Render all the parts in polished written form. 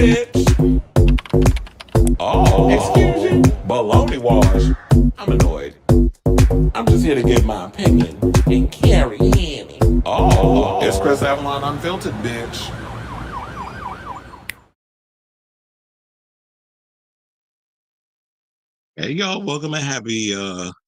bitch. Oh, excuse you? Baloney wash. I'm annoyed. I'm just here to give my opinion and carry Annie. Oh, it's Chris Avalon Unfiltered, bitch. Hey y'all, welcome and happy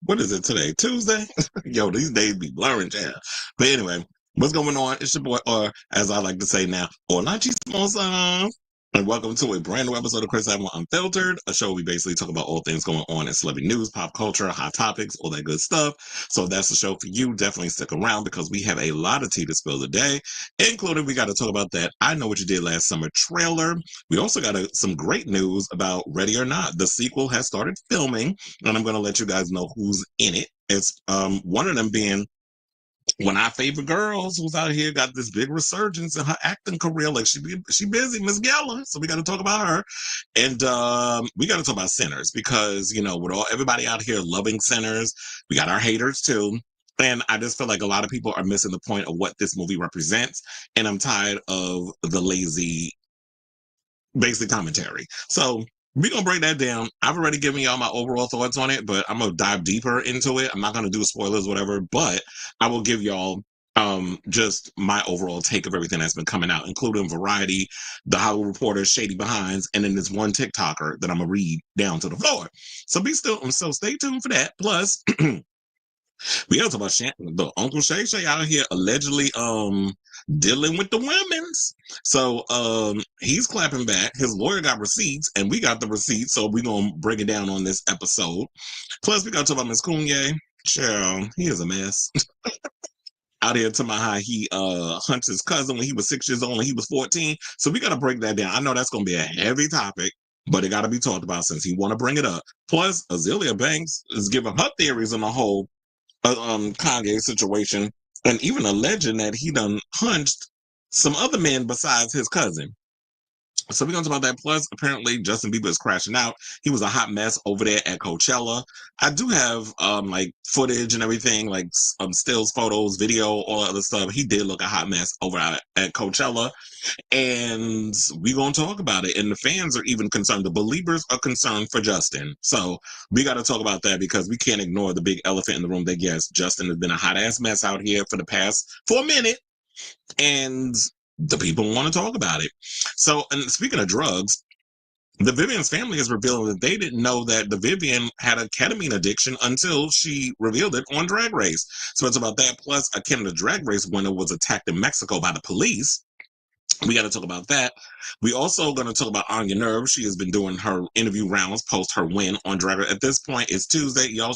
what is it today? Tuesday? Yo, these days be blurring down. But anyway, what's going on? It's your boy, or as I like to say now, Hola Chismosa. And welcome to a brand new episode of Chris Avalon Unfiltered, a show where we basically talk about all things going on in celebrity news, pop culture, hot topics, all that good stuff. So if that's the show for you, definitely stick around because we have a lot of tea to spill today, including we got to talk about that I Know What You Did Last Summer trailer. We also got some great news about Ready or Not. The sequel has started filming, and I'm going to let you guys know who's in it. It's one of them being one of our favorite girls who's out here, got this big resurgence in her acting career. Like she busy, Miss Gellar. So we got to talk about her, and we got to talk about Sinners because with everybody out here loving Sinners, we got our haters too. And I just feel like a lot of people are missing the point of what this movie represents, and I'm tired of the lazy basic commentary. So we're going to break that down. I've already given y'all my overall thoughts on it, but I'm going to dive deeper into it. I'm not going to do spoilers, whatever, but I will give y'all just my overall take of everything that's been coming out, including Variety, The Hollywood Reporter, Shady Behinds, and then this one TikToker that I'm going to read down to the floor. So stay tuned for that. Plus, we gotta talk about Shannon, the Uncle Shay Shay out here allegedly dealing with the women's. So he's clapping back. His lawyer got receipts, and we got the receipts. So we're gonna break it down on this episode. Plus, we gotta talk about Miss Kanye. Child, he is a mess. Out here to my how he hunched his cousin when he was 6 years old and he was 14. So we gotta break that down. I know that's gonna be a heavy topic, but it gotta be talked about since he wanna bring it up. Plus, Azealia Banks is giving her theories on the whole Kanye situation, and even alleging that he done hunched some other men besides his cousin. So we're going to talk about that. Plus, apparently, Justin Bieber is crashing out. He was a hot mess over there at Coachella. I do have like footage and everything, like stills, photos, video, all that other stuff. He did look a hot mess over at Coachella, and we're going to talk about it. And the fans are even concerned. The believers are concerned for Justin. So we got to talk about that because we can't ignore the big elephant in the room that, yes, Justin has been a hot ass mess out here for a minute. And the people want to talk about it. So, and speaking of drugs, the Vivienne's family is revealing that they didn't know that the Vivienne had a ketamine addiction until she revealed it on Drag Race. So it's about that. Plus, a Canada Drag Race winner was attacked in Mexico by the police. We got to talk about that. We also going to talk about Anya Nerve. She has been doing her interview rounds post her win on Drag Race. At this point, it's Tuesday. Y'all,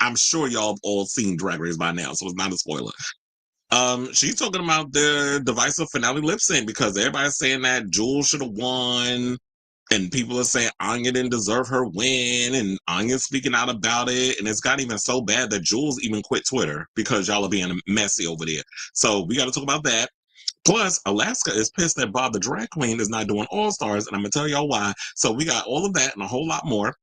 I'm sure y'all have all seen Drag Race by now, so it's not a spoiler. She's talking about the Divisive finale lip sync because everybody's saying that Jules should have won, and people are saying Anya didn't deserve her win, and Anya's speaking out about it, and it's got even so bad that Jules even quit Twitter because y'all are being messy over there. So we got to talk about that. Plus, Alaska is pissed that Bob the Drag Queen is not doing All Stars, and I'm gonna tell y'all why. So we got all of that and a whole lot more.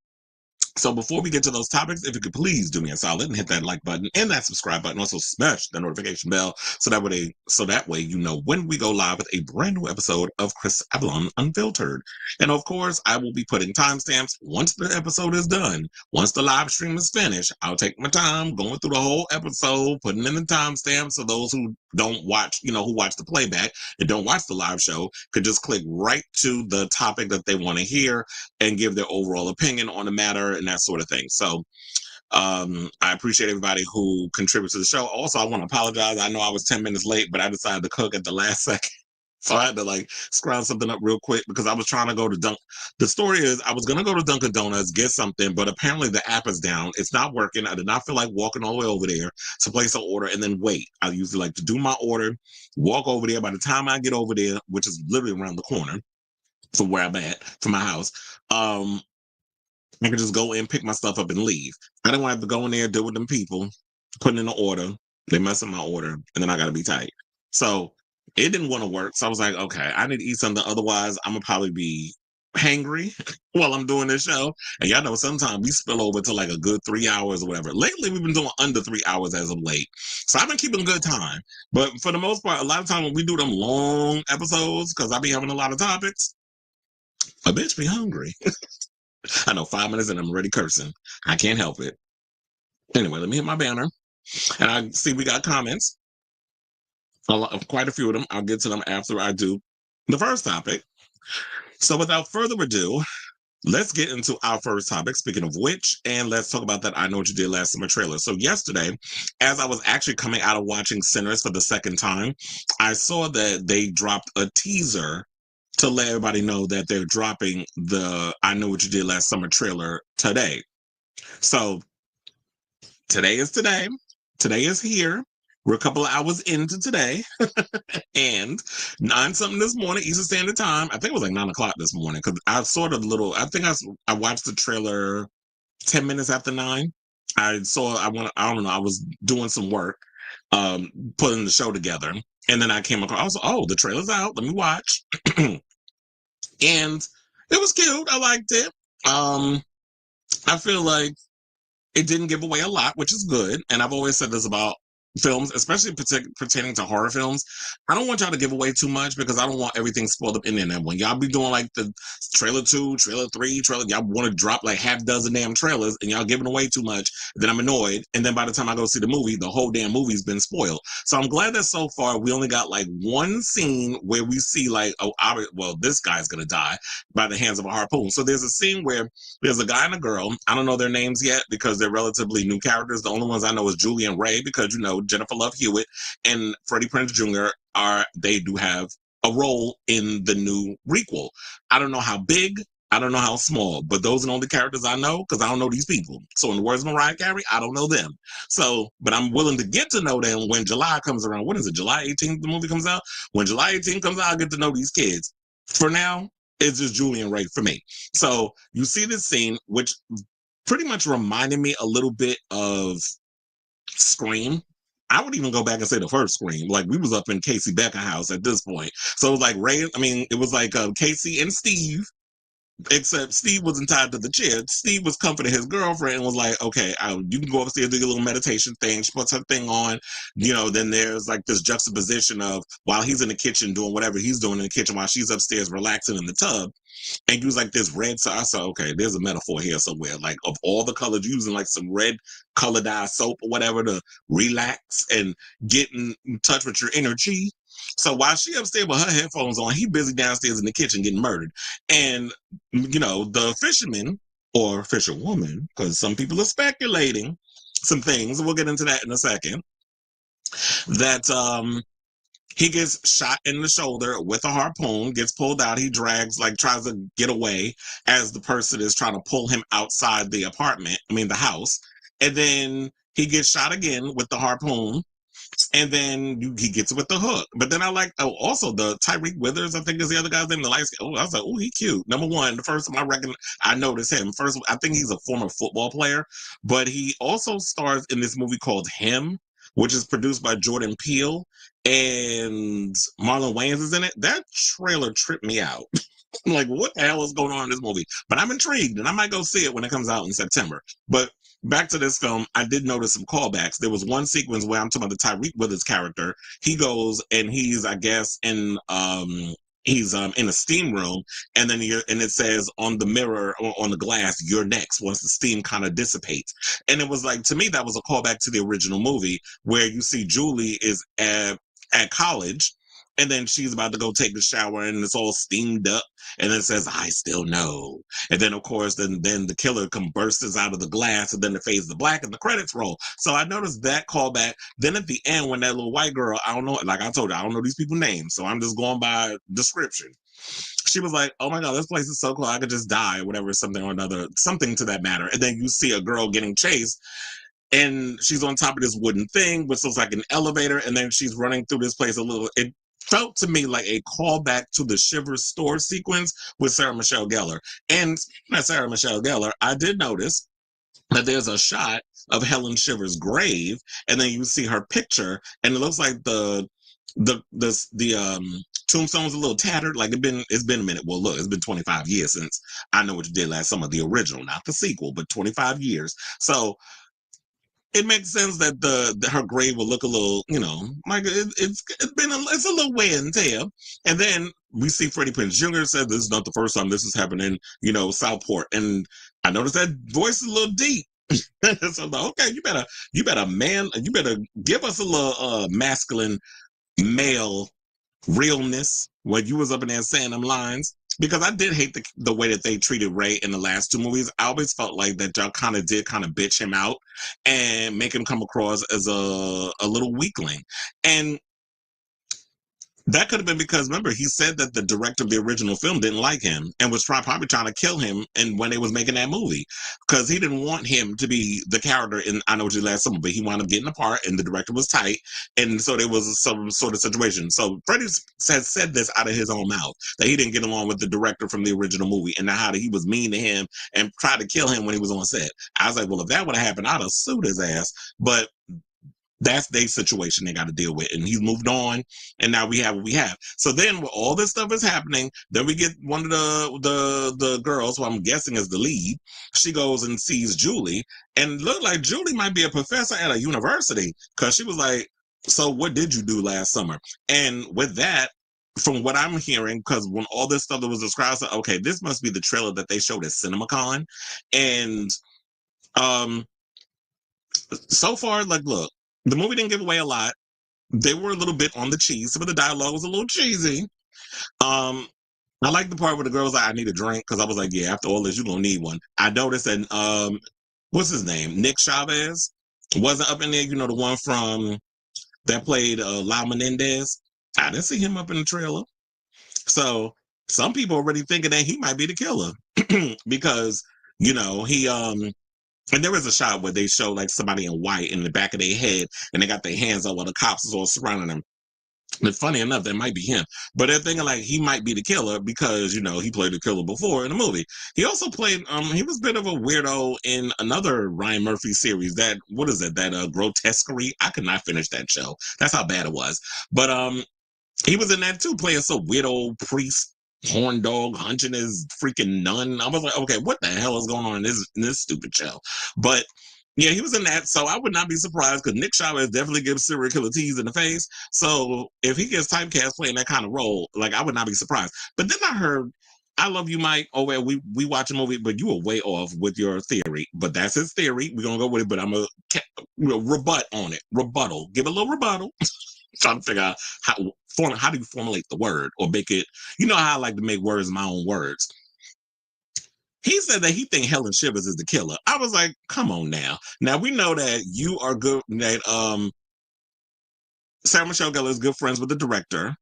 So before we get to those topics, if you could please do me a solid and hit that like button and that subscribe button. Also smash the notification bell so that way you know when we go live with a brand new episode of Chris Avalon Unfiltered. And of course, I will be putting timestamps once the episode is done. Once the live stream is finished, I'll take my time going through the whole episode, putting in the timestamps so those who don't watch, who watch the playback and don't watch the live show could just click right to the topic that they want to hear and give their overall opinion on the matter and that sort of thing. So I appreciate everybody who contributes to the show. Also, I want to apologize. I know I was 10 minutes late, but I decided to cook at the last second. So I had to scrounge something up real quick because I was trying to go to Dunk. The story is I was going to go to Dunkin' Donuts, get something, but apparently the app is down. It's not working. I did not feel like walking all the way over there to place an order and then wait. I usually like to do my order, walk over there. By the time I get over there, which is literally around the corner from where I'm at, from my house, I can just go in, pick my stuff up, and leave. I don't want to have to go in there, deal with them people, putting in the order. They mess up my order, and then I got to be tight. So it didn't want to work. So I was like, okay, I need to eat something. Otherwise, I'm going to probably be hangry while I'm doing this show. And y'all know sometimes we spill over to a good 3 hours or whatever. Lately, we've been doing under 3 hours as of late. So I've been keeping good time. But for the most part, a lot of time when we do them long episodes, because I be having a lot of topics, A bitch be hungry. I know 5 minutes and I'm already cursing. I can't help it. Anyway, let me hit my banner. And I see we got comments. Quite a few of them. I'll get to them after I do the first topic. So without further ado, let's get into our first topic, speaking of which, and let's talk about that I Know What You Did Last Summer trailer. So yesterday, as I was actually coming out of watching Sinners for the second time, I saw that they dropped a teaser to let everybody know that they're dropping the I Know What You Did Last Summer trailer today. So today is today. Today is here. We're a couple of hours into today. And 9 something this morning, Eastern Standard Time. I think it was like 9 o'clock this morning because I sort of I watched the trailer 10 minutes after 9. I don't know, I was doing some work, putting the show together. And then I came across, the trailer's out. Let me watch. And it was cute. I liked it. I feel like it didn't give away a lot, which is good. And I've always said this about films, especially pertaining to horror films. I don't want y'all to give away too much because I don't want everything spoiled up in there. And when y'all be doing like the trailer 2, trailer 3, y'all want to drop like half dozen damn trailers and y'all giving away too much, then I'm annoyed. And then by the time I go see the movie, the whole damn movie's been spoiled. So I'm glad that so far we only got like one scene where we see like, this guy's going to die by the hands of a harpoon. So there's a scene where there's a guy and a girl. I don't know their names yet because they're relatively new characters. The only ones I know is Julie and Ray because, Jennifer Love Hewitt and Freddie Prinze Jr. They do have a role in the new Requel. I don't know how big, I don't know how small, but those are the only characters I know because I don't know these people. So in the words of Mariah Carey, I don't know them. So, but I'm willing to get to know them when July comes around. What is it, July 18th the movie comes out? When July 18th comes out, I'll get to know these kids. For now, it's just Julie and Ray for me. So you see this scene, which pretty much reminded me a little bit of Scream. I would even go back and say the first Scream. Like we was up in Casey Becker house at this point. So it was like it was like Casey and Steve, except Steve wasn't tied to the chair. Steve was comforting his girlfriend and was like, okay, you can go upstairs, do your little meditation thing. She puts her thing on, then there's like this juxtaposition of while he's in the kitchen doing whatever he's doing in the kitchen while she's upstairs relaxing in the tub. And use like this red. So I said, okay, there's a metaphor here somewhere. Like of all the colors, using like some red color dye soap or whatever to relax and get in touch with your energy. So while she upstairs with her headphones on, he busy downstairs in the kitchen getting murdered. And the fisherman or fisherwoman, because some people are speculating some things. We'll get into that in a second. That he gets shot in the shoulder with a harpoon, gets pulled out. He tries to get away as the person is trying to pull him outside the house. And then he gets shot again with the harpoon. And then he gets it with the hook. But then also the Tyreek Withers, I think is the other guy's name. The light skin. I was like, he cute. Number one, the first time I noticed him. First, I think he's a former football player, but he also stars in this movie called Him, which is produced by Jordan Peele, and Marlon Wayans is in it. That trailer tripped me out. I'm like, what the hell is going on in this movie? But I'm intrigued, and I might go see it when it comes out in September. But back to this film, I did notice some callbacks. There was one sequence where I'm talking about the Tyreek Withers character. He goes and he's, I guess, in a steam room, and then it says on the mirror or on the glass, "You're next." Once the steam kind of dissipates, and it was like, to me, that was a callback to the original movie where you see Julie is at college. And then she's about to go take a shower and it's all steamed up. And then it says, "I still know." And then, of course, then the killer bursts out of the glass and then it fades to black and the credits roll. So I noticed that callback. Then at the end, when that little white girl, I don't know, like I told you, I don't know these people's names. So I'm just going by description. She was like, "Oh my God, this place is so cool. I could just die," or whatever, something or another, something to that matter. And then you see a girl getting chased. And she's on top of this wooden thing, which looks like an elevator. And then she's running through this place It felt to me like a callback to the Shivers store sequence with Sarah Michelle Gellar. And not Sarah Michelle Gellar, I did notice that there's a shot of Helen Shivers' grave, and then you see her picture, and it looks like the tombstone's a little tattered. Like it's been a minute. Well, look, it's been 25 years since I Know What You Did Last Summer, the original, not the sequel, but 25 years. So it makes sense that her grave will look a little, like it's a little wear and tear. And then we see Freddie Prinze Jr. said this is not the first time this is happening, Southport. And I noticed that voice is a little deep. So I'm like, okay, you better give us a little masculine male realness when you was up in there saying them lines. Because I did hate the way that they treated Ray in the last two movies. I always felt like that y'all kind of bitch him out and make him come across as a little weakling. And that could have been because, remember, he said that the director of the original film didn't like him and was probably trying to kill him and when they was making that movie, because he didn't want him to be the character in I Know What You Did Last Summer, but he wound up getting a part and the director was tight, and so there was some sort of situation. So Freddie has said this out of his own mouth, that he didn't get along with the director from the original movie and how he was mean to him and tried to kill him when he was on set. I was like, well, if that would have happened, I'd have sued his ass. But that's their situation they got to deal with, and he's moved on, and now we have what we have. So then, when all this stuff is happening, then we get one of the girls, who I'm guessing is the lead. She goes and sees Julie, and looked like Julie might be a professor at a university, because she was like, "So what did you do last summer?" And with that, from what I'm hearing, because when all this stuff that was described, I said, okay, this must be the trailer that they showed at CinemaCon, and so far, like, look. The movie didn't give away a lot. They were a little bit on the cheese. Some of the dialogue was a little cheesy. I like the part where the girl was like, I need a drink, because I was like, yeah, after all this, you're going to need one. I noticed that, what's his name? Nick Chavez wasn't up in there, the one from that played La Menendez. I didn't see him up in the trailer. So some people already thinking that he might be the killer because, he, and there is a shot where they show like somebody in white in the back of their head and they got their hands up while the cops is all surrounding them. And funny enough, that might be him. But they're thinking like he might be the killer because, he played the killer before in the movie. He also played, he was a bit of a weirdo in another Ryan Murphy series. That Grotesquerie. I could not finish that show. That's how bad it was. But he was in that too, playing some weird old priest horn dog hunching his freaking nun. I was like, okay, what the hell is going on in this stupid show? But yeah, he was in that, so I would not be surprised because Nick Chavez definitely gives serial killer tease in the face. So if he gets typecast playing that kind of role, like I would not be surprised. But then I heard, I love you, Mike. Oh well, we watch a movie, but you were way off with your theory. But that's his theory. We're gonna go with it, but I'm gonna rebut on it. Rebuttal. Give a little rebuttal. Trying to figure out how do you formulate the word or make it, how I like to make words my own words. He said that he think Helen Shivers is the killer. I was like, come on now. Now we know that you are good, that Sarah Michelle Gellar is good friends with the director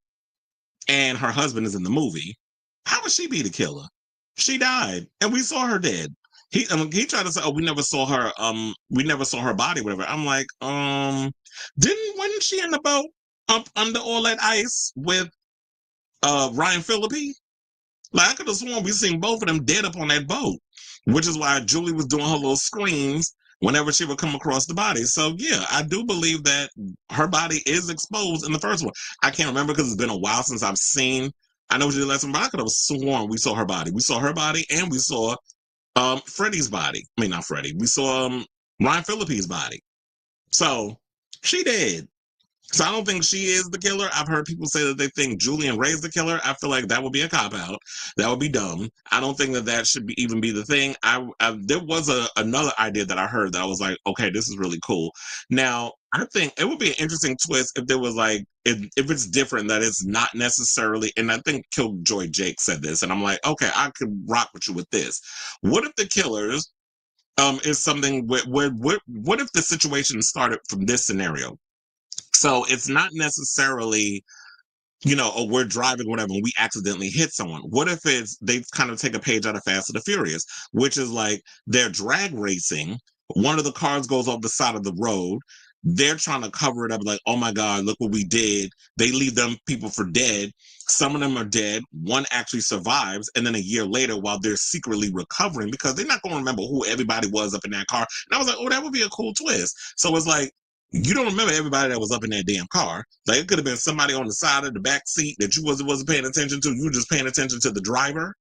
and her husband is in the movie. How would she be the killer? She died and we saw her dead. He tried to say, oh, we never saw her body, whatever. I'm like, wasn't she in the boat up under all that ice with Ryan Phillippe? Like I could have sworn we seen both of them dead up on that boat, which is why Julie was doing her little screams whenever she would come across the body. So yeah, I do believe that her body is exposed in the first one. I can't remember because it's been a while since I've seen I Know What You Did Last Summer, but I could have sworn we saw her body. We saw her body and we saw Freddie's body. I mean, not Freddie. We saw Ryan Phillippe's body. So she dead. So I don't think she is the killer. I've heard people say that they think Julian Ray's the killer. I feel like that would be a cop-out. That would be dumb. I don't think that should even be the thing. There was another idea that I heard that I was like, okay, this is really cool. Now, I think it would be an interesting twist if there was like, if it's different, that it's not necessarily, and I think Killjoy Jake said this, and I'm like, okay, I could rock with you with this. What if the killers is something, what if the situation started from this scenario? So it's not necessarily, oh, we're driving, whatever, and we accidentally hit someone. What if they kind of take a page out of Fast and the Furious, which is like they're drag racing. One of the cars goes off the side of the road. They're trying to cover it up like, oh my God, look what we did. They leave them people for dead. Some of them are dead. One actually survives. And then a year later, while they're secretly recovering, because they're not going to remember who everybody was up in that car. And I was like, oh, that would be a cool twist. So it's like, you don't remember everybody that was up in that damn car. Like it could have been somebody on the side of the back seat that you wasn't paying attention to. You were just paying attention to the driver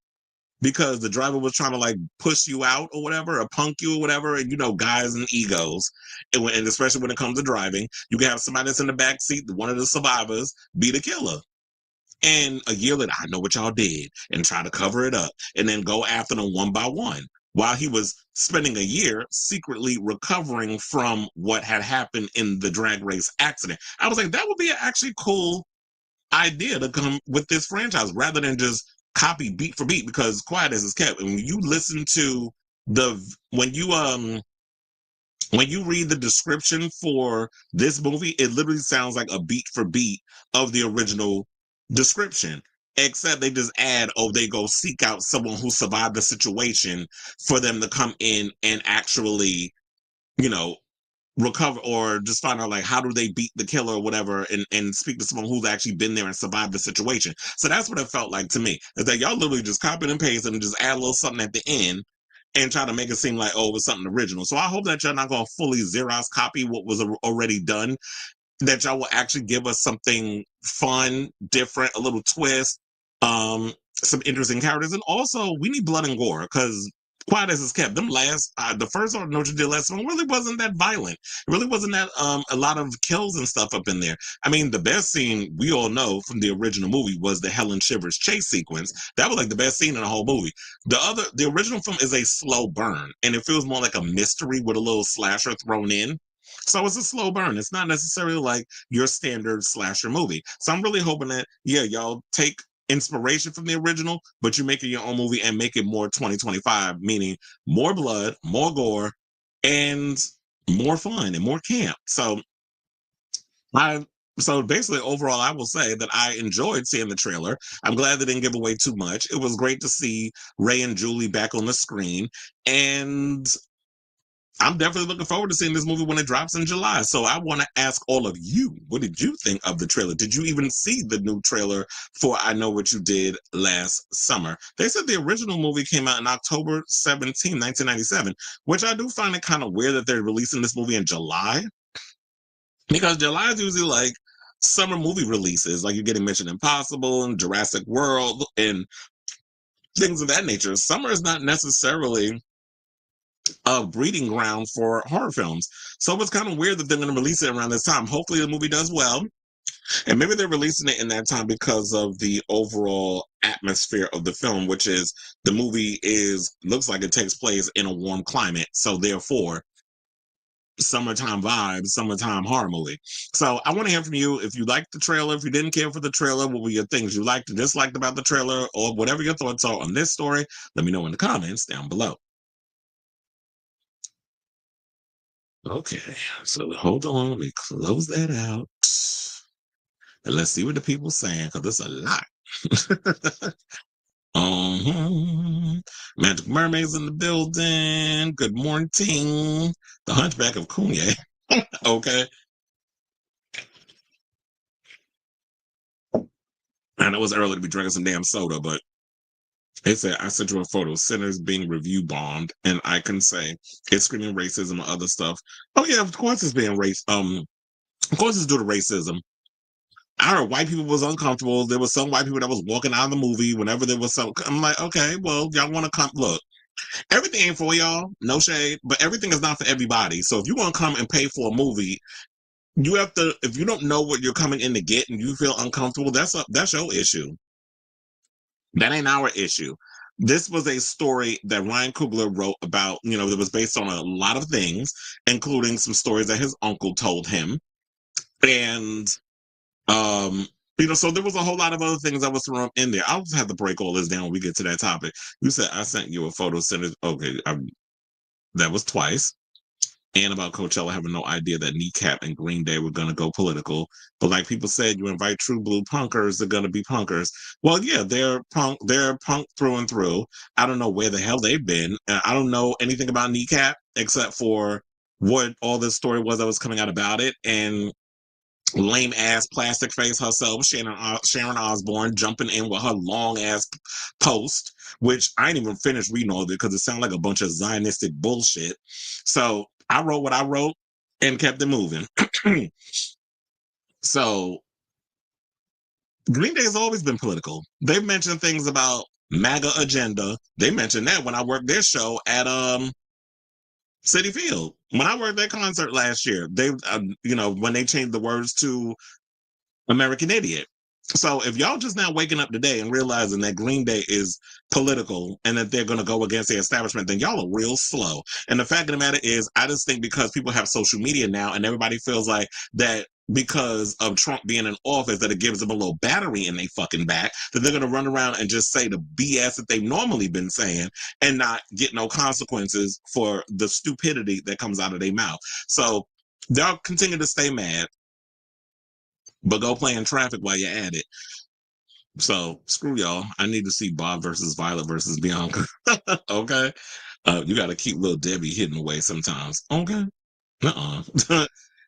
because the driver was trying to like push you out or whatever, or punk you or whatever. And guys and egos, and especially when it comes to driving, you can have somebody that's in the back seat, one of the survivors, be the killer. And a year later, I know what y'all did, and try to cover it up, and then go after them one by one, while he was spending a year secretly recovering from what had happened in the drag race accident. I was like, that would be an actually cool idea to come with this franchise rather than just copy beat for beat, because quiet as it's kept. And when you listen to the when you read the description for this movie, it literally sounds like a beat for beat of the original description. Except they just add, oh, they go seek out someone who survived the situation for them to come in and actually, you know, recover, or just find out like how do they beat the killer or whatever, and speak to someone who's actually been there and survived the situation. So that's what it felt like to me, is that y'all literally just copied and pasted and just add a little something at the end and try to make it seem like, oh, it was something original. So I hope that y'all not gonna fully Xerox copy what was already done, that y'all will actually give us something fun, different, a little twist, some interesting characters. And also, we need blood and gore, because quiet as it's kept, them last, the first one, what you did last one, really wasn't that violent. It really wasn't that, a lot of kills and stuff up in there. I mean, the best scene we all know from the original movie was the Helen Shivers chase sequence. That was like the best scene in the whole movie. The original film is a slow burn, and it feels more like a mystery with a little slasher thrown in. So it's a slow burn. It's not necessarily like your standard slasher movie. So I'm really hoping that, yeah, y'all take inspiration from the original, but you make it your own movie and make it more 2025, meaning more blood, more gore, and more fun and more camp. I so basically overall, I will say that I enjoyed seeing the trailer. I'm glad they didn't give away too much. It was great to see Ray and Julie back on the screen, and I'm definitely looking forward to seeing this movie when it drops in July. So I want to ask all of you, what did you think of the trailer? Did you even see the new trailer for I Know What You Did last summer? They said the original movie came out in October 17, 1997, which I do find it kind of weird that they're releasing this movie in July, because July is usually like summer movie releases, like you're getting Mission Impossible and Jurassic World and things of that nature. Summer is not necessarily a breeding ground for horror films. So it's kind of weird that they're going to release it around this time. Hopefully the movie does well. And maybe they're releasing it in that time because of the overall atmosphere of the film, which is the movie looks like it takes place in a warm climate. So therefore, summertime vibes, summertime horror movie. So I want to hear from you. If you liked the trailer, if you didn't care for the trailer, what were your things you liked and disliked about the trailer, or whatever your thoughts are on this story? Let me know in the comments down below. Okay, so hold on, let me close that out. And let's see what the people saying, because it's a lot. Magic Mermaids in the building. Good morning. The Hunchback of Kanye. Okay. I know it's early to be drinking some damn soda, but they said I sent you a photo. Sinners being review bombed, and I can say it's screaming racism and other stuff. Oh yeah, of course it's being race. Of course it's due to racism. I heard white people was uncomfortable. There was some white people that was walking out of the movie whenever there was some. I'm like, okay, well, y'all want to come look. Everything ain't for y'all, no shade, but everything is not for everybody. So if you want to come and pay for a movie, you have to. If you don't know what you're coming in to get and you feel uncomfortable, that's your issue. That ain't our issue. This was a story that Ryan Coogler wrote about. That was based on a lot of things, including some stories that his uncle told him, and Um, so there was a whole lot of other things that was thrown in there. I'll just have to break all this down when we get to that topic. You said I sent you a photo. Okay, that was twice. And about Coachella having no idea that Kneecap and Green Day were going to go political. But like people said, you invite true blue punkers, they're going to be punkers. Well, yeah, they're punk. They're punk through and through. I don't know where the hell they've been. I don't know anything about Kneecap except for what all this story was that was coming out about it. And lame ass plastic face herself, Sharon Osbourne, jumping in with her long ass post, which I ain't even finished reading all of it because it sounded like a bunch of Zionistic bullshit. So I wrote what I wrote and kept it moving. So Green Day has always been political. They've mentioned things about MAGA agenda. They mentioned that when I worked their show at City Field. When I worked that concert last year, they when they changed the words to American Idiot. So if y'all just now waking up today and realizing that Green Day is political and that they're going to go against the establishment, then y'all are real slow. And the fact of the matter is, I just think because people have social media now and everybody feels like that because of Trump being in office, that it gives them a little battery in their fucking back, that they're going to run around and just say the BS that they've normally been saying and not get no consequences for the stupidity that comes out of their mouth. So they'll continue to stay mad, but go play in traffic while you're at it. So screw y'all. I need to see Bob versus Violet versus Bianca. Okay. You got to keep little Debbie hidden away sometimes. Okay.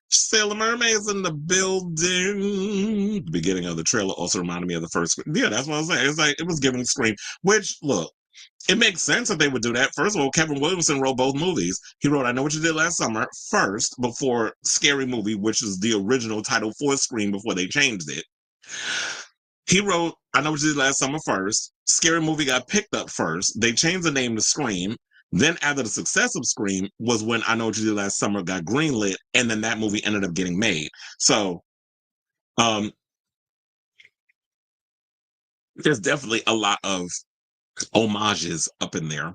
Sailor Mermaid's in the building. The beginning of the trailer also reminded me of the first. Yeah, that's what I was saying. It's like it was giving Scream, which look, it makes sense that they would do that. First of all, Kevin Williamson wrote both movies. He wrote I Know What You Did Last Summer first before Scary Movie, which is the original title for Scream before they changed it. He wrote I Know What You Did Last Summer first. Scary Movie got picked up first. They changed the name to Scream. Then after the success of Scream was when I Know What You Did Last Summer got greenlit, and then that movie ended up getting made. So there's definitely a lot of homages up in there.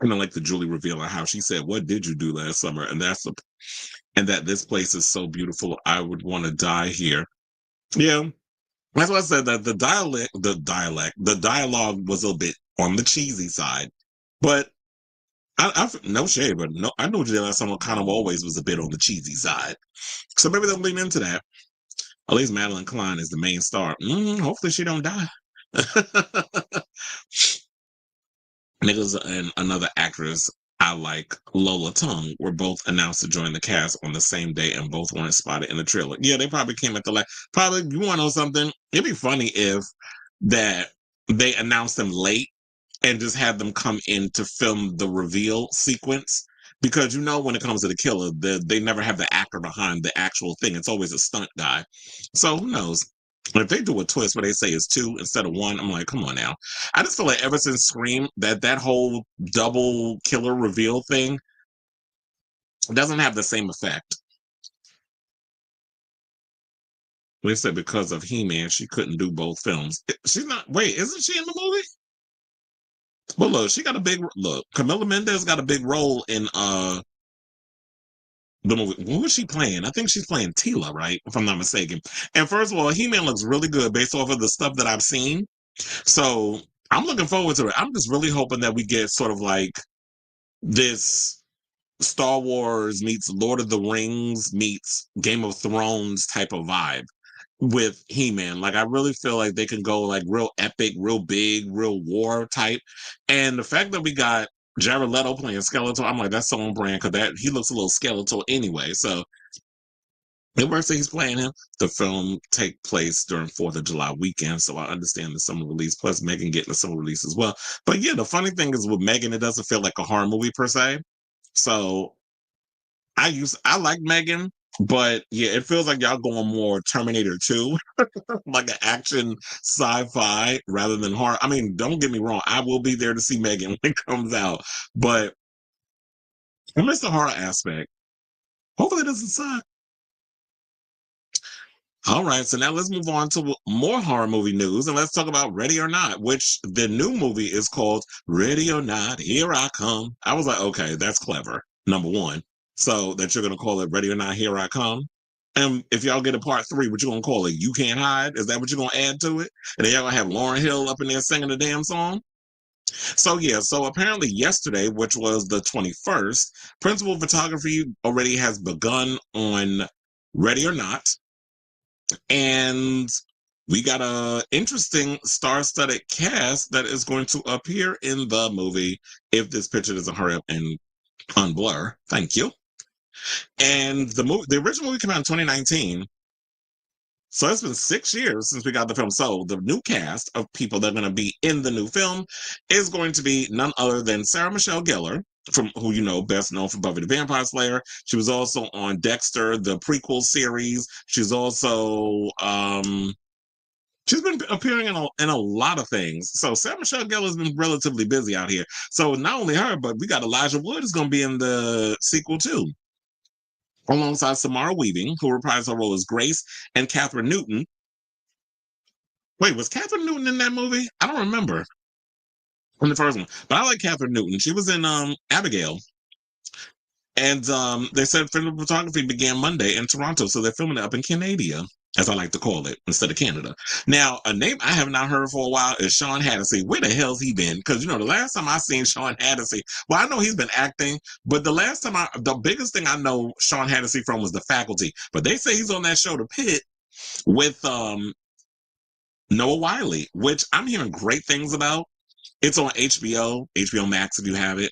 And I like the Julie reveal on how she said, "What did you do last summer?" And that this place is so beautiful. I would want to die here. Yeah. That's why I said that the dialogue was a bit on the cheesy side, but I no shade, but no, I know what you did last summer kind of always was a bit on the cheesy side. So maybe they'll lean into that. At least Madeline Klein is the main star. Hopefully she don't die. Nicholas and another actress I like, Lola Tung, were both announced to join the cast on the same day, and both weren't spotted in the trailer. Yeah, they probably came at the last. Probably, you want to know something? It'd be funny if that they announced them late and just had them come in to film the reveal sequence. Because when it comes to the killer, they never have the actor behind the actual thing. It's always a stunt guy. So who knows? If they do a twist where they say it's 2 instead of 1, I'm like, come on now. I just feel like ever since Scream, that whole double killer reveal thing doesn't have the same effect. They said because of He-Man, she couldn't do both films. She's not. Wait, isn't she in the movie? Well, look, she got a big look. Camila Mendes got a big role in the movie. What was she playing? I think she's playing Tila, right? If I'm not mistaken. And first of all, He-Man looks really good based off of the stuff that I've seen. So I'm looking forward to it. I'm just really hoping that we get sort of like this Star Wars meets Lord of the Rings meets Game of Thrones type of vibe with He-Man. Like I really feel like they can go like real epic, real big, real war type. And the fact that we got Jared Leto playing Skeletor, I'm like, that's so on brand because he looks a little skeletal anyway. So it works that he's playing him. The film take place during 4th of July weekend, so I understand the summer release, plus Megan getting a summer release as well. But yeah, the funny thing is with Megan, it doesn't feel like a horror movie per se. So I like Megan, but yeah, it feels like y'all going more Terminator 2, like an action sci-fi rather than horror. I mean, don't get me wrong, I will be there to see Megan when it comes out, but I miss the horror aspect. Hopefully it doesn't suck. All right, so now let's move on to more horror movie news, and let's talk about Ready or Not, which the new movie is called Ready or Not, Here I Come. I was like, okay, that's clever, number one. So that you're going to call it Ready or Not, Here I Come. And if y'all get a part 3, what you going to call it? You Can't Hide? Is that what you're going to add to it? And then y'all going to have Lauryn Hill up in there singing the damn song? So yeah, so apparently yesterday, which was the 21st, principal photography already has begun on Ready or Not. And we got a interesting star-studded cast that is going to appear in the movie if this picture doesn't hurry up and unblur. Thank you. And the original movie came out in 2019. So it's been 6 years since we got the film. So the new cast of people that are going to be in the new film is going to be none other than Sarah Michelle Gellar, from who best known for Buffy the Vampire Slayer. She was also on Dexter, the prequel series. She's also she's been appearing in a lot of things. So Sarah Michelle Gellar has been relatively busy out here. So not only her, but we got Elijah Wood is going to be in the sequel too, alongside Samara Weaving, who reprised her role as Grace, and Catherine Newton, Wait, was Catherine Newton in that movie? I don't remember in the first one, but I like Catherine Newton. She was in Abigail. And they said film photography began Monday in Toronto, so they're filming it up in Canada, as I like to call it, instead of Canada. Now, a name I have not heard for a while is Sean Hannity. Where the hell's he been? Because the last time I seen Sean Hannity, well, I know he's been acting, but the biggest thing I know Sean Hannity from was The Faculty. But they say he's on that show, The Pit, with Noah Wiley, which I'm hearing great things about. It's on HBO Max if you have it.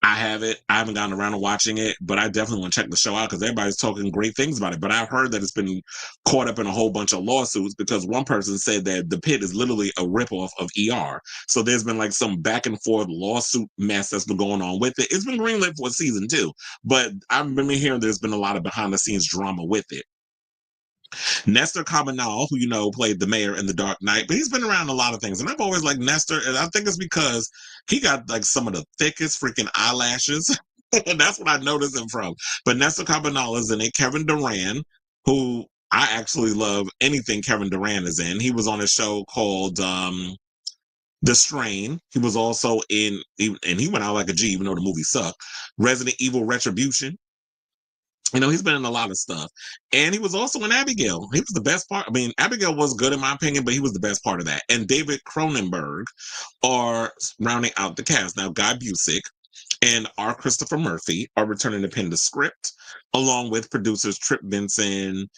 I have it. I haven't gotten around to watching it, but I definitely want to check the show out because everybody's talking great things about it. But I've heard that it's been caught up in a whole bunch of lawsuits because one person said that The Pit is literally a ripoff of ER. So there's been like some back and forth lawsuit mess that's been going on with it. It's been greenlit for season 2, but I've been hearing there's been a lot of behind the scenes drama with it. Nestor Cabanal, who played the mayor in The Dark Knight, but he's been around a lot of things. And I've always liked Nestor, and I think it's because he got like some of the thickest freaking eyelashes. And that's what I noticed him from. But Nestor Cabanal is in it. Kevin Durant, who I actually love anything Kevin Durant is in. He was on a show called The Strain. He was also in, and he went out like a G, even though the movie sucked, Resident Evil Retribution. He's been in a lot of stuff. And he was also in Abigail. He was the best part. I mean, Abigail was good in my opinion, but he was the best part of that. And David Cronenberg are rounding out the cast. Now, Guy Busick and R. Christopher Murphy are returning to pen the script, along with producers Trip Vinson,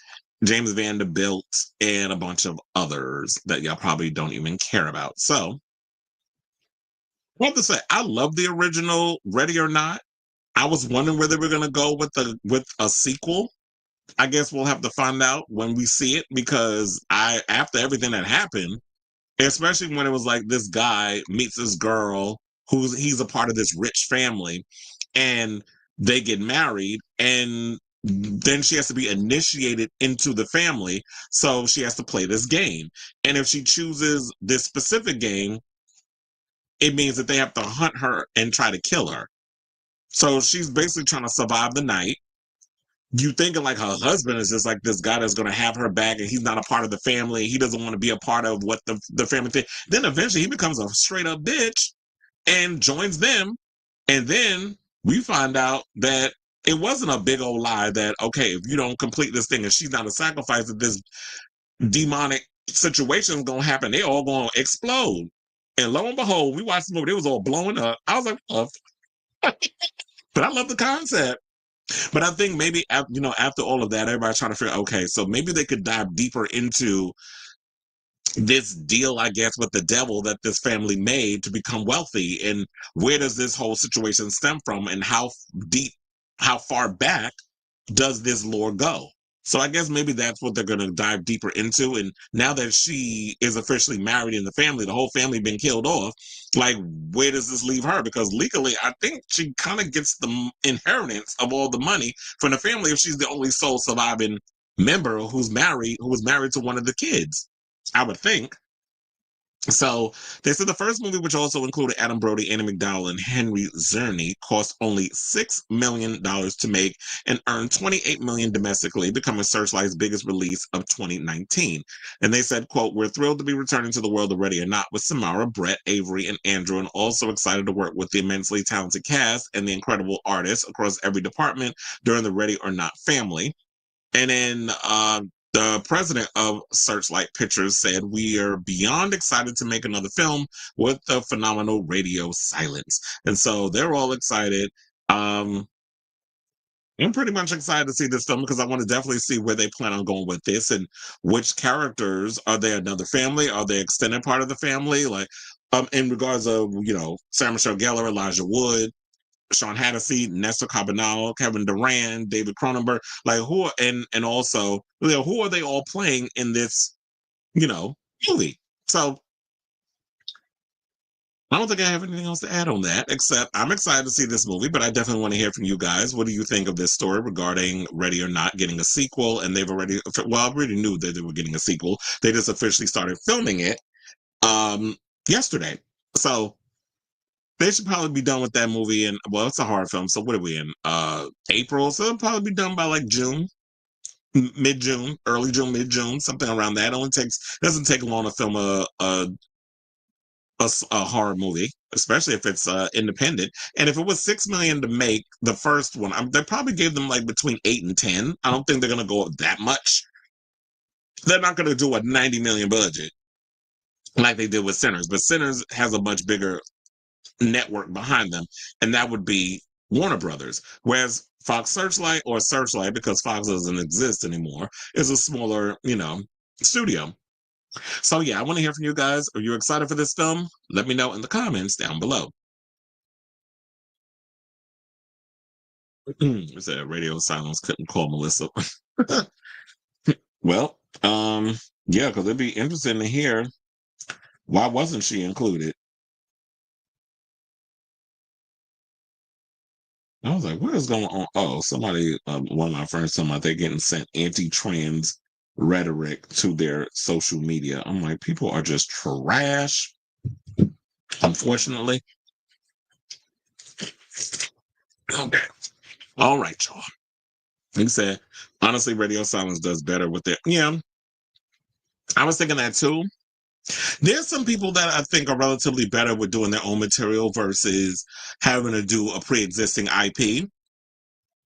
James Vanderbilt, and a bunch of others that y'all probably don't even care about. So, I have to say, I love the original Ready or Not. I was wondering where they were going to go with a sequel. I guess we'll have to find out when we see it because after everything that happened, especially when it was like this guy meets this girl he's a part of this rich family and they get married and then she has to be initiated into the family. So she has to play this game. And if she chooses this specific game, it means that they have to hunt her and try to kill her. So she's basically trying to survive the night. You thinking like her husband is just like this guy that's going to have her back and he's not a part of the family. He doesn't want to be a part of what the family thing. Then eventually he becomes a straight up bitch and joins them. And then we find out that it wasn't a big old lie that, okay, if you don't complete this thing and she's not a sacrifice, that this demonic situation is going to happen. They all going to explode. And lo and behold, we watched the movie. It was all blowing up. I was like, oh. But I love the concept. But I think maybe, after all of that, everybody's trying to figure, okay, so maybe they could dive deeper into this deal, I guess, with the devil that this family made to become wealthy. And where does this whole situation stem from? And how far back does this lore go? So I guess maybe that's what they're going to dive deeper into. And now that she is officially married in the family, the whole family been killed off, like, where does this leave her? Because legally, I think she kind of gets the inheritance of all the money from the family if she's the only sole surviving member who was married to one of the kids, I would think. So they said the first movie, which also included Adam Brody, Andy McDowell, and Henry Czerny, cost only $6 million to make and earned $28 million domestically, becoming Searchlight's biggest release of 2019. And they said, quote, "We're thrilled to be returning to the world of Ready or Not with Samara, Brett, Avery, and Andrew, and also excited to work with the immensely talented cast and the incredible artists across every department during the Ready or Not family." And then the president of Searchlight Pictures said, "We are beyond excited to make another film with the phenomenal radio silence." And so they're all excited. I'm pretty much excited to see this film because I want to definitely see where they plan on going with this and which characters. Are they another family? Are they extended part of the family? Like, in regards of, Sarah Michelle Gellar, Elijah Wood, Sean Hannity, Nestor Cabanal, Kevin Durant, David Cronenberg, like and also, who are they all playing in this, movie? So I don't think I have anything else to add on that, except I'm excited to see this movie, but I definitely want to hear from you guys. What do you think of this story regarding Ready or Not getting a sequel? And they've already, well, I already knew that they were getting a sequel. They just officially started filming it yesterday. So they should probably be done with that movie in, well, it's a horror film, so what are we in? April, so it'll probably be done by like June. mid-June, early June, mid-June, something around that. It only doesn't take long to film a horror movie, especially if it's independent. And if it was 6 million to make the first one, they probably gave them like between 8 and 10. I don't think they're gonna go up that much. They're not gonna do a 90 million budget like they did with Sinners, but Sinners has a much bigger network behind them, and that would be Warner Brothers. Whereas Fox Searchlight, or Searchlight, because Fox doesn't exist anymore, is a smaller, studio. So yeah, I want to hear from you guys. Are you excited for this film? Let me know in the comments down below. It said radio silence couldn't call Melissa. Well, yeah, because it'd be interesting to hear why wasn't she included. I was like, what is going on? Oh, somebody, one of my friends told me they're getting sent anti-trans rhetoric to their social media. I'm like, people are just trash, unfortunately. Okay. All right, y'all. He said, honestly, radio silence does better with it. Yeah, I was thinking that too. There's some people that I think are relatively better with doing their own material versus having to do a pre-existing IP.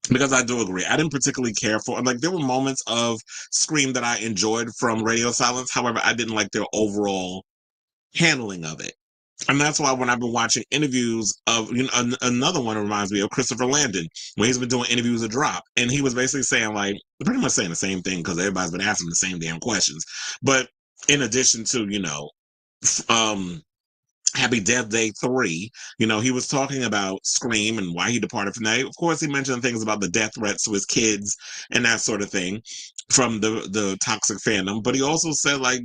Because I do agree. I didn't particularly care for, like, there were moments of Scream that I enjoyed from Radio Silence. However, I didn't like their overall handling of it. And that's why when I've been watching interviews of, another one reminds me of Christopher Landon, when he's been doing interviews of Drop. And he was basically saying, like, pretty much saying the same thing because everybody's been asking the same damn questions. But in addition to, um, Happy Death Day 3, he was talking about Scream and why he departed from that. Of course, he mentioned things about the death threats to his kids and that sort of thing from the toxic fandom. But he also said, like,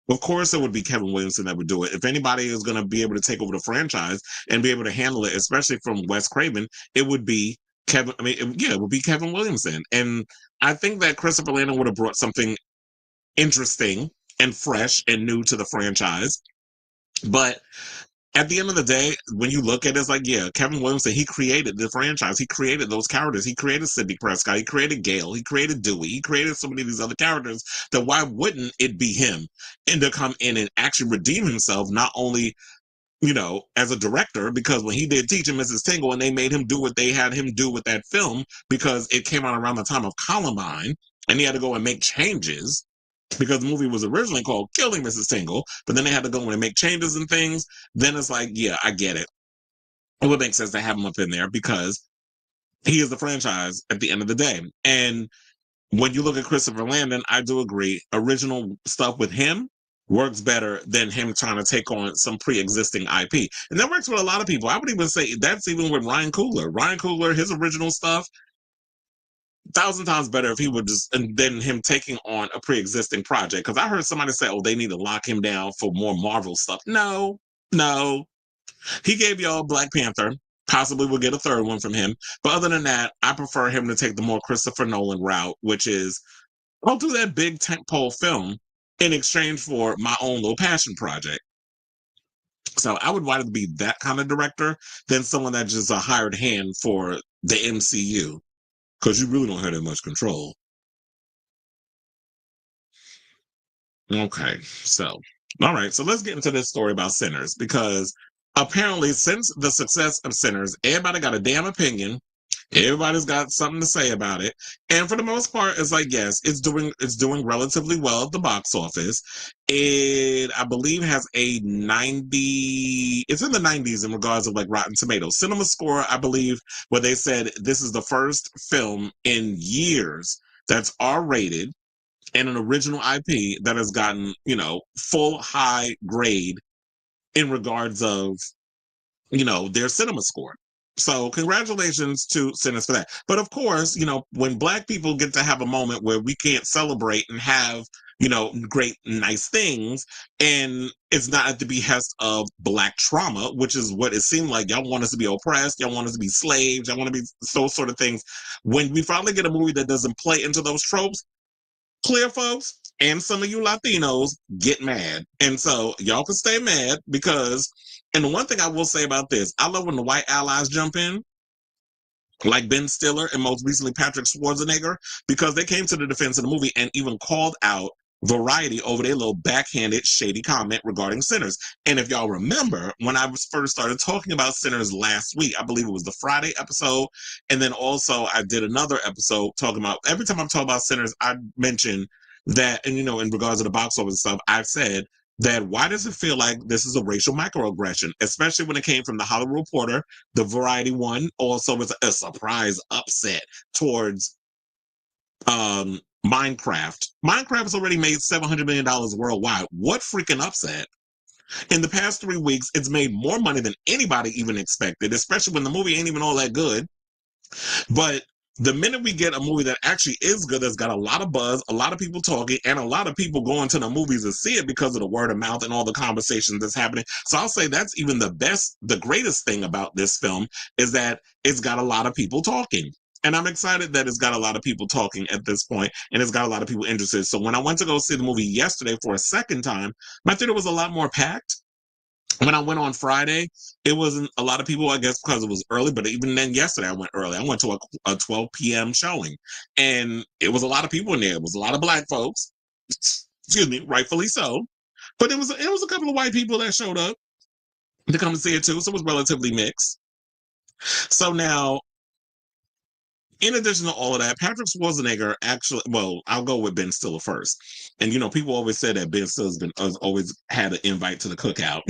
of course, it would be Kevin Williamson that would do it. If anybody is going to be able to take over the franchise and be able to handle it, especially from Wes Craven, it would be Kevin. I mean, it would be Kevin Williamson. And I think that Christopher Landon would have brought something interesting and fresh and new to the franchise. But at the end of the day, when you look at it, it's like, yeah, Kevin Williamson, he created the franchise. He created those characters. He created Sidney Prescott. He created Gale. He created Dewey. He created so many of these other characters that why wouldn't it be him? And to come in and actually redeem himself, not only, as a director, because when he did Teaching Mrs. Tingle and they made him do what they had him do with that film, because it came out around the time of Columbine and he had to go and make changes because the movie was originally called Killing Mrs. Tingle, but then they had to go in and make changes and things. Then it's like, yeah, I get it. It would make sense to have him up in there because he is the franchise at the end of the day. And when you look at Christopher Landon, I do agree. Original stuff with him works better than him trying to take on some pre-existing IP. And that works with a lot of people. I would even say that's even with Ryan Coogler. Ryan Coogler, his original stuff, 1,000 times better if he would than him taking on a pre-existing project. Because I heard somebody say, "Oh, they need to lock him down for more Marvel stuff." No, no, he gave y'all Black Panther. Possibly we'll get a third one from him. But other than that, I prefer him to take the more Christopher Nolan route, which is I'll do that big tentpole film in exchange for my own little passion project. So I would rather be that kind of director than someone that's just a hired hand for the MCU because you really don't have that much control. Okay, so all right, so let's get into this story about Sinners because apparently, since the success of Sinners, everybody got a damn opinion. Everybody's got something to say about it, and for the most part, it's like yes, it's doing relatively well at the box office. It I believe has a 90. It's in the 90s in regards of like Rotten Tomatoes. Cinema Score, I believe, where they said this is the first film in years that's R-rated and an original IP that has gotten, full high grade in regards of, their cinema score. So congratulations to Sinners for that. But of course, when Black people get to have a moment where we can't celebrate and have, great, nice things, and it's not at the behest of Black trauma, which is what it seemed like. Y'all want us to be oppressed. Y'all want us to be slaves. Y'all want to be those sort of things. When we finally get a movie that doesn't play into those tropes, clear folks and some of you Latinos get mad. And so y'all can stay mad because, and the one thing I will say about this, I love when the white allies jump in like Ben Stiller and most recently Patrick Schwarzenegger, because they came to the defense of the movie and even called out Variety over their little backhanded, shady comment regarding Sinners. And if y'all remember, when I was first started talking about Sinners last week, I believe it was the Friday episode, and then also I did another episode talking about, every time I'm talking about Sinners, I mention that, and in regards to the box office stuff, I've said that why does it feel like this is a racial microaggression, especially when it came from the Hollywood Reporter, the Variety one, also was a surprise upset towards Minecraft. Minecraft has already made $700 million worldwide. What freaking upset? In the past 3 weeks, it's made more money than anybody even expected, especially when the movie ain't even all that good. But the minute we get a movie that actually is good, that's got a lot of buzz, a lot of people talking, and a lot of people going to the movies to see it because of the word of mouth and all the conversations that's happening. So I'll say that's even the greatest thing about this film is that it's got a lot of people talking. And I'm excited that it's got a lot of people talking at this point, and it's got a lot of people interested. So when I went to go see the movie yesterday for a second time, my theater was a lot more packed. When I went on Friday, it wasn't a lot of people, I guess, because it was early. But even then, yesterday, I went early. I went to a 12 p.m. showing, and it was a lot of people in there. It was a lot of Black folks, excuse me, rightfully so. But it was a couple of white people that showed up to come and see it too. So it was relatively mixed. So now, in addition to all of that, Patrick Schwarzenegger actually, well, I'll go with Ben Stiller first. And people always said that Ben Stiller's has always had an invite to the cookout.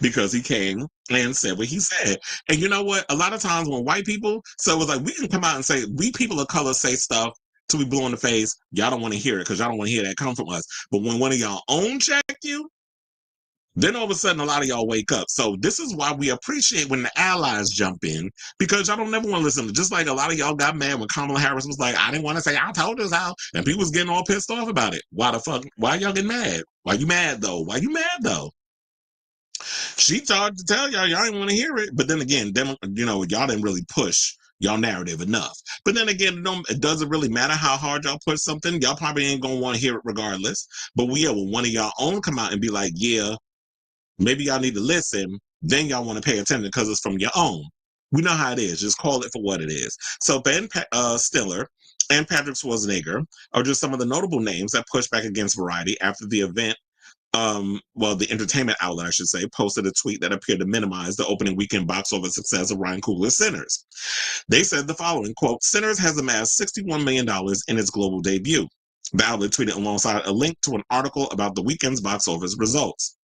Because he came and said what he said. And you know what? A lot of times when white people, so it was like, we can come out and say, we people of color say stuff till we blue in the face. Y'all don't want to hear it because y'all don't want to hear that come from us. But when one of y'all own check you, then all of a sudden a lot of y'all wake up. So this is why we appreciate when the allies jump in, because y'all don't never want to listen to, just like a lot of y'all got mad when Kamala Harris was like, I didn't want to say, I told us how, and people was getting all pissed off about it. Why the fuck? Why y'all getting mad? Why you mad though? Why you mad though? She tried to tell y'all didn't want to hear it, but then again, y'all didn't really push y'all narrative enough. But then again, it doesn't really matter how hard y'all push something. Y'all probably ain't gonna want to hear it regardless. But when one of y'all own come out and be like, yeah, maybe y'all need to listen, then y'all want to pay attention because it's from your own. We know how it is. Just call it for what it is. So Ben Stiller and Patrick Schwarzenegger are just some of the notable names that pushed back against Variety after the event. The entertainment outlet, I should say, posted a tweet that appeared to minimize the opening weekend box office success of Ryan Coogler's Sinners. They said the following, quote, Sinners has amassed $61 million in its global debut. The outlet tweeted alongside a link to an article about the weekend's box office results.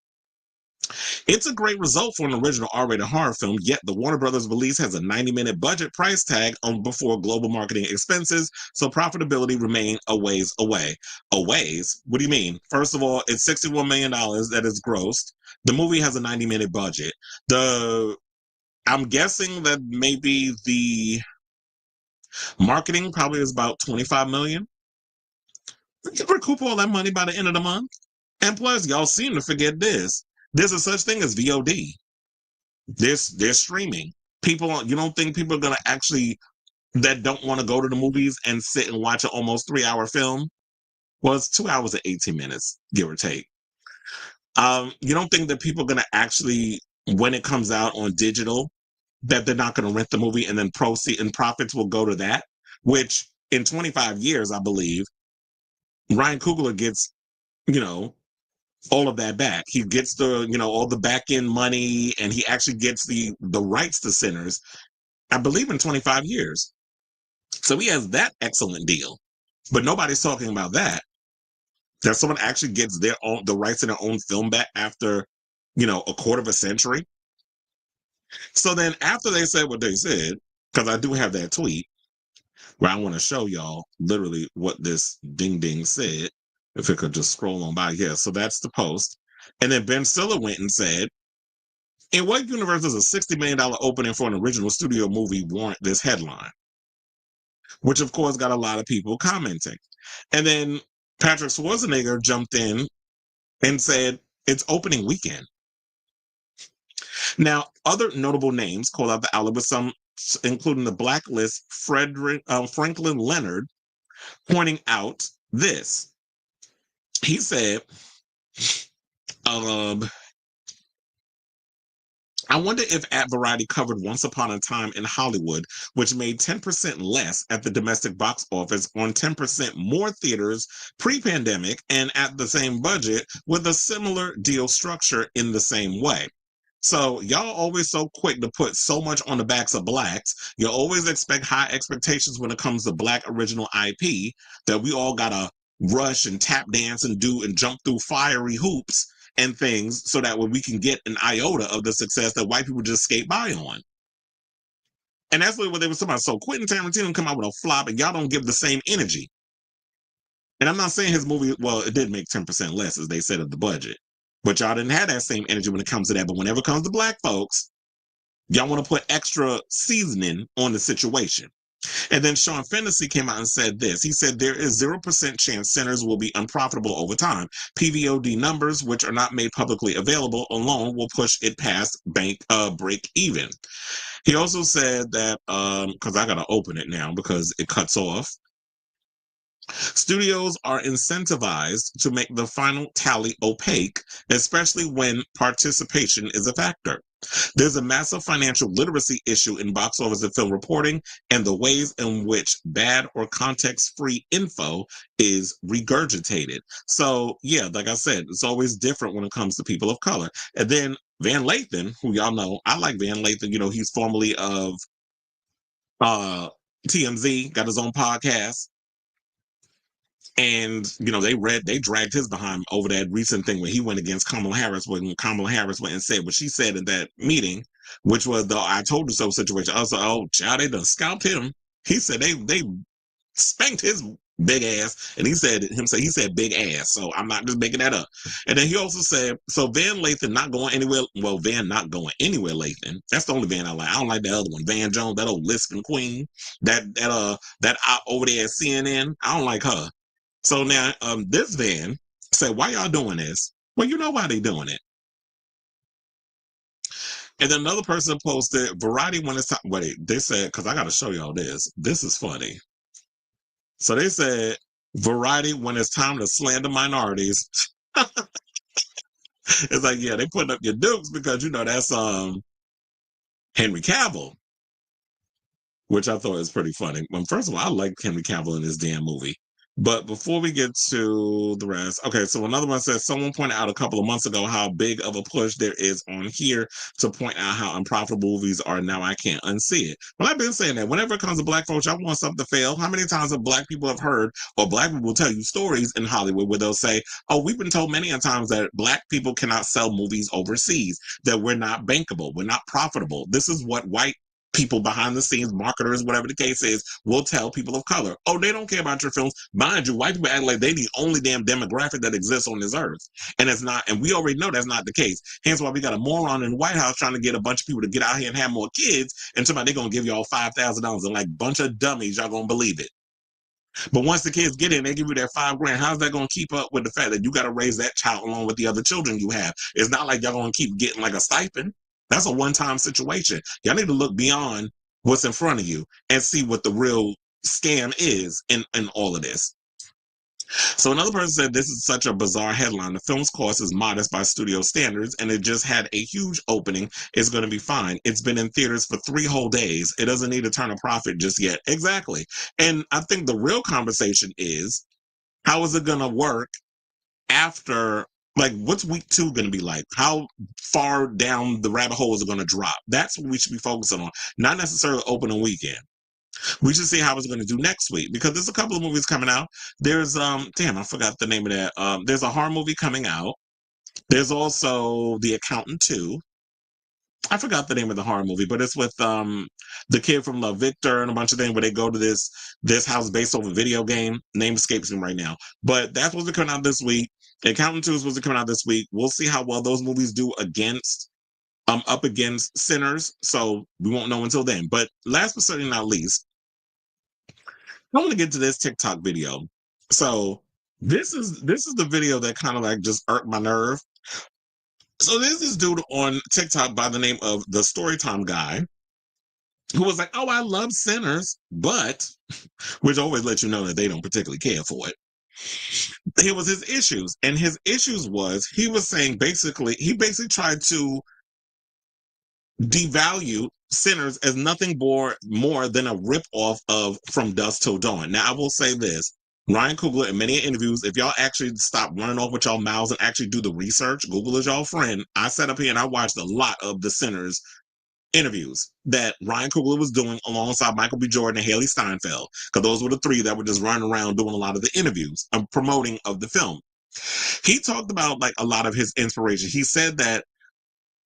It's a great result for an original R-rated horror film, yet the Warner Brothers release has a 90-minute budget price tag before global marketing expenses, so profitability remain a ways away. A ways? What do you mean? First of all, it's $61 million that is grossed. The movie has a 90-minute budget. I'm guessing that maybe the marketing probably is about $25 million. You can recoup all that money by the end of the month. And plus, y'all seem to forget this. There's a such thing as VOD. They're streaming. You don't think people are going to actually, that don't want to go to the movies and sit and watch an almost 3-hour film? Well, it's 2 hours and 18 minutes, give or take. You don't think that people are going to actually, when it comes out on digital, that they're not going to rent the movie and then proceed and profits will go to that? Which in 25 years, I believe, Ryan Coogler gets, all of that back. He gets all the back end money, and he actually gets the rights to Sinners, I believe, in 25 years. So he has that excellent deal. But nobody's talking about that. That someone actually gets the rights to their own film back after, a quarter of a century. So then after they said what they said, because I do have that tweet where I want to show y'all literally what this ding ding said. If it could just scroll on by. Yeah, so that's the post. And then Ben Stiller went and said, in what universe does a $60 million opening for an original studio movie warrant this headline? Which, of course, got a lot of people commenting. And then Patrick Schwarzenegger jumped in and said, it's opening weekend. Now, other notable names called out the outlet with some, including the Blacklist, Franklin Leonard, pointing out this. He said, I wonder if At Variety covered Once Upon a Time in Hollywood, which made 10% less at the domestic box office on 10% more theaters pre-pandemic and at the same budget with a similar deal structure in the same way. So y'all always so quick to put so much on the backs of blacks. You always expect high expectations when it comes to black original IP that we all gotta rush and tap dance and do and jump through fiery hoops and things so that way we can get an iota of the success that white people just skate by on. And that's what they were talking about. So Quentin Tarantino come out with a flop and y'all don't give the same energy. And I'm not saying his movie, well, it did make 10% less, as they said, of the budget. But y'all didn't have that same energy when it comes to that. But whenever it comes to black folks, y'all want to put extra seasoning on the situation. And then Sean Fennessy came out and said this. He said, there is 0% chance Sinners will be unprofitable over time. PVOD numbers, which are not made publicly available, alone will push it past break even. He also said that, because I got to open it now because it cuts off. Studios are incentivized to make the final tally opaque, especially when participation is a factor. There's a massive financial literacy issue in box office and film reporting and the ways in which bad or context-free info is regurgitated. So, yeah, like I said, it's always different when it comes to people of color. And then Van Lathan, who y'all know, I like Van Lathan. You know, he's formerly of TMZ, got his own podcast. And, you know, they dragged his behind over that recent thing where he went against Kamala Harris when Kamala Harris went and said what she said in that meeting, which was the I told you so situation. I was like, oh, child, they done scalped him. He said they spanked his big ass. And he said big ass. So I'm not just making that up. And then he also said, so Van Lathan not going anywhere. Well, Van not going anywhere, Lathan. That's the only Van I like. I don't like the other one. Van Jones, that old lisping queen. That over there at CNN. I don't like her. So now this Van said, why y'all doing this? Well, you know why they doing it. And then another person posted, Variety when it's time. Wait, they said, because I got to show y'all this. This is funny. So they said, Variety when it's time to slander minorities. It's like, yeah, they putting up your dukes because, you know, that's Henry Cavill, which I thought was pretty funny. Well, first of all, I like Henry Cavill in this damn movie. But before we get to the rest, okay, so another one says, someone pointed out a couple of months ago how big of a push there is on here to point out how unprofitable movies are. Now I can't unsee it. Well, I've been saying that whenever it comes to black folks, I want something to fail. How many times have black people have heard, or black people will tell you stories in Hollywood where they'll say, oh, we've been told many times that black people cannot sell movies overseas, that we're not bankable, we're not profitable. This is what white people behind the scenes, marketers, whatever the case is, will tell people of color, oh, they don't care about your films. Mind you, white people act like they the only damn demographic that exists on this earth. And it's not, and we already know that's not the case. Hence why we got a moron in the White House trying to get a bunch of people to get out here and have more kids, and somebody they're gonna give y'all $5,000 and like bunch of dummies, y'all gonna believe it. But once the kids get in, they give you that $5,000. How's that gonna keep up with the fact that you gotta raise that child along with the other children you have? It's not like y'all gonna keep getting like a stipend. That's a one-time situation. Y'all need to look beyond what's in front of you and see what the real scam is in all of this. So another person said, this is such a bizarre headline. The film's cost is modest by studio standards, and it just had a huge opening. It's going to be fine. It's been in theaters for 3 whole days. It doesn't need to turn a profit just yet. Exactly. And I think the real conversation is, how is it going to work after, like, what's week 2 going to be like? How far down the rabbit hole is it going to drop? That's what we should be focusing on, not necessarily opening weekend. We should see how it's going to do next week, because there's a couple of movies coming out. There's damn, I forgot the name of that. There's a horror movie coming out. There's also The Accountant 2. I forgot the name of the horror movie, but it's with the kid from Love Victor and a bunch of things where they go to this house based off a video game. Name escapes me right now. But that's supposed to come out this week. The Accountant 2 is supposed to come out this week. We'll see how well those movies do up against Sinners. So we won't know until then. But last but certainly not least, I want to get to this TikTok video. So this is the video that kind of like just irked my nerve. So there's this dude on TikTok by the name of the Storytime Guy who was like, oh, I love Sinners, but, which always lets you know that they don't particularly care for it. Here was his issues. And his issues was, he was saying he basically tried to devalue Sinners as nothing more than a rip-off of From Dusk Till Dawn. Now, I will say this. Ryan Coogler, in many interviews, if y'all actually stop running off with y'all mouths and actually do the research, Google is y'all friend. I sat up here and I watched a lot of the Sinners interviews that Ryan Coogler was doing alongside Michael B. Jordan and Haley Steinfeld, because those were the three that were just running around doing a lot of the interviews and promoting of the film. He talked about like a lot of his inspiration. He said that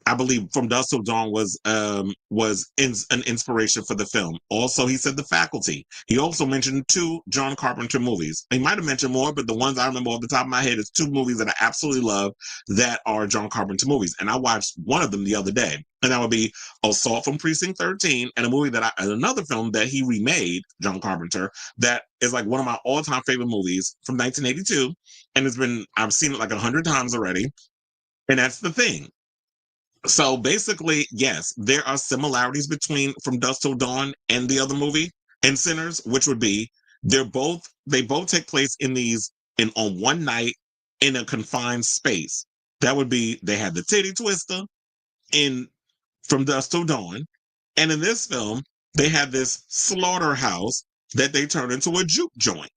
I believe From Dusk Till Dawn was an inspiration for the film. Also, he said The Faculty. He also mentioned 2 John Carpenter movies. He might have mentioned more, but the ones I remember off the top of my head is 2 movies that I absolutely love that are John Carpenter movies. And I watched one of them the other day, and that would be Assault from Precinct 13, and a movie another film that he remade, John Carpenter, that is like one of my all-time favorite movies from 1982, and I've seen it like 100 times already, and that's The Thing. So basically, yes, there are similarities between From Dusk Till Dawn and the other movie and Sinners, which would be they both take place on one night in a confined space. That would be they had the titty twister in From Dusk Till Dawn, and in this film they had this slaughterhouse that they turned into a juke joint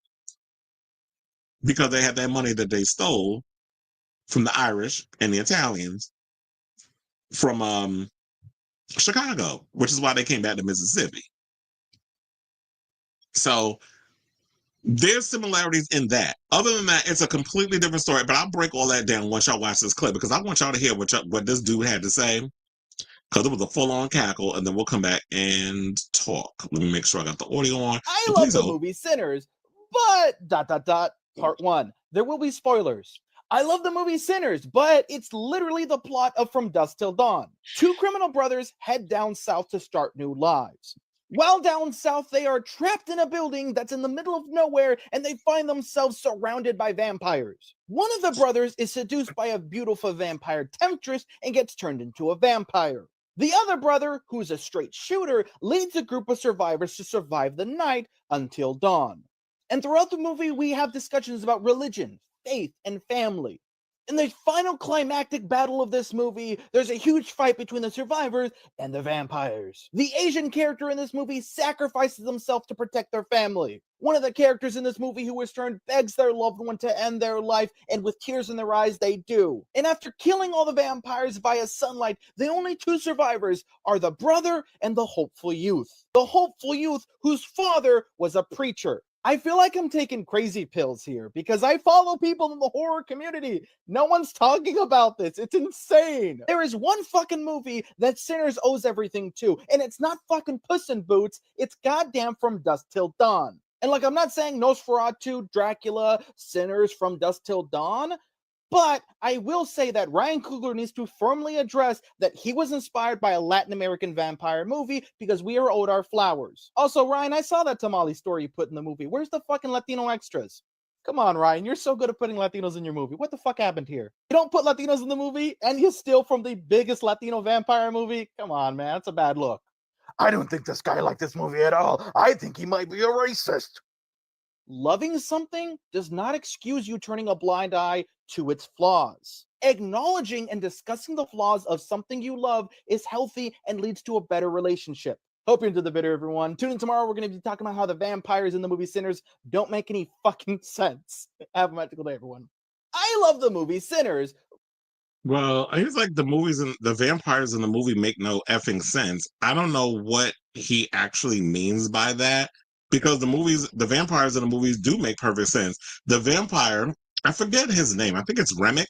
because they had that money that they stole from the Irish and the Italians from Chicago, which is why they came back to Mississippi. So there's similarities in that. Other than that, it's a completely different story, but I'll break all that down once y'all watch this clip, because I want y'all to hear what this dude had to say, because it was a full-on cackle, and then we'll come back and talk. Let me make sure I got the audio on. I love the movie Sinners, but ... Part 1. There will be spoilers. I love the movie Sinners, but it's literally the plot of From Dusk Till Dawn. 2 criminal brothers head down south to start new lives. While down south, they are trapped in a building that's in the middle of nowhere, and they find themselves surrounded by vampires. One of the brothers is seduced by a beautiful vampire temptress and gets turned into a vampire. The other brother, who's a straight shooter, leads a group of survivors to survive the night until dawn. And throughout the movie, we have discussions about religion, faith, and family. In the final climactic battle of this movie, there's a huge fight between the survivors and the vampires. The Asian character in this movie sacrifices himself to protect their family. One of the characters in this movie who is turned begs their loved one to end their life, and with tears in their eyes, they do. And after killing all the vampires via sunlight, the only 2 survivors are the brother and the hopeful youth. The hopeful youth whose father was a preacher. I feel like I'm taking crazy pills here because I follow people in the horror community. No one's talking about this. It's insane. There is one fucking movie that Sinners owes everything to, and it's not fucking Puss in Boots. It's goddamn From Dusk Till Dawn. And like, I'm not saying Nosferatu, Dracula, Sinners, From Dusk Till Dawn, but I will say that Ryan Coogler needs to firmly address that he was inspired by a Latin American vampire movie because we are owed our flowers. Also, Ryan, I saw that tamale story you put in the movie. Where's the fucking Latino extras? Come on, Ryan, you're so good at putting Latinos in your movie. What the fuck happened here? You don't put Latinos in the movie and you steal from the biggest Latino vampire movie? Come on, man, that's a bad look. I don't think this guy liked this movie at all. I think he might be a racist. Loving something does not excuse you turning a blind eye to its flaws. Acknowledging and discussing the flaws of something you love is healthy and leads to a better relationship. Hope you're into the video, everyone. Tune in tomorrow. We're going to be talking about how the vampires in the movie Sinners don't make any fucking sense. Have a magical day, everyone. I love the movie Sinners. Well, it's like the vampires in the movie make no effing sense. I don't know what he actually means by that. Because the vampires in the movies do make perfect sense. The vampire, I forget his name. I think it's Remick.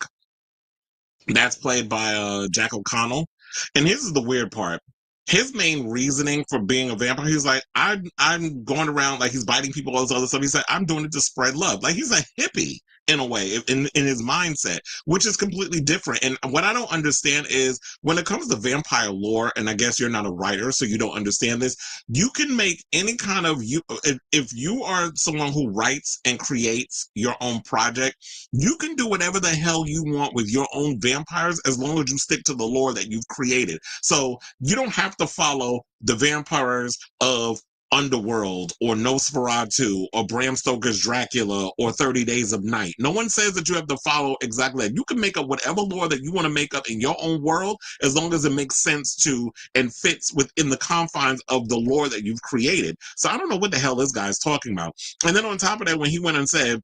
That's played by Jack O'Connell. And here's the weird part. His main reasoning for being a vampire, he's like, I'm going around, like he's biting people, all this other stuff. He's like, I'm doing it to spread love. Like he's a hippie in a way, in his mindset, which is completely different. And what I don't understand is when it comes to vampire lore, and I guess you're not a writer, so you don't understand this, you can make any kind of, if you are someone who writes and creates your own project, you can do whatever the hell you want with your own vampires as long as you stick to the lore that you've created. So you don't have to follow the vampires of Underworld or Nosferatu or Bram Stoker's Dracula or 30 Days of Night. No one says that you have to follow exactly that. You can make up whatever lore that you want to make up in your own world as long as it makes sense to and fits within the confines of the lore that you've created. So I don't know what the hell this guy's talking about. And then on top of that, when he went and said,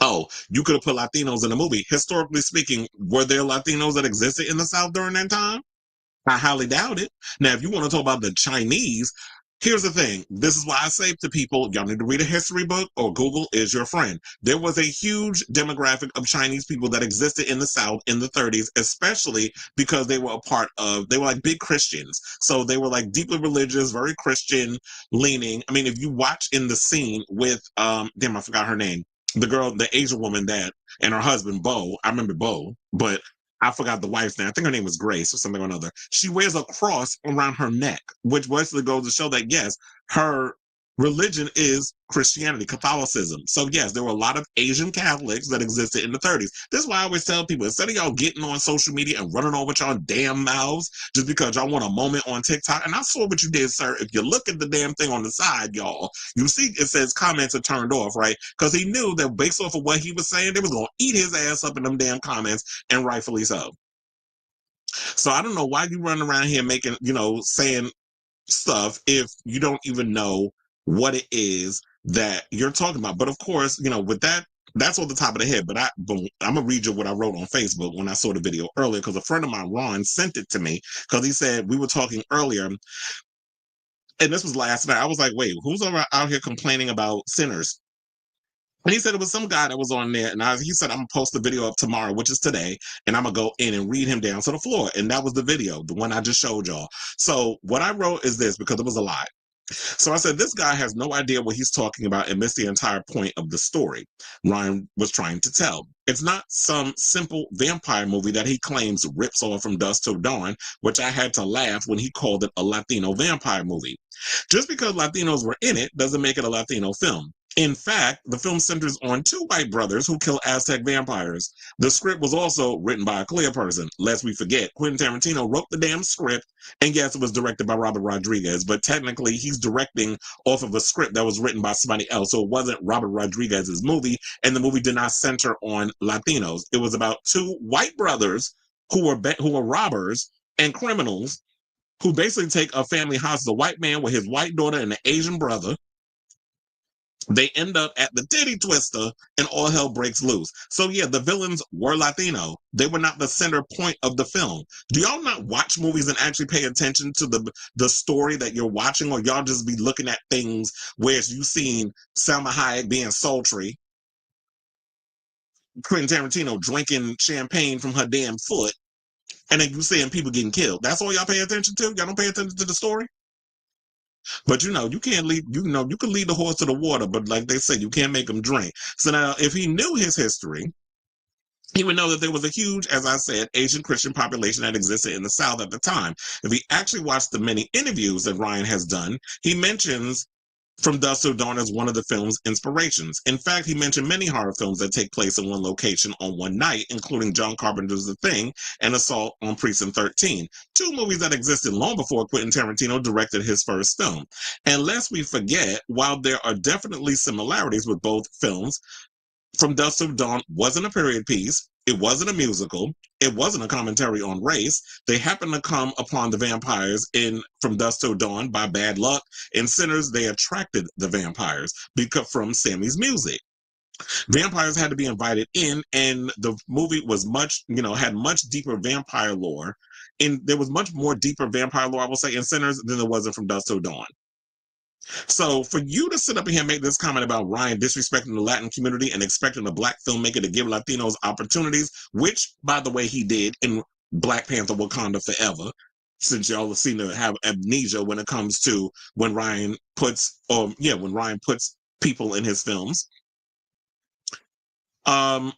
oh, you could have put Latinos in the movie. Historically speaking, were there Latinos that existed in the South during that time? I highly doubt it. Now, if you want to talk about the Chinese, here's the thing. This is why I say to people, y'all need to read a history book or Google is your friend. There was a huge demographic of Chinese people that existed in the South in the 30s, especially because they were they were like big Christians. So they were like deeply religious, very Christian leaning. I mean, if you watch in the scene with, damn, I forgot her name. The girl, the Asian woman and her husband, Bo. I remember Bo, but I forgot the wife's name. I think her name was Grace or something or another. She wears a cross around her neck, which basically goes to show that, yes, her religion is Christianity, Catholicism. So, yes, there were a lot of Asian Catholics that existed in the 30s. This is why I always tell people, instead of y'all getting on social media and running over with y'all damn mouths just because y'all want a moment on TikTok, and I saw what you did, sir. If you look at the damn thing on the side, y'all, you see it says comments are turned off, right? Because he knew that based off of what he was saying, they was going to eat his ass up in them damn comments, and rightfully so. So I don't know why you run around here making, saying stuff if you don't even know what it is that you're talking about. But of course, with that, that's on the top of the head. But I'm gonna read you what I wrote on Facebook when I saw the video earlier, because a friend of mine, Ron, sent it to me because he said we were talking earlier, and this was last night. I was like, wait, who's out here complaining about sinners? And he said it was some guy that was on there, and he said, I'm going to post the video up tomorrow, which is today, and I'm going to go in and read him down to the floor. And that was the video, the one I just showed y'all. So what I wrote is this, because it was a lie. So I said, this guy has no idea what he's talking about and missed the entire point of the story Ryan was trying to tell. It's not some simple vampire movie that he claims rips off From Dusk Till Dawn, which I had to laugh when he called it a Latino vampire movie. Just because Latinos were in it doesn't make it a Latino film. In fact, the film centers on two white brothers who kill Aztec vampires. The script was also written by a clear person. Lest we forget, Quentin Tarantino wrote the damn script, and yes, it was directed by Robert Rodriguez, but technically he's directing off of a script that was written by somebody else, so it wasn't Robert Rodriguez's movie, and the movie did not center on Latinos. It was about two white brothers who were robbers and criminals who basically take a family hostage, a white man with his white daughter and an Asian brother. They end up at the titty twister and all hell breaks loose. So yeah, the villains were Latino. They were not the center point of the film. Do y'all not watch movies and actually pay attention to the story that you're watching, or y'all just be looking at things where you've seen Salma Hayek being sultry, Quentin Tarantino drinking champagne from her damn foot, and then you seeing people getting killed? That's all y'all pay attention to? Y'all don't pay attention to the story? But you can't lead, you can lead the horse to the water, but like they say, you can't make him drink. So now, if he knew his history, he would know that there was a huge, as I said, Asian Christian population that existed in the South at the time. If he actually watched the many interviews that Ryan has done, he mentions From Dusk Till Dawn as one of the film's inspirations. In fact, he mentioned many horror films that take place in one location on one night, including John Carpenter's The Thing and Assault on Precinct 13, two movies that existed long before Quentin Tarantino directed his first film. And lest we forget, while there are definitely similarities with both films, From Dusk Till Dawn wasn't a period piece. It wasn't a musical. It wasn't a commentary on race. They happened to come upon the vampires in From Dusk Till Dawn by bad luck. In Sinners, they attracted the vampires from Sammy's music. Vampires had to be invited in, and the movie was had much deeper vampire lore. And there was much more deeper vampire lore, I will say, in Sinners than there was in From Dusk Till Dawn. So for you to sit up here and make this comment about Ryan disrespecting the Latin community and expecting a black filmmaker to give Latinos opportunities, which, by the way, he did in Black Panther Wakanda Forever, since y'all seem to have amnesia when it comes to when Ryan puts people in his films. You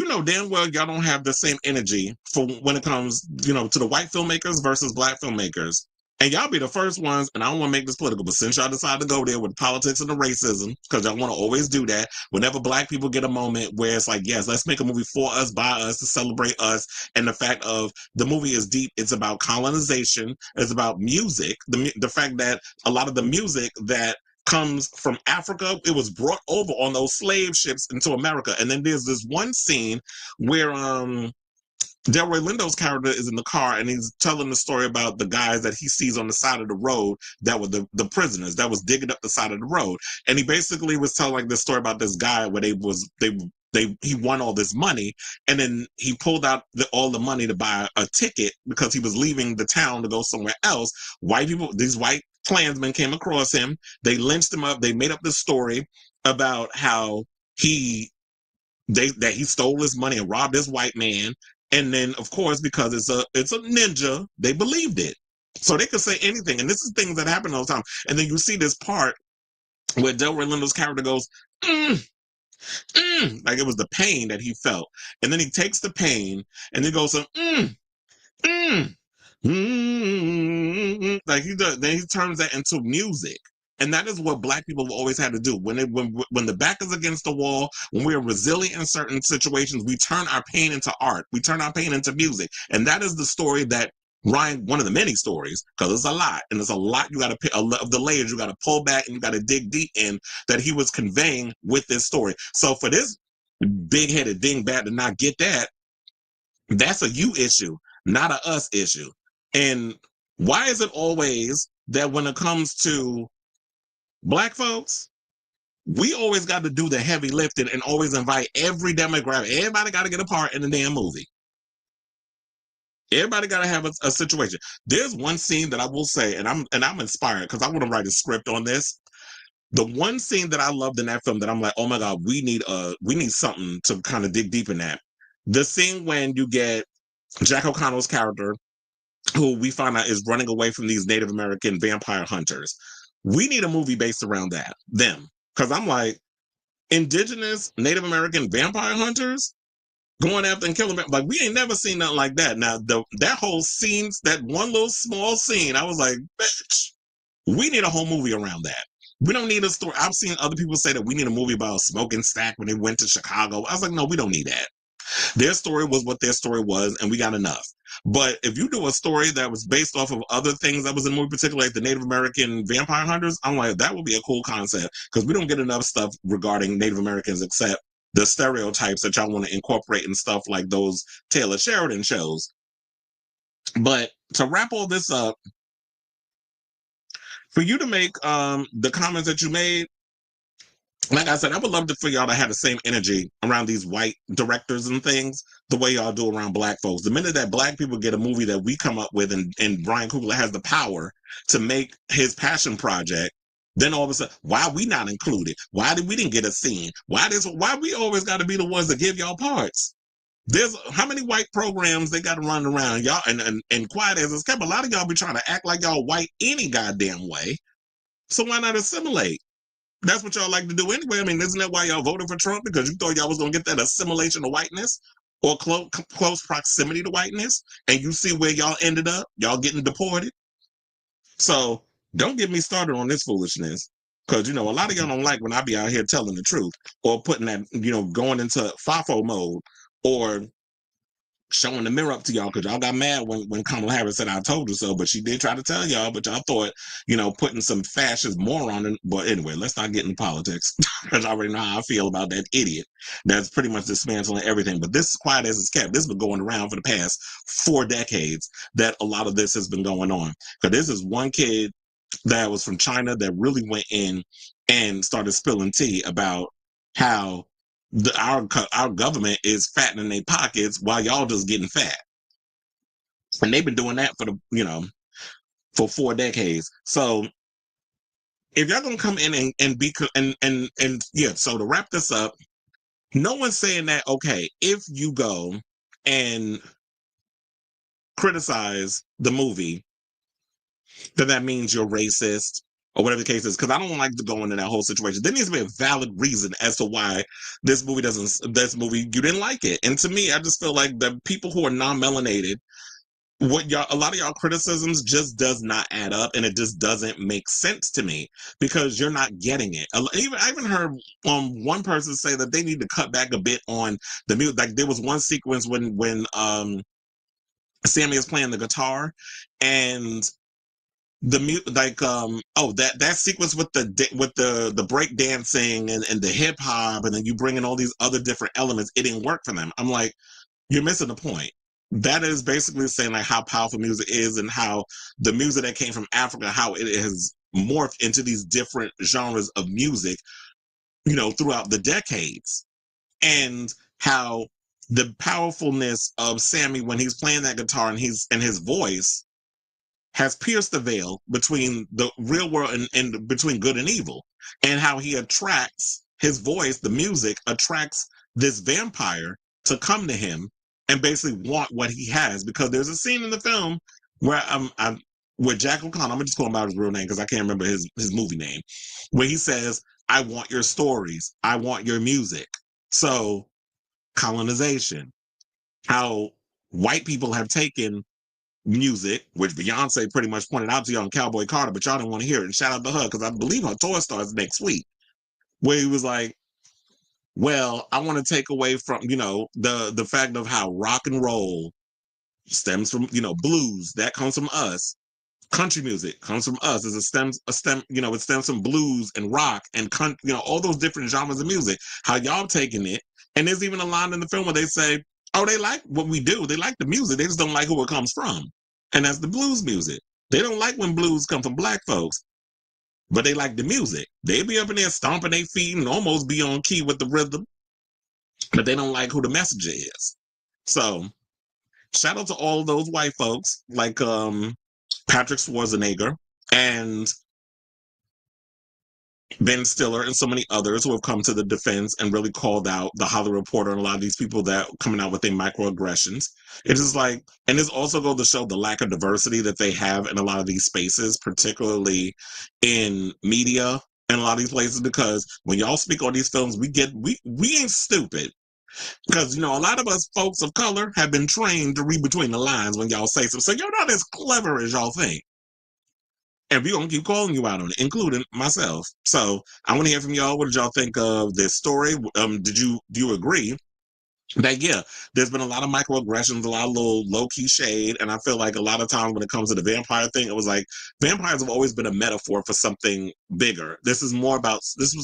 know damn well y'all don't have the same energy for when it comes, to the white filmmakers versus black filmmakers. And y'all be the first ones, and I don't want to make this political, but since y'all decided to go there with politics and the racism, because y'all want to always do that, whenever Black people get a moment where it's like, yes, let's make a movie for us, by us, to celebrate us, and the fact of the movie is deep. It's about colonization. It's about music. The fact that a lot of the music that comes from Africa, it was brought over on those slave ships into America. And then there's this one scene where Delroy Lindo's character is in the car and he's telling the story about the guys that he sees on the side of the road that were the prisoners that was digging up the side of the road. And he basically was telling like this story about this guy where he won all this money, and then he pulled out all the money to buy a ticket because he was leaving the town to go somewhere else. These white Klansmen came across him. They lynched him up. They made up this story about how he stole his money and robbed this white man. And then, of course, because it's a ninja, they believed it. So they could say anything. And this is things that happen all the time. And then you see this part where Delroy Lindo's character goes, like it was the pain that he felt. And then he takes the pain and he goes, like he does. Then he turns that into music. And that is what Black people have always had to do. When the back is against the wall, when we are resilient in certain situations, we turn our pain into art. We turn our pain into music. And that is the story that Ryan, one of the many stories, because it's a lot, and there's a lot you got to pick of the layers you got to pull back and you got to dig deep in that he was conveying with this story. So for this big-headed dingbat to not get that, that's a you issue, not a us issue. And why is it always that when it comes to Black folks, we always got to do the heavy lifting and always invite every demographic. Everybody got to get a part in the damn movie. Everybody got to have a situation. There's one scene that I will say, and I'm inspired because I want to write a script on this. The one scene that I loved in that film that I'm like, oh my God, we need something to kind of dig deep in that. The scene when you get Jack O'Connell's character, who we find out is running away from these Native American vampire hunters. We need a movie based around them. Because I'm like, indigenous Native American vampire hunters going after and killing them. Like, we ain't never seen nothing like that. Now, that whole scene, that one little small scene, I was like, bitch, we need a whole movie around that. We don't need a story. I've seen other people say that we need a movie about a smoking stack when they went to Chicago. I was like, no, we don't need that. Their story was what their story was, and we got enough. But if you do a story that was based off of other things that was in the movie, particularly like the Native American vampire hunters, I'm like, that would be a cool concept because we don't get enough stuff regarding Native Americans except the stereotypes that y'all want to incorporate in stuff like those Taylor Sheridan shows. But to wrap all this up, for you to make the comments that you made, like I said, I would love for y'all to have the same energy around these white directors and things the way y'all do around Black folks. The minute that Black people get a movie that we come up with and Brian Coogler has the power to make his passion project, then all of a sudden, why we not included? Why we didn't get a scene? Why we always got to be the ones that give y'all parts? There's how many white programs they got to run around y'all, and quiet as it's kept, a lot of y'all be trying to act like y'all white any goddamn way. So why not assimilate? That's what y'all like to do anyway. I mean, isn't that why y'all voted for Trump? Because you thought y'all was going to get that assimilation to whiteness or close proximity to whiteness? And you see where y'all ended up? Y'all getting deported? So don't get me started on this foolishness. Because, a lot of y'all don't like when I be out here telling the truth or putting that, going into FAFO mode or showing the mirror up to y'all because y'all got mad when Kamala Harris said I told you so, but she did try to tell y'all, but y'all thought, putting some fascist moron in. But anyway, let's not get into politics because I already know how I feel about that idiot that's pretty much dismantling everything. But this is quiet as it's kept. This has been going around for the past 4 decades that a lot of this has been going on. Because this is one kid that was from China that really went in and started spilling tea about how our government is fattening their pockets while y'all just getting fat, and they've been doing that for 4 decades. So if y'all gonna come in and be and yeah, so to wrap this up, no one's saying that okay, if you go and criticize the movie, then that means you're racist or whatever the case is, because I don't like to go into that whole situation. There needs to be a valid reason as to why this movie you didn't like it. And to me, I just feel like the people who are non-melanated a lot of y'all criticisms just does not add up, and it just doesn't make sense to me because you're not getting it. I even heard one person say that they need to cut back a bit on the music. Like there was one sequence when Sammy is playing the guitar, and that sequence with the break dancing and the hip hop, and then you bring in all these other different elements, it didn't work for them. I'm like, you're missing the point. That is basically saying like how powerful music is and how the music that came from Africa, how it has morphed into these different genres of music, throughout the decades, and how the powerfulness of Sammy when he's playing that guitar and his voice has pierced the veil between the real world and between good and evil, and how he attracts his voice, the music attracts this vampire to come to him and basically want what he has. Because there's a scene in the film where I'm with Jack O'Connor, I'm gonna just call him out his real name because I can't remember his movie name, where he says, "I want your stories, I want your music." So colonization, how white people have taken music, which Beyonce pretty much pointed out to y'all on Cowboy Carter, but y'all didn't want to hear it. And shout out to her because I believe her tour starts next week, where he was like, well, I want to take away from, the fact of how rock and roll stems from, blues, that comes from us. Country music comes from us as it stems, it stems from blues and rock and, all those different genres of music, how y'all taking it. And there's even a line in the film where they say, oh, they like what we do. They like the music. They just don't like who it comes from. And that's the blues music. They don't like when blues come from black folks, but they like the music. They be up in there stomping their feet and almost be on key with the rhythm, but they don't like who the messenger is. So shout out to all those white folks like Patrick Schwarzenegger and Ben Stiller and so many others who have come to the defense and really called out the Hollywood Reporter and a lot of these people that coming out with their microaggressions. It's just like, and this also goes to show the lack of diversity that they have in a lot of these spaces, particularly in media and a lot of these places, because when y'all speak on these films, we ain't stupid. Because, a lot of us folks of color have been trained to read between the lines when y'all say something. So you're not as clever as y'all think. And we're going to keep calling you out on it, including myself. So I want to hear from y'all. What did y'all think of this story? Do you agree that, yeah, there's been a lot of microaggressions, a lot of little low-key shade, and I feel like a lot of times when it comes to the vampire thing, it was like vampires have always been a metaphor for something bigger. This was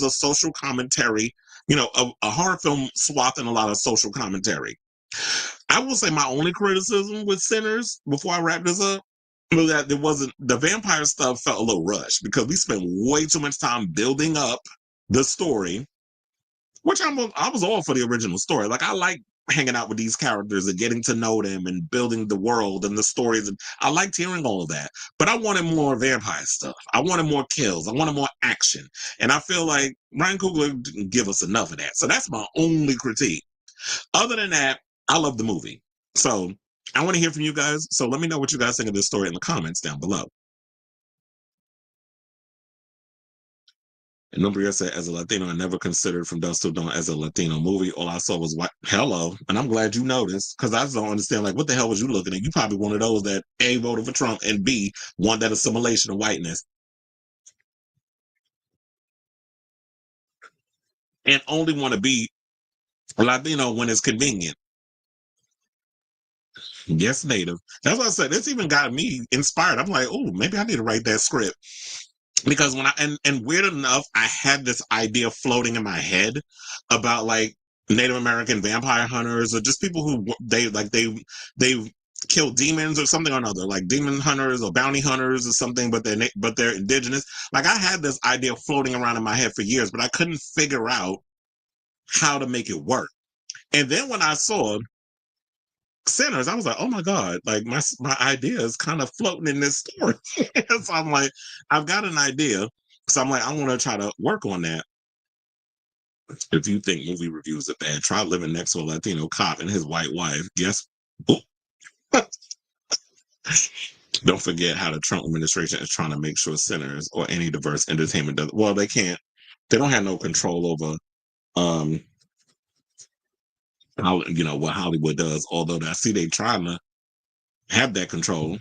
a social commentary, a horror film swathed in a lot of social commentary. I will say my only criticism with Sinners, before I wrap this up, that the vampire stuff felt a little rushed because we spent way too much time building up the story, which I was all for the original story. Like I like hanging out with these characters and getting to know them and building the world and the stories, and I liked hearing all of that. But I wanted more vampire stuff. I wanted more kills. I wanted more action, and I feel like Ryan Coogler didn't give us enough of that. So that's my only critique. Other than that, I love the movie. So I want to hear from you guys. So let me know what you guys think of this story in the comments down below. And nobody else said, as a Latino, I never considered From Dusk Till Dawn as a Latino movie. All I saw was white. Hello. And I'm glad you noticed because I just don't understand, like, what the hell was you looking at? You probably one of those that A, voted for Trump, and B, want that assimilation of whiteness. And only want to be Latino when it's convenient. Yes, Native. That's what I said. This even got me inspired. I'm like, oh, maybe I need to write that script. Because when and weird enough, I had this idea floating in my head about like Native American vampire hunters or just people who they kill demons or something or another, like demon hunters or bounty hunters or something, but they're indigenous. Like I had this idea floating around in my head for years, but I couldn't figure out how to make it work. And then when I saw Sinners, I was like, oh my God, like my idea is kind of floating in this story. So I'm like, I've got an idea. So I'm like, I want to try to work on that. If you think movie reviews are bad, try living next to a Latino cop and his white wife. Yes. Don't forget how the Trump administration is trying to make sure Sinners or any diverse entertainment does. Well, they can't. They don't have no control over how what Hollywood does. Although I see they trying to have that control.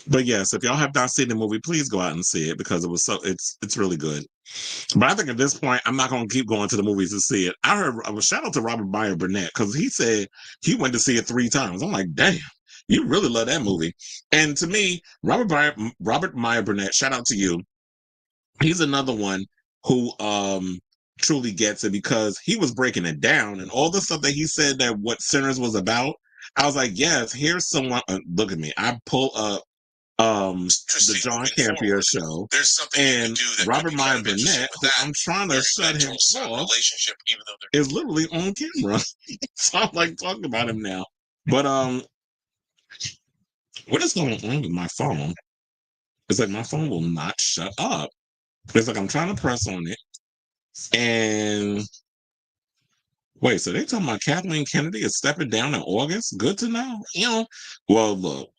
But yes, if y'all have not seen the movie, please go out and see it because it's really good. But I think at this point, I'm not going to keep going to the movies to see it. I heard a shout out to Robert Meyer Burnett because he said he went to see it 3 times. I'm like, damn, you really love that movie. And to me, Robert Meyer Burnett, shout out to you. He's another one who truly gets it because he was breaking it down and all the stuff that he said that what Sinners was about. I was like, yes, here's someone. Look at me. I pull up the John Campier show and Robert Meyer Burnett, who I'm trying to shut him off, is literally on camera. So I'm like talking about him now. But what is going on with my phone? It's like my phone will not shut up. It's like I'm trying to press on it. And wait, so they talking about Kathleen Kennedy is stepping down in August? Good to know. Well, look.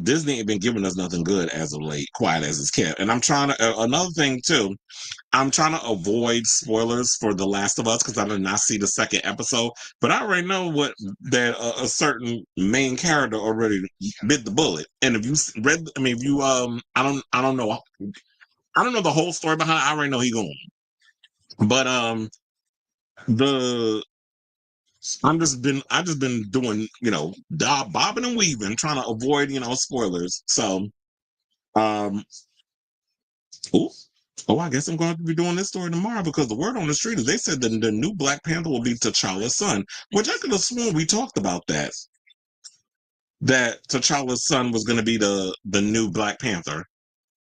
Disney ain't been giving us nothing good as of late, quiet as it's kept. And I'm trying to, another thing too, I'm trying to avoid spoilers for The Last of Us because I did not see the second episode, but I already know what that a certain main character already bit the bullet. And if you read, I mean, if you, I don't know the whole story behind it. I already know he's going. But, I just been doing, bobbing and weaving, trying to avoid, spoilers. So, I guess I'm going to be doing this story tomorrow because the word on the street is they said that the new Black Panther will be T'Challa's son, which I could have sworn we talked about that T'Challa's son was going to be the new Black Panther.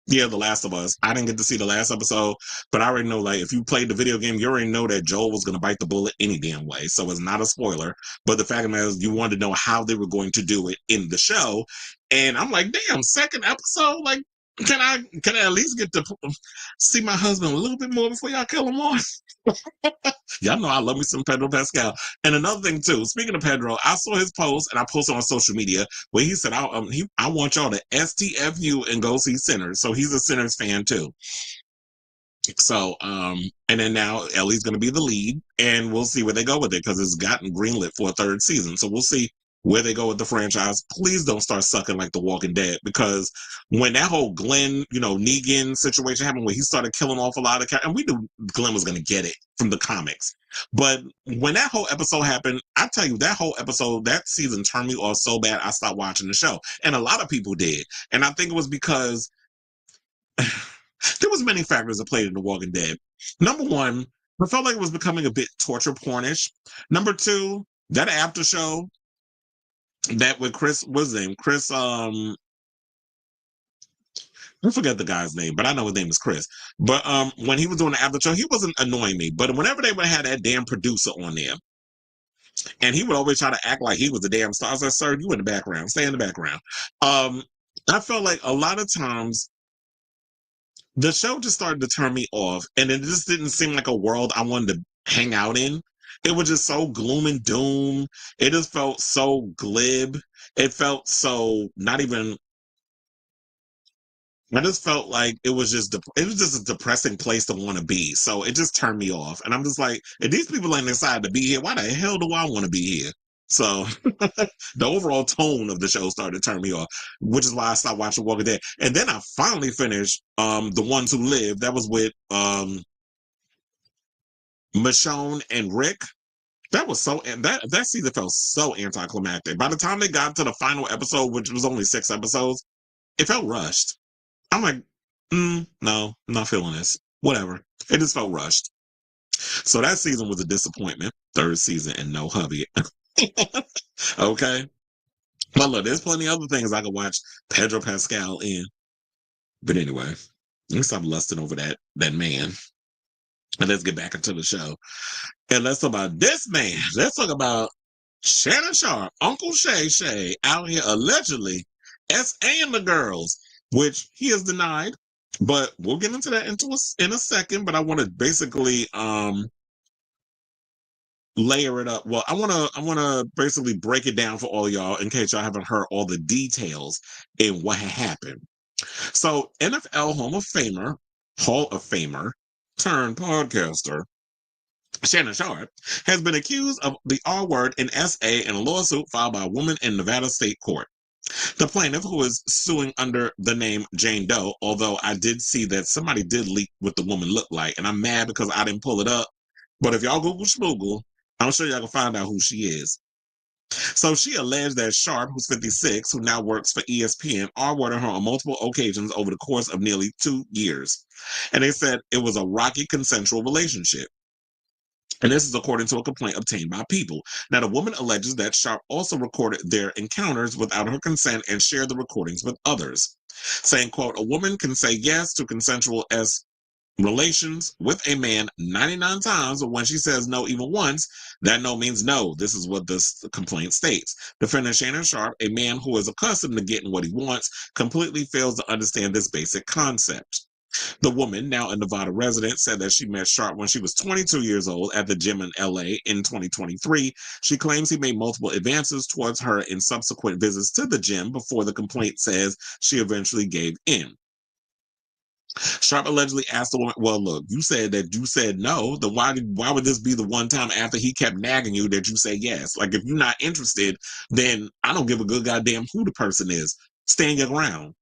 Yeah, The Last of Us. I didn't get to see the last episode, but I already know, like, if you played the video game, you already know that Joel was going to bite the bullet any damn way. So it's not a spoiler. But the fact of the matter is, you wanted to know how they were going to do it in the show. And I'm like, damn, second episode? Like, can I at least get to see my husband a little bit more before y'all kill him off? Y'all know I love me some Pedro Pascal. And another thing too, speaking of Pedro, I saw his post and I posted on social media where he said, I want y'all to STFU and go see Sinners. So he's a Sinners fan too. So, and then now Ellie's going to be the lead and we'll see where they go with it because it's gotten greenlit for a 3rd season. So we'll see where they go with the franchise. Please don't start sucking like The Walking Dead because when that whole Glenn, Negan situation happened where he started killing off a lot of characters, and we knew Glenn was going to get it from the comics. But when that whole episode happened, I tell you, that whole episode, that season turned me off so bad I stopped watching the show. And a lot of people did. And I think it was because there was many factors that played in The Walking Dead. Number one, I felt like it was becoming a bit torture pornish. Number two, that after show, that with Chris, what's his name? Chris, I forget the guy's name, but I know his name is Chris. But when he was doing the after show, he wasn't annoying me. But whenever they would have that damn producer on there, and he would always try to act like he was a damn star, I was like, sir, you in the background, stay in the background. I felt like a lot of times the show just started to turn me off, and it just didn't seem like a world I wanted to hang out in. It was just so gloom and doom. It just felt so glib. It felt so not even. I just felt like it was just a depressing place to want to be. So it just turned me off. And I'm just like, if these people ain't decided to be here, why the hell do I want to be here? So the overall tone of the show started to turn me off, which is why I stopped watching Walking Dead. And then I finally finished The Ones Who Live. That was with Michonne and Rick. That was that season felt so anticlimactic. By the time they got to the final episode, which was only 6 episodes, it felt rushed. I'm like, no, I'm not feeling this. Whatever. It just felt rushed. So that season was a disappointment. 3rd season and no hubby. Okay. But look, there's plenty of other things I could watch Pedro Pascal in. But anyway, let's stop lusting over that man. And let's get back into the show. And let's talk about this man. Let's talk about Shannon Sharpe, Uncle Shay out here allegedly SAing the girls, which he has denied. But we'll get into that in a second. But I want to basically layer it up. Well, I want to basically break it down for all y'all in case y'all haven't heard all the details in what had happened. So NFL Hall of Famer turned podcaster Shannon Sharpe, has been accused of the R word in SA in a lawsuit filed by a woman in Nevada State Court. The plaintiff, who is suing under the name Jane Doe, although I did see that somebody did leak what the woman looked like, and I'm mad because I didn't pull it up. But if y'all Google Schmoogle, I'm sure y'all can find out who she is. So she alleged that Sharpe, who's 56, who now works for ESPN, R-worded her on multiple occasions over the course of nearly 2 years. And they said it was a rocky consensual relationship. And this is according to a complaint obtained by People. Now, the woman alleges that Sharpe also recorded their encounters without her consent and shared the recordings with others, saying, quote, a woman can say yes to consensual relations with a man 99 times, but when she says no even once, that no means no. This is what this complaint states. Defendant Shannon Sharpe, a man who is accustomed to getting what he wants, completely fails to understand this basic concept. The woman, now a Nevada resident, said that she met Sharpe when she was 22 years old at the gym in LA in 2023. She claims he made multiple advances towards her in subsequent visits to the gym before the complaint says she eventually gave in. Sharpe allegedly asked the woman, well, look, you said that you said no, then why would this be the one time after he kept nagging you that you say yes? Like, if you're not interested, then I don't give a good goddamn who the person is. Stand your ground.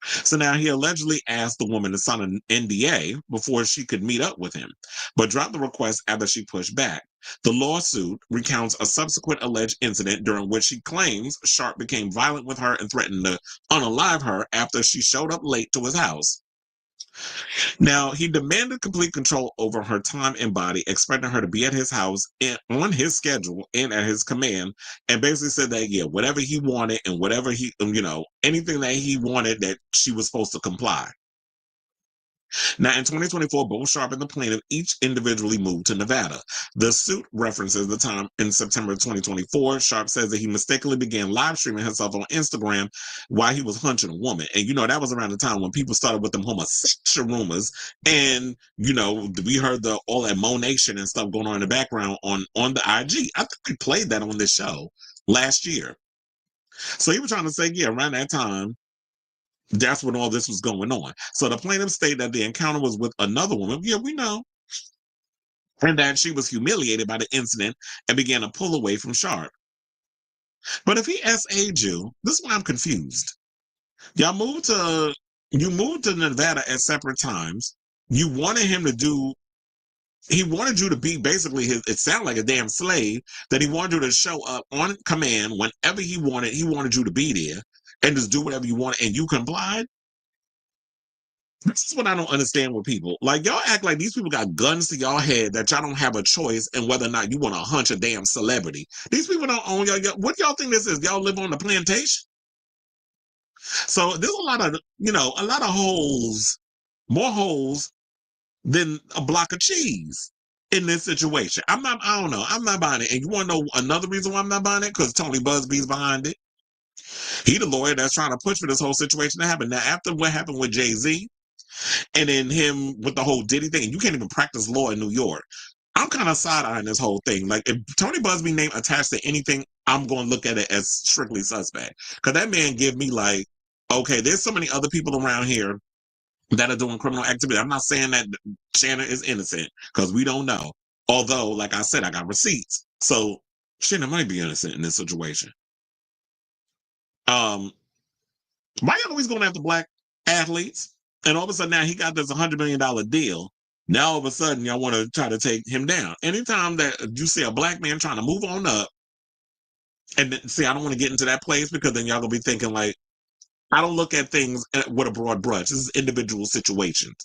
So now he allegedly asked the woman to sign an NDA before she could meet up with him, but dropped the request after she pushed back. The lawsuit recounts a subsequent alleged incident during which she claims Sharpe became violent with her and threatened to unalive her after she showed up late to his house. Now, he demanded complete control over her time and body, expecting her to be at his house on his schedule and at his command, and basically said that, yeah, whatever he wanted and whatever he, anything that he wanted, that she was supposed to comply. Now, in 2024, both Sharpe and the plaintiff each individually moved to Nevada. The suit references the time in September 2024. Sharpe says that he mistakenly began live streaming himself on Instagram while he was hunching a woman. And, that was around the time when people started with them homosexual rumors. And, we heard all that monation and stuff going on in the background on the IG. I think we played that on this show last year. So he was trying to say, yeah, around that time, that's when all this was going on. So the plaintiff stated that the encounter was with another woman. Yeah, we know. And that she was humiliated by the incident and began to pull away from Sharpe. But if he SA'd you, this is why I'm confused. You moved to Nevada at separate times. You wanted him to he wanted you to be basically it sounded like a damn slave, that he wanted you to show up on command whenever he wanted you to be there and just do whatever you wanted, and you complied. This is what I don't understand with people. Like, y'all act like these people got guns to y'all head that y'all don't have a choice in whether or not you want to hunch a damn celebrity. These people don't own y'all. What y'all think this is? Y'all live on the plantation? So there's a lot of holes, more holes than a block of cheese in this situation. I don't know. I'm not buying it. And you want to know another reason why I'm not buying it? Because Tony Busby's behind it. He the lawyer that's trying to push for this whole situation to happen. Now, after what happened with Jay-Z, and then him with the whole Diddy thing, you can't even practice law in New York. I'm kind of side-eyeing this whole thing. Like, if Tony Busby name attached to anything, I'm going to look at it as strictly suspect. Because that man give me like, okay, there's so many other people around here that are doing criminal activity. I'm not saying that Shannon is innocent, because we don't know. Although, like I said, I got receipts. So Shannon might be innocent in this situation. Why you always going after black athletes? And all of a sudden now he got this $100 million deal. Now all of a sudden y'all want to try to take him down. Anytime that you see a black man trying to move on up, and then, see, I don't want to get into that place, because then y'all gonna be thinking like, I don't look at things with a broad brush. This is individual situations.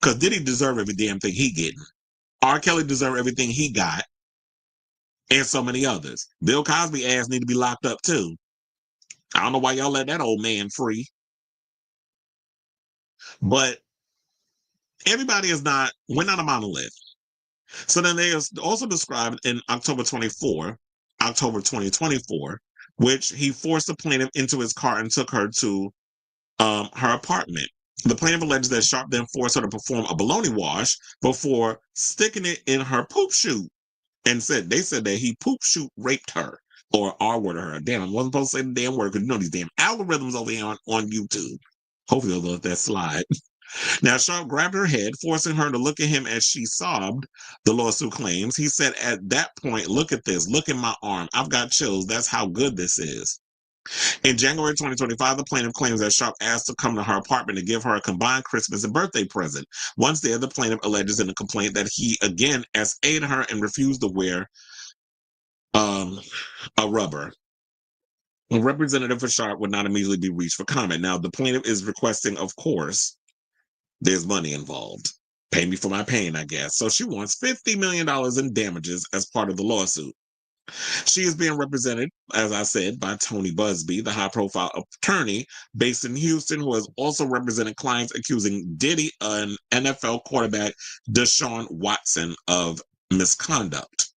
Because did he deserve every damn thing he getting? R. Kelly deserved everything he got, and so many others. Bill Cosby ass need to be locked up too. I don't know why y'all let that old man free. But everybody we're not a monolith. So then they also described in October 2024, which he forced the plaintiff into his car and took her to her apartment. The plaintiff alleged that Sharpe then forced her to perform a baloney wash before sticking it in her poop chute, and they said that he poop chute raped her, or R-worded her. Damn, I wasn't supposed to say the damn word, because these damn algorithms over here on YouTube. Hopefully they'll let that slide. Now, Sharpe grabbed her head, forcing her to look at him as she sobbed, the lawsuit claims. He said at that point, look at this, look at my arm. I've got chills. That's how good this is. In January 2025, the plaintiff claims that Sharpe asked to come to her apartment to give her a combined Christmas and birthday present. Once there, the plaintiff alleges in a complaint that he again essayed her and refused to wear a rubber. A representative for Sharpe would not immediately be reached for comment. Now, the plaintiff is requesting, of course, there's money involved. Pay me for my pain, I guess. So she wants $50 million in damages as part of the lawsuit. She is being represented, as I said, by Tony Busby, the high-profile attorney based in Houston, who has also represented clients accusing Diddy, an NFL quarterback, Deshaun Watson, of misconduct.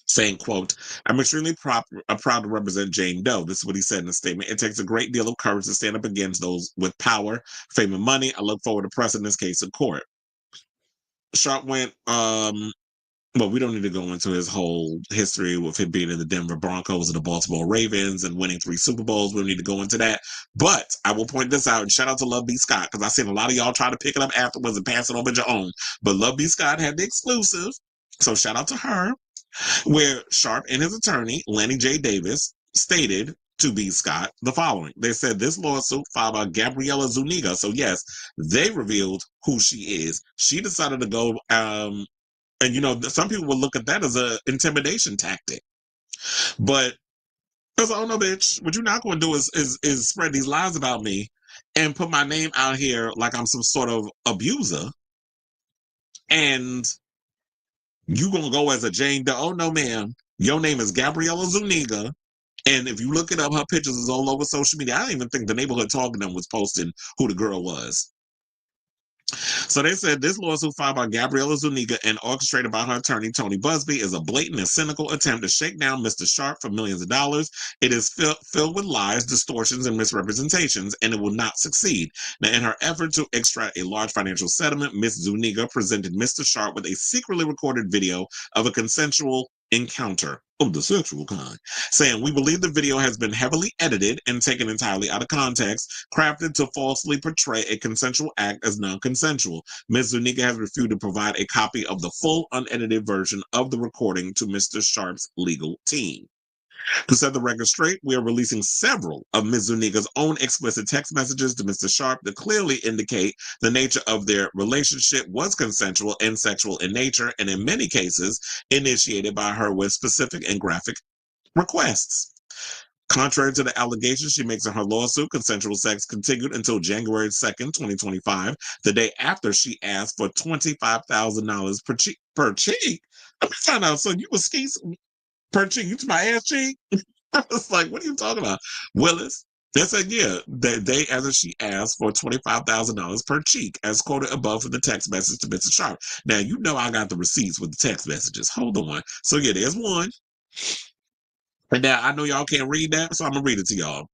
Saying, quote, I'm extremely proud to represent Jane Doe. This is what he said in a statement. It takes a great deal of courage to stand up against those with power, fame, and money. I look forward to pressing this case in court. Sharpe went, well, we don't need to go into his whole history with him being in the Denver Broncos and the Baltimore Ravens and winning 3 Super Bowls. We don't need to go into that. But I will point this out, and shout out to Love B. Scott, because I seen a lot of y'all try to pick it up afterwards and pass it over to your own. But Love B. Scott had the exclusive. So shout out to her, where Sharpe and his attorney, Lanny J. Davis, stated to B. Scott the following. They said this lawsuit filed by Gabriella Zuniga. So yes, they revealed who she is. She decided to go, and you know, some people will look at that as an intimidation tactic. But I was like, oh no, bitch, what you're not going to do is spread these lies about me and put my name out here like I'm some sort of abuser. And you gonna go as a Jane Doe? Oh no, ma'am. Your name is Gabriella Zuniga, and if you look it up, her pictures is all over social media. I don't even think the Neighborhood Talking them was posting who the girl was. So they said this lawsuit filed by Gabriella Zuniga and orchestrated by her attorney, Tony Busby, is a blatant and cynical attempt to shake down Mr. Sharpe for millions of dollars. It is filled with lies, distortions, and misrepresentations, and it will not succeed. Now, in her effort to extract a large financial settlement, Ms. Zuniga presented Mr. Sharpe with a secretly recorded video of a consensual encounter of the sexual kind, saying, we believe the video has been heavily edited and taken entirely out of context, crafted to falsely portray a consensual act as non-consensual. Ms. Zuniga has refused to provide a copy of the full unedited version of the recording to Mr. Sharpe's legal team. To set the record straight, we are releasing several of Ms. Zuniga's own explicit text messages to Mr. Sharpe that clearly indicate the nature of their relationship was consensual and sexual in nature, and in many cases, initiated by her with specific and graphic requests. Contrary to the allegations she makes in her lawsuit, consensual sex continued until January 2nd, 2025, the day after she asked for $25,000 per cheek. I'm trying to find out, so you was per cheek, you to my ass cheek? I was like, what are you talking about? Willis. They said, yeah, they as she asked for $25,000 per cheek, as quoted above from the text message to Mr. Sharpe. Now, you know I got the receipts with the text messages. Hold on. So, yeah, there's one. And now I know y'all can't read that, so I'm going to read it to y'all.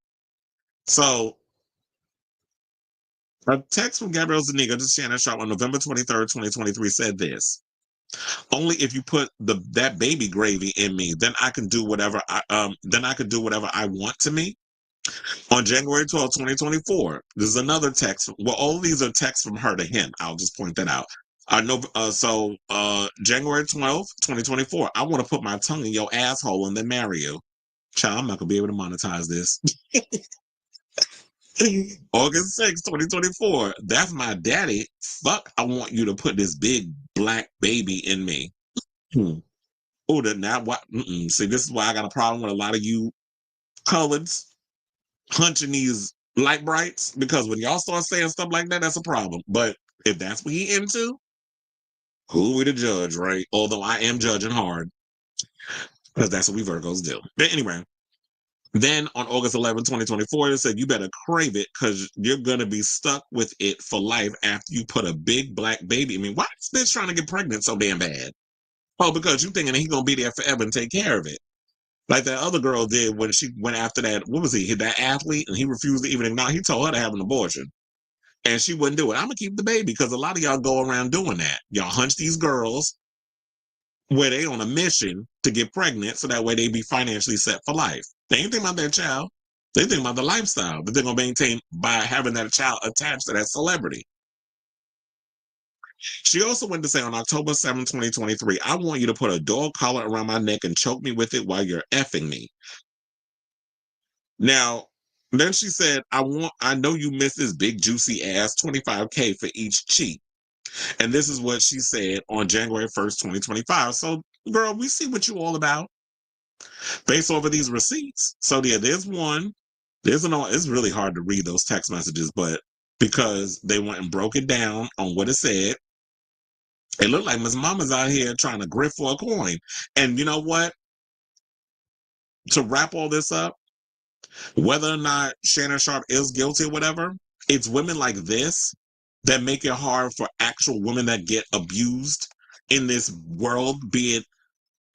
So, a text from Gabrielle Zuniga to Shannon Sharpe on November 23rd, 2023 said this. Only if you put that baby gravy in me, then I can do whatever I want to me. On January 12th, 2024, there's another text. Well, all these are texts from her to him. I'll just point that out. January 12th, 2024, I want to put my tongue in your asshole and then marry you. Child, I'm not going to be able to monetize this. August 6th, 2024, that's my daddy. Fuck, I want you to put this big black baby in me. Oh, now what? See, this is why I got a problem with a lot of you coloreds hunching these light brights, because when y'all start saying stuff like that, that's a problem. But if that's what he into, who are we to judge, right? Although I am judging hard, because that's what we Virgos do. But anyway, then on August 11, 2024, it said, you better crave it because you're going to be stuck with it for life after you put a big black baby. I mean, why is this trying to get pregnant so damn bad? Oh, because you thinking he's going to be there forever and take care of it. Like that other girl did when she went after that, what was he, that athlete, and he refused to even acknowledge. He told her to have an abortion. And she wouldn't do it. I'm going to keep the baby, because a lot of y'all go around doing that. Y'all hunch these girls where they on a mission to get pregnant so that way they be financially set for life. They ain't thinking about their child. They think about the lifestyle that they're going to maintain by having that child attached to that celebrity. She also went to say on October 7, 2023, I want you to put a dog collar around my neck and choke me with it while you're effing me. Now, then she said, I know you miss this big juicy ass, $25K for each cheek. And this is what she said on January 1st, 2025. So, girl, we see what you all about based off of these receipts. So yeah, there's one. It's really hard to read those text messages, but because they went and broke it down on what it said, it looked like Miss Mama's out here trying to grift for a coin. And you know what? To wrap all this up, whether or not Shannon Sharpe is guilty or whatever, it's women like this that make it hard for actual women that get abused in this world, be it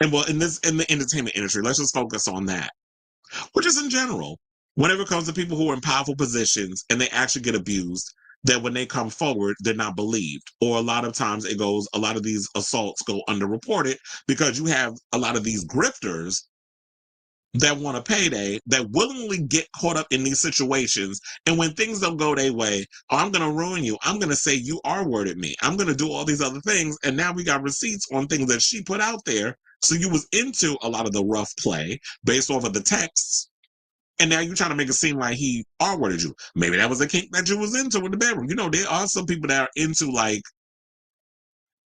in the entertainment industry. Let's just focus on that. Or just in general. Whenever it comes to people who are in powerful positions and they actually get abused, that when they come forward, they're not believed. Or a lot of times a lot of these assaults go underreported because you have a lot of these grifters that want a payday, that willingly get caught up in these situations. And when things don't go their way, oh, I'm going to ruin you. I'm going to say you R-worded me. I'm going to do all these other things. And now we got receipts on things that she put out there. So you was into a lot of the rough play based off of the texts. And now you're trying to make it seem like he R-worded you. Maybe that was a kink that you was into in the bedroom. You know, there are some people that are into like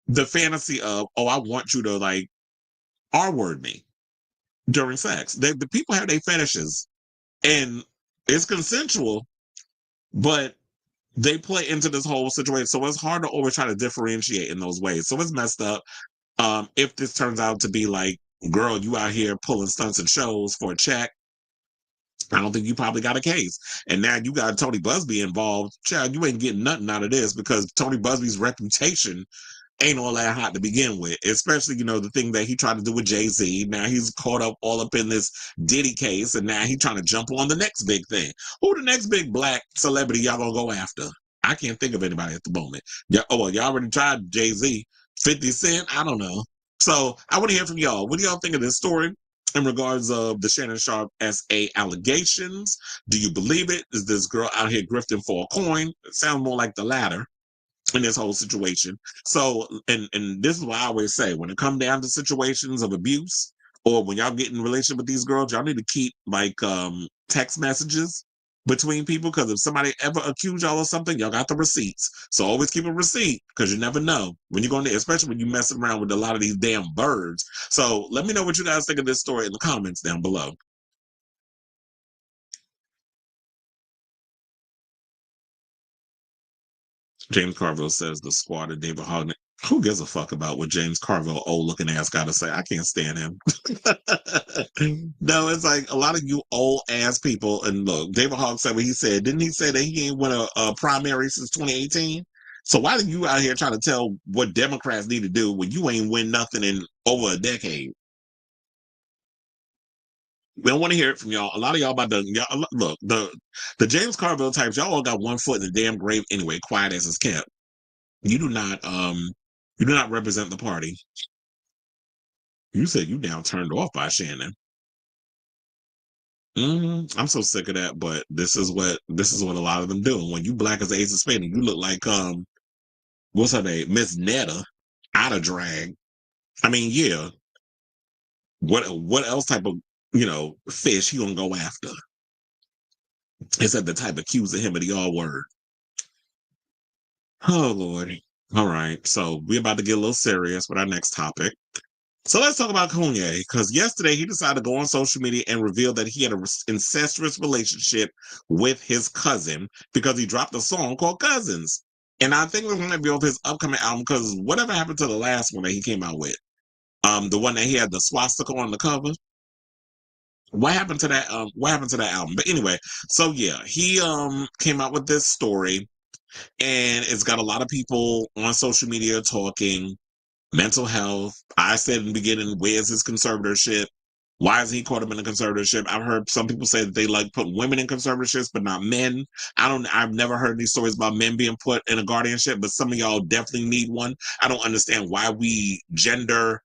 the fantasy of, oh, I want you to like R-word me during sex. The people have their fetishes and it's consensual, but they play into this whole situation. So it's hard to always try to differentiate in those ways. So it's messed up. If this turns out to be like, girl, you out here pulling stunts and shows for a check, I don't think you probably got a case. And now you got Tony Busby involved. Child, you ain't getting nothing out of this because Tony Busby's reputation ain't all that hot to begin with, especially, you know, the thing that he tried to do with Jay-Z. Now he's caught up all up in this Diddy case, and now he's trying to jump on the next big thing. Who the next big black celebrity y'all gonna go after? I can't think of anybody at the moment. Yeah, oh, well, y'all already tried Jay-Z. 50 Cent? I don't know. So I want to hear from y'all. What do y'all think of this story in regards of the Shannon Sharpe SA allegations? Do you believe it? Is this girl out here grifting for a coin? It sounds more like the latter in this whole situation. So, and this is what I always say, when it comes down to situations of abuse, or when y'all get in a relationship with these girls, y'all need to keep like text messages between people, because if somebody ever accuse y'all of something, y'all got the receipts. So always keep a receipt, because you never know when you're going to, especially when you messing around with a lot of these damn birds. So let me know what you guys think of this story in the comments down below. James Carville says the squad of David Hogg. Who gives a fuck about what James Carville, old looking ass, got to say? I can't stand him. No, it's like a lot of you old ass people. And look, David Hogg said what he said. Didn't he say that he ain't won a primary since 2018? So why are you out here trying to tell what Democrats need to do when you ain't win nothing in over a decade? We don't want to hear it from y'all. A lot of y'all about to y'all, look, the James Carville types, y'all all got one foot in the damn grave anyway, quiet as it's kept. You do not represent the party. You said you now turned off by Shannon. I'm so sick of that, but this is what a lot of them do. When you black as Ace of Spades, you look like what's her name? Miss Netta out of drag. I mean, yeah. What else type of, you know, fish he gonna go after? Is that the type accusing him of the R word? Oh Lord. All right. So we're about to get a little serious with our next topic. So let's talk about Kanye, because yesterday he decided to go on social media and reveal that he had an incestuous relationship with his cousin because he dropped a song called Cousins. And I think it's going to be off his upcoming album, because whatever happened to the last one that he came out with? The one that he had the swastika on the cover. What happened to that? What happened to that album? But anyway, so yeah, he came out with this story, and it's got a lot of people on social media talking mental health. I said in the beginning, where's his conservatorship? Why is he caught up in a conservatorship? I've heard some people say that they like put women in conservatorships, but not men. I've never heard these stories about men being put in a guardianship, but some of y'all definitely need one. I don't understand why we gender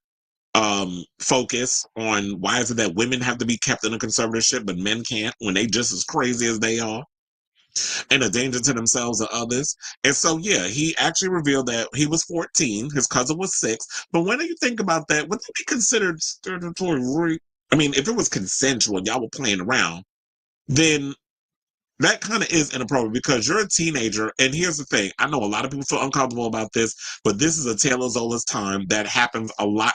focus on why is it that women have to be kept in a conservatorship, but men can't when they just as crazy as they are. and a danger to themselves or others. And so, yeah, he actually revealed that he was 14, his cousin was 6. But when you think about that, would that be considered statutory rape? I mean, if it was consensual, y'all were playing around, then that kind of is inappropriate because you're a teenager. And here's the thing. I know a lot of people feel uncomfortable about this, but this is a tale of Zola's time that happens a lot.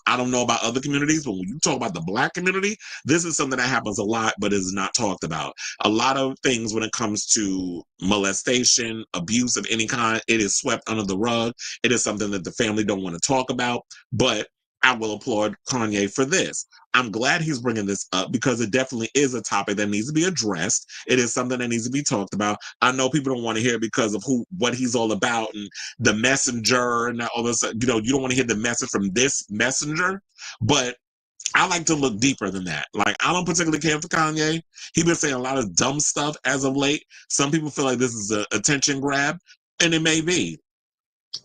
I don't know about other communities, but when you talk about the Black community, this is something that happens a lot, but is not talked about. A lot of things when it comes to molestation, abuse of any kind, it is swept under the rug. It is something that the family don't want to talk about, but I will applaud Kanye for this. I'm glad he's bringing this up because it definitely is a topic that needs to be addressed. It is something that needs to be talked about. I know people don't want to hear it because of what he's all about and the messenger and all this. You know, you don't want to hear the message from this messenger, but I like to look deeper than that. Like, I don't particularly care for Kanye. He's been saying a lot of dumb stuff as of late. Some people feel like this is an attention grab, and it may be.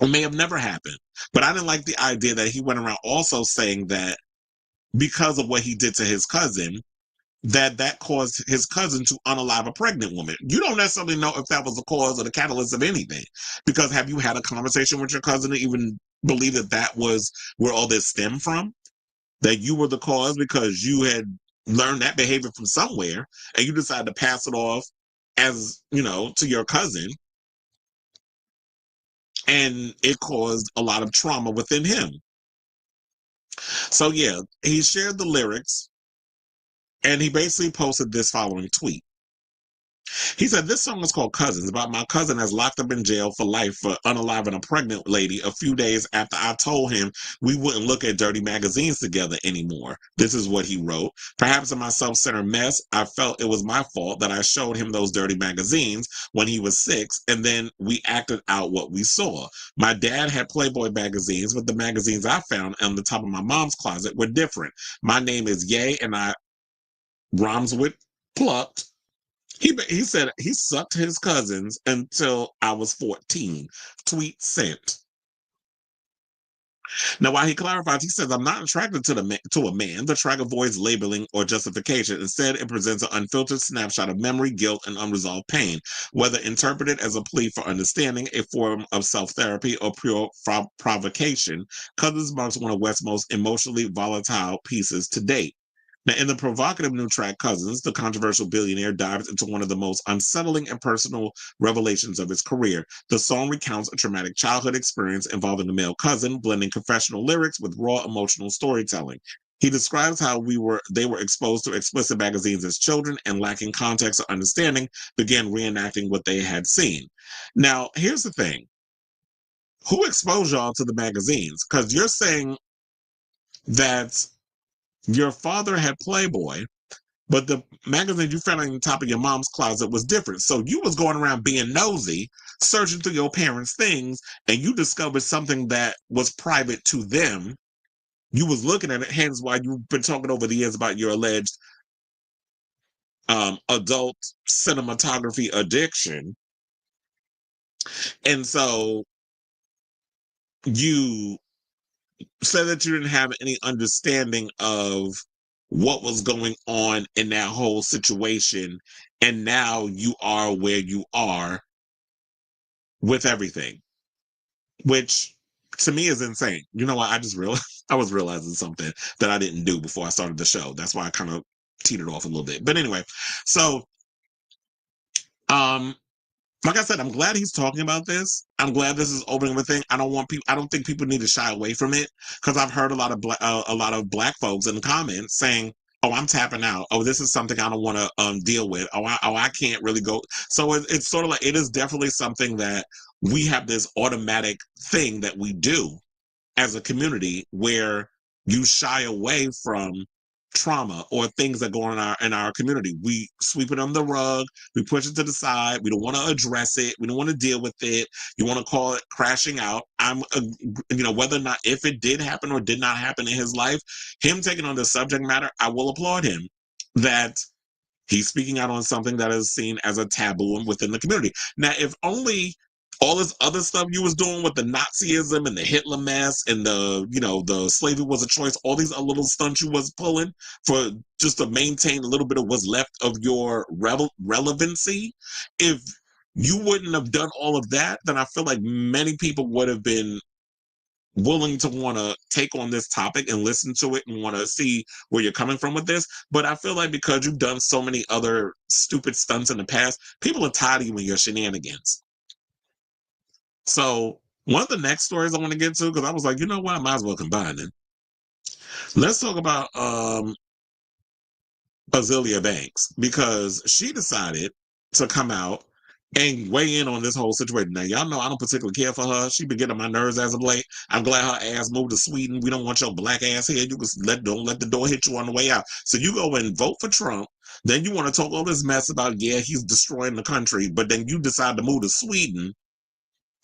It may have never happened. But I didn't like the idea that he went around also saying that because of what he did to his cousin, that caused his cousin to unalive a pregnant woman. You don't necessarily know if that was the cause or the catalyst of anything. Because have you had a conversation with your cousin to even believe that that was where all this stemmed from? That you were the cause because you had learned that behavior from somewhere and you decided to pass it off as, you know, to your cousin. And it caused a lot of trauma within him. So yeah, he shared the lyrics and he basically posted this following tweet. He said, this song is called Cousins, about my cousin that's locked up in jail for life for unaliving a pregnant lady a few days after I told him we wouldn't look at dirty magazines together anymore. This is what he wrote. Perhaps in my self-centered mess, I felt it was my fault that I showed him those dirty magazines when he was 6, and then we acted out what we saw. My dad had Playboy magazines, but the magazines I found on the top of my mom's closet were different. My name is Ye, and I rhymes with plucked. He said he sucked his cousins until I was 14. Tweet sent. Now, while he clarifies, he says, I'm not attracted to a man. The track avoids labeling or justification. Instead, it presents an unfiltered snapshot of memory, guilt, and unresolved pain. Whether interpreted as a plea for understanding, a form of self-therapy, or pure provocation, Cousins marks one of West's most emotionally volatile pieces to date. Now, in the provocative new track, Cousins, the controversial billionaire dives into one of the most unsettling and personal revelations of his career. The song recounts a traumatic childhood experience involving a male cousin, blending confessional lyrics with raw emotional storytelling. He describes how they were exposed to explicit magazines as children and lacking context or understanding, began reenacting what they had seen. Now, here's the thing. Who exposed y'all to the magazines? Because you're saying that your father had Playboy, but the magazine you found on the top of your mom's closet was different. So you was going around being nosy, searching through your parents' things, and you discovered something that was private to them. You was looking at it, hence why you've been talking over the years about your alleged adult cinematography addiction. And so you said that you didn't have any understanding of what was going on in that whole situation, and now you are where you are with everything, which to me is insane. You know what? I just realized I was realizing something that I didn't do before I started the show. That's why I kind of teetered off a little bit. But anyway, so like I said, I'm glad he's talking about this. I'm glad this is opening a thing. I don't think people need to shy away from it, because I've heard a lot of black folks in the comments saying, "Oh, I'm tapping out. Oh, this is something I don't want to deal with. I can't really go." So it's sort of like, it is definitely something that we have this automatic thing that we do as a community where you shy away from trauma or things that go on in our community. We sweep it under the rug, we push it to the side, we don't want to address it, we don't want to deal with it. You want to call it crashing out. Whether or not, if it did happen or did not happen in his life, him taking on the subject matter, I will applaud him that he's speaking out on something that is seen as a taboo within the community. Now, if only all this other stuff you was doing with the Nazism and the Hitler mess and the slavery was a choice, all these other little stunts you was pulling for just to maintain a little bit of what's left of your relevancy. If you wouldn't have done all of that, then I feel like many people would have been willing to want to take on this topic and listen to it and want to see where you're coming from with this. But I feel like because you've done so many other stupid stunts in the past, people are tired of you and your shenanigans. So one of the next stories I want to get to, because I was like, you know what, I might as well combine them. Let's talk about Azealia Banks, because she decided to come out and weigh in on this whole situation. Now, y'all know I don't particularly care for her. She been getting on my nerves as of late. I'm glad her ass moved to Sweden. We don't want your black ass here. You can don't let the door hit you on the way out. So you go and vote for Trump. Then you want to talk all this mess about, yeah, he's destroying the country. But then you decide to move to Sweden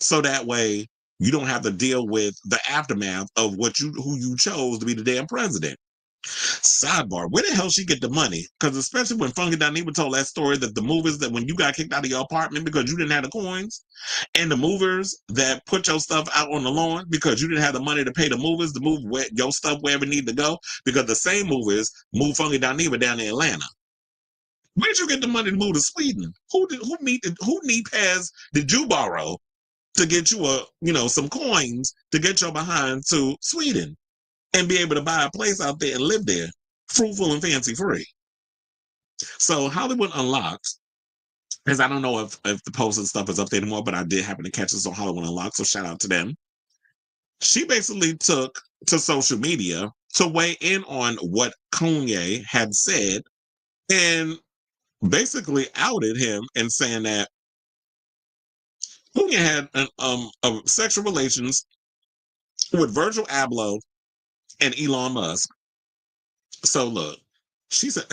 so that way you don't have to deal with the aftermath of who you chose to be the damn president. Sidebar, where the hell she get the money? Because especially when Funky Dineva told that story that the movers that when you got kicked out of your apartment because you didn't have the coins, and the movers that put your stuff out on the lawn because you didn't have the money to pay the movers to move your stuff wherever it needed to go, because the same movers moved Funky Dineva down to Atlanta. Where did you get the money to move to Sweden? Who knee pads did you borrow to get you some coins to get your behind to Sweden and be able to buy a place out there and live there, fruitful and fancy free? So Hollywood Unlocked, because I don't know if the post and stuff is up there anymore, but I did happen to catch this on Hollywood Unlocked, so shout out to them. She basically took to social media to weigh in on what Kanye had said and basically outed him and saying that Kanye had sexual relations with Virgil Abloh and Elon Musk. So look, she said,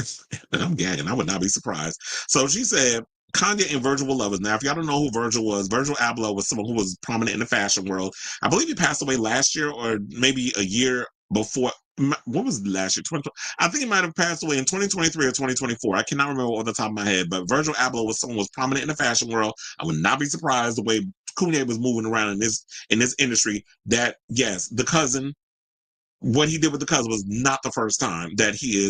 and I'm gagging, I would not be surprised. So she said Kanye and Virgil were lovers. Now, if y'all don't know who Virgil was, Virgil Abloh was someone who was prominent in the fashion world. I believe he passed away last year or maybe a year before. What was last year? I think he might have passed away in 2023 or 2024. I cannot remember off the top of my head, but Virgil Abloh was someone who was prominent in the fashion world. I would not be surprised the way Kanye was moving around in this industry. That, yes, the cousin, what he did with the cousin was not the first time that he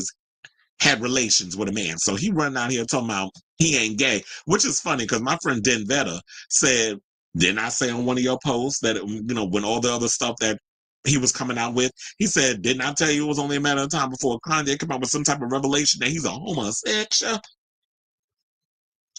had relations with a man. So he run out here talking about he ain't gay, which is funny because my friend Den Vetta said, didn't I say on one of your posts that, when all the other stuff that he was coming out with, he said, didn't I tell you it was only a matter of time before Kanye came out with some type of revelation that he's a homosexual?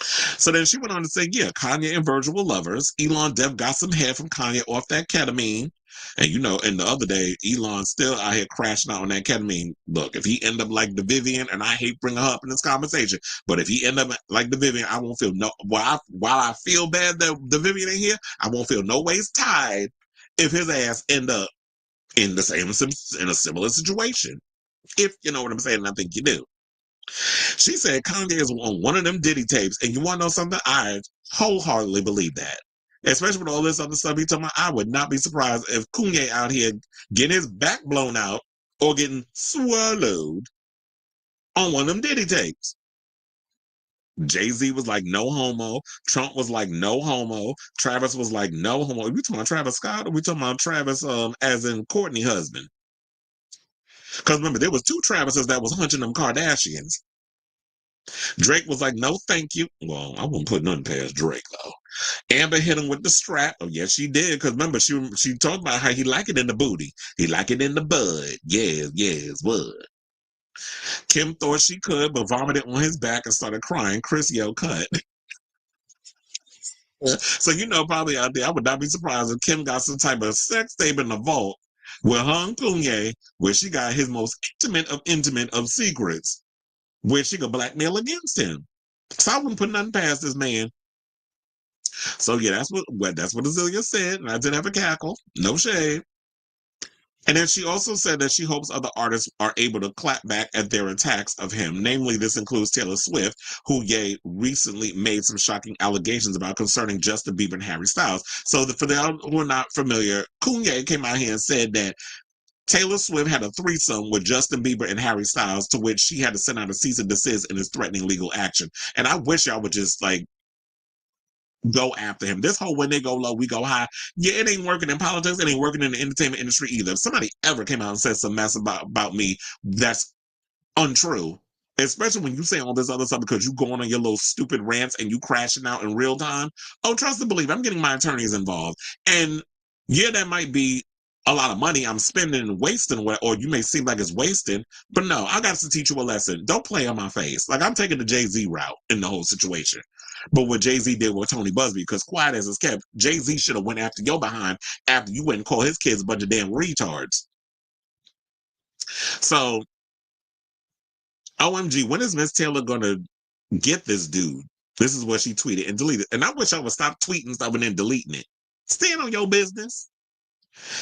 So then she went on to say, yeah, Kanye and Virgil were lovers. Elon Dev got some hair from Kanye off that ketamine. And and the other day, Elon still out here crashing out on that ketamine. Look, if he end up like the Vivienne, and I hate bringing her up in this conversation, but if he end up like the Vivienne, I won't feel while I feel bad that the Vivienne ain't here, I won't feel no ways tied if his ass end up in a similar situation. If you know what I'm saying, and I think you do. She said Kanye is on one of them Diddy tapes, and you want to know something? I wholeheartedly believe that. Especially with all this other stuff he's talking about, I would not be surprised if Kanye out here getting his back blown out or getting swallowed on one of them Diddy tapes. Jay-Z was like, no homo. Trump was like, no homo. Travis was like, no homo. Are we talking about Travis Scott or are we talking about Travis as in Courtney husband? Because remember, there was two Travises that was hunching them Kardashians. Drake was like, no, thank you. Well, I wouldn't put nothing past Drake, though. Amber hit him with the strap. Oh, yes, she did. Because remember, she talked about how he like it in the booty. He like it in the bud. Yes, bud. Kim thought she could, but vomited on his back and started crying. Chris yelled, cut. So, probably out there, I would not be surprised if Kim got some type of sex tape in the vault with her and Kanye, where she got his most intimate of secrets, where she could blackmail against him. So I wouldn't put nothing past this man. So yeah, that's what Azealia said, and I didn't have a cackle. No shade. And then she also said that she hopes other artists are able to clap back at their attacks of him. Namely, this includes Taylor Swift, who recently made some shocking allegations about concerning Justin Bieber and Harry Styles. So for those who are not familiar, Kanye came out here and said that Taylor Swift had a threesome with Justin Bieber and Harry Styles, to which she had to send out a cease and desist and is threatening legal action. And I wish y'all would just go after him. This whole when they go low, we go high. Yeah, it ain't working in politics. It ain't working in the entertainment industry either. If somebody ever came out and said some mess about me, that's untrue. Especially when you say all this other stuff because you going on your little stupid rants and you crashing out in real time. Oh, trust and believe, I'm getting my attorneys involved. And yeah, that might be a lot of money I'm spending and wasting, or you may seem like it's wasting, but no, I got to teach you a lesson. Don't play on my face. Like, I'm taking the Jay-Z route in the whole situation. But what Jay-Z did with Tony Busby, because quiet as it's kept, Jay-Z should have went after your behind after you went and called his kids a bunch of damn retards. So, OMG, when is Miss Taylor going to get this dude? This is what she tweeted and deleted. And I wish I would stop tweeting stuff and then deleting it. Stand on your business.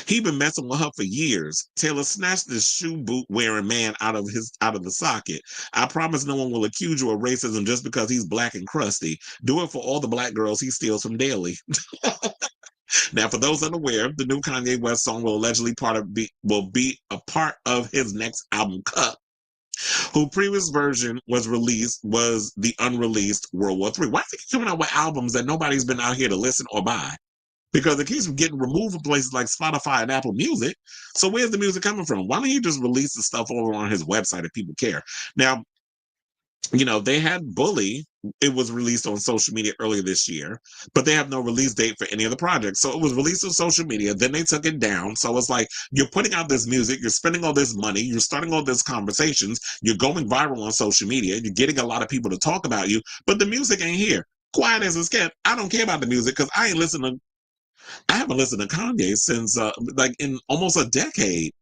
He been messing with her for years. Taylor snatched this shoe boot wearing man out of the socket. I promise no one will accuse you of racism just because he's black and crusty. Do it for all the black girls he steals from daily. Now, for those unaware, the new Kanye West song will allegedly be a part of his next album, Cup, whose previous version was the unreleased World War III. Why is he coming out with albums that nobody's been out here to listen or buy? Because it keeps getting removed from places like Spotify and Apple Music. So where's the music coming from? Why don't you just release the stuff over on his website if people care? Now, they had Bully. It was released on social media earlier this year, but they have no release date for any of the projects. So it was released on social media, then they took it down. So it's like, you're putting out this music, you're spending all this money, you're starting all these conversations, you're going viral on social media, you're getting a lot of people to talk about you, but the music ain't here. Quiet as it's kept. I don't care about the music because I haven't listened to Kanye since like in almost a decade.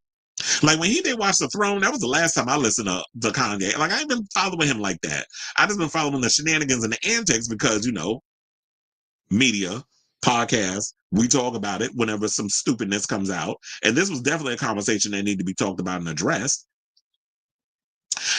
Like when he did Watch the Throne, that was the last time I listened to Kanye. Like I ain't been following him like that. I just been following the shenanigans and the antics because, media, podcasts, we talk about it whenever some stupidness comes out. And this was definitely a conversation that needed to be talked about and addressed.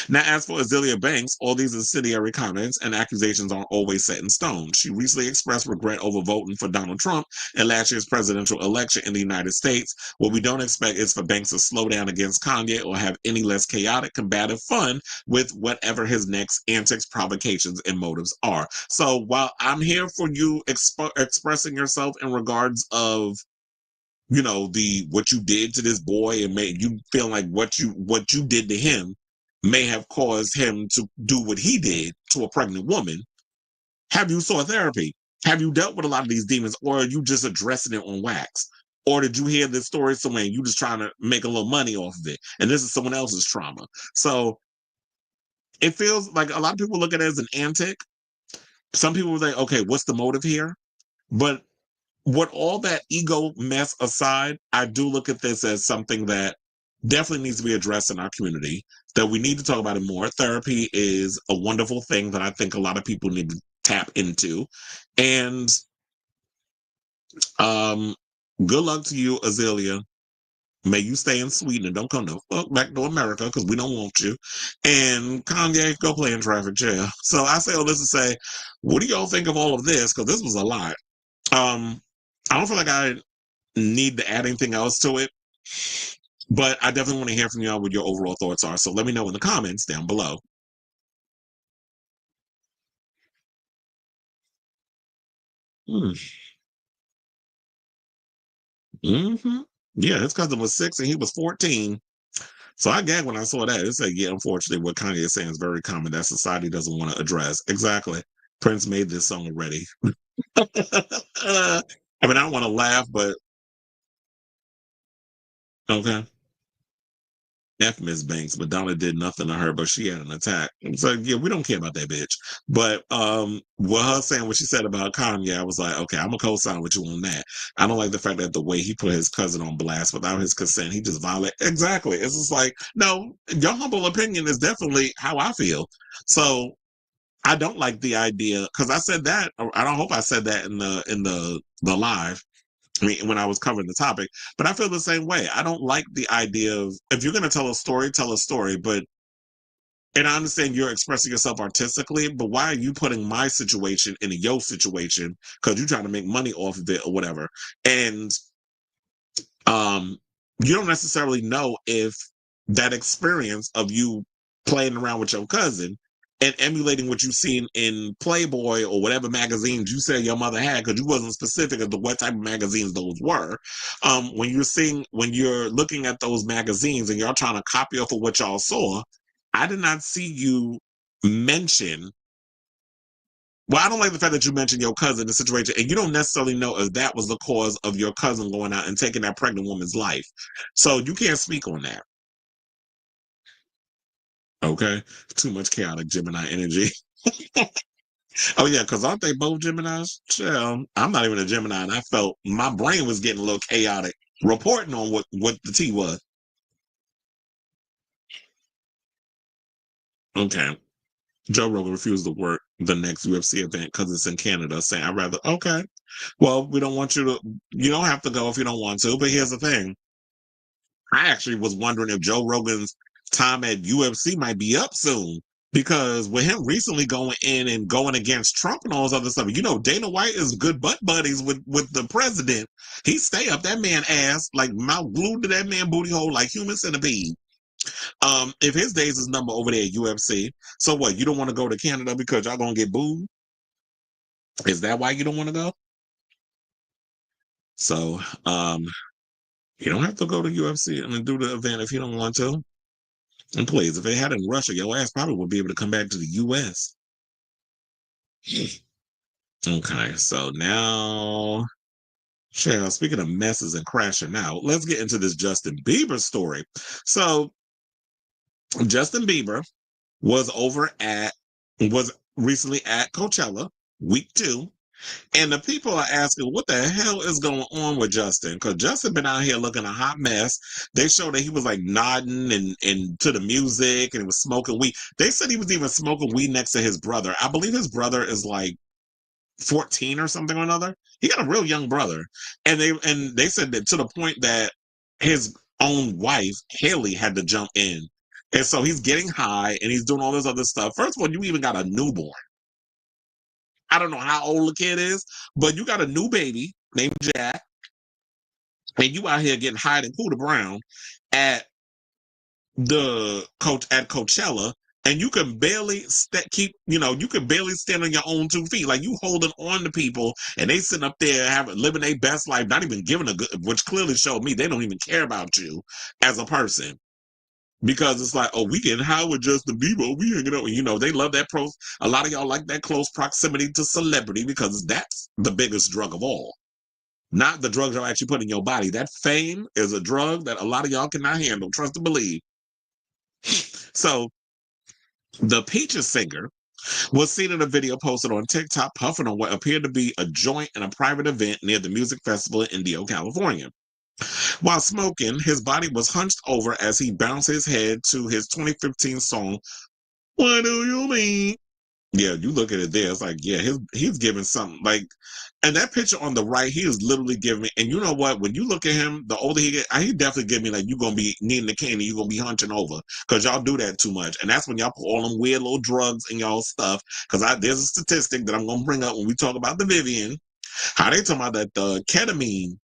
Now, as for Azealia Banks, all these incendiary comments and accusations aren't always set in stone. She recently expressed regret over voting for Donald Trump in last year's presidential election in the United States. What we don't expect is for Banks to slow down against Kanye or have any less chaotic, combative fun with whatever his next antics, provocations, and motives are. So while I'm here for you expressing yourself in regards of what you did to this boy and made you feel like what you did to him may have caused him to do what he did to a pregnant woman. Have you sought therapy? Have you dealt with a lot of these demons, or are you just addressing it on wax? Or did you hear this story somewhere and you just trying to make a little money off of it? And this is someone else's trauma. So it feels like a lot of people look at it as an antic. Some people will say, okay, what's the motive here? But with all that ego mess aside, I do look at this as something that definitely needs to be addressed in our community, that we need to talk about it more. Therapy is a wonderful thing that I think a lot of people need to tap into. And good luck to you, Azealia. May you stay in Sweden and don't come the fuck back to America because we don't want you. And Kanye, go play in traffic jail. So I say all this to say, what do y'all think of all of this? Because this was a lot. I don't feel like I need to add anything else to it, but I definitely want to hear from y'all what your overall thoughts are. So let me know in the comments down below. Mm-hmm. Yeah, his cousin was 6 and he was 14. So I gagged when I saw that. It said, yeah, unfortunately, what Kanye is saying is very common that society doesn't want to address. Exactly. Prince made this song already. I mean, I don't want to laugh, but okay. F Miss Banks, Madonna did nothing to her, but she had an attack. So yeah, we don't care about that bitch. But what her saying, what she said about Kanye, I was like, okay, I'm gonna co-sign with you on that. I don't like the fact that the way he put his cousin on blast without his consent, he just violated. Exactly. It's just like, no, your humble opinion is definitely how I feel. So I don't like the idea because I said that. I don't hope I said that in the live. I mean, when I was covering the topic, but I feel the same way. I don't like the idea of if you're going to tell a story, tell a story. But, and I understand you're expressing yourself artistically, but why are you putting my situation into your situation? Because you're trying to make money off of it or whatever. And you don't necessarily know if that experience of you playing around with your cousin and emulating what you've seen in Playboy or whatever magazines you said your mother had, because you wasn't specific as to what type of magazines those were. When you're looking at those magazines and y'all trying to copy off of what y'all saw, I did not see you mention. Well, I don't like the fact that you mentioned your cousin in the situation, and you don't necessarily know if that was the cause of your cousin going out and taking that pregnant woman's life. So you can't speak on that. Okay? Too much chaotic Gemini energy. Oh, yeah, because aren't they both Geminis? Chill. I'm not even a Gemini, and I felt my brain was getting a little chaotic reporting on what the tea was. Okay. Joe Rogan refused to work the next UFC event because it's in Canada, saying, I'd rather, okay. Well, we don't want you don't have to go if you don't want to, but here's the thing. I actually was wondering if Joe Rogan's time at UFC might be up soon, because with him recently going in and going against Trump and all this other stuff, Dana White is good butt buddies with the president. He stay up that man ass, like mouth glued to that man booty hole like human centipede. If his days is number over there at UFC, so what? You don't want to go to Canada because y'all gonna get booed? Is that why you don't want to go? So, you don't have to go to UFC and do the event if you don't want to. And please, if they had it in Russia, your ass probably would be able to come back to the US. Okay, so now, speaking of messes and crashing out, let's get into this Justin Bieber story. So, Justin Bieber was recently at Coachella, week 2. And the people are asking, what the hell is going on with Justin? Because Justin been out here looking a hot mess. They showed that he was like nodding and to the music, and he was smoking weed. They said he was even smoking weed next to his brother. I believe his brother is like 14 or something or another. He got a real young brother. And they said that to the point that his own wife, Haley, had to jump in. And so he's getting high and he's doing all this other stuff. First of all, you even got a newborn. I don't know how old the kid is, but you got a new baby named Jack, and you out here getting high and cool to brown at Coachella, and you can barely you can barely stand on your own 2 feet. Like, you holding on to people, and they sitting up there living their best life, not even giving a good, which clearly showed me they don't even care about you as a person. Because it's like, oh, we getting high with Justin Bieber, we hanging out. They love that a lot of y'all like that close proximity to celebrity, because that's the biggest drug of all. Not the drugs y'all actually put in your body. That fame is a drug that a lot of y'all cannot handle, trust and believe. So, the Peaches singer was seen in a video posted on TikTok puffing on what appeared to be a joint in a private event near the music festival in Indio, California. While smoking, his body was hunched over as he bounced his head to his 2015 song, What Do You Mean? Yeah, you look at it there, it's like, yeah, he's giving something. Like, and that picture on the right, he is literally giving me, and you know what? When you look at him, the older he gets, he definitely give me like, you're going to be needing the cane, you're going to be hunching over, because y'all do that too much. And that's when y'all put all them weird little drugs in y'all stuff, because there's a statistic that I'm going to bring up when we talk about the Vivienne, how they talking about that the ketamine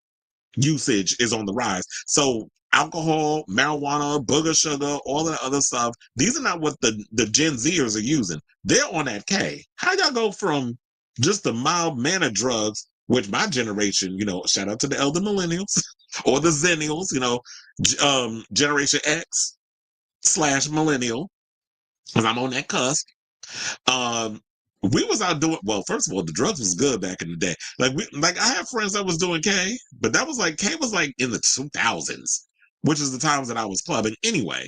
usage is on the rise. So alcohol, marijuana, booger sugar, all that other stuff, these are not what the Gen Zers are using. They're on that K. How y'all go from just the mild manner drugs, which my generation, shout out to the elder millennials or the zennials, Generation X / millennial, because I'm on that cusp. We was out doing, well, first of all, the drugs was good back in the day. Like I have friends that was doing K, but that was like, K was like in the 2000s, which is the times that I was clubbing anyway.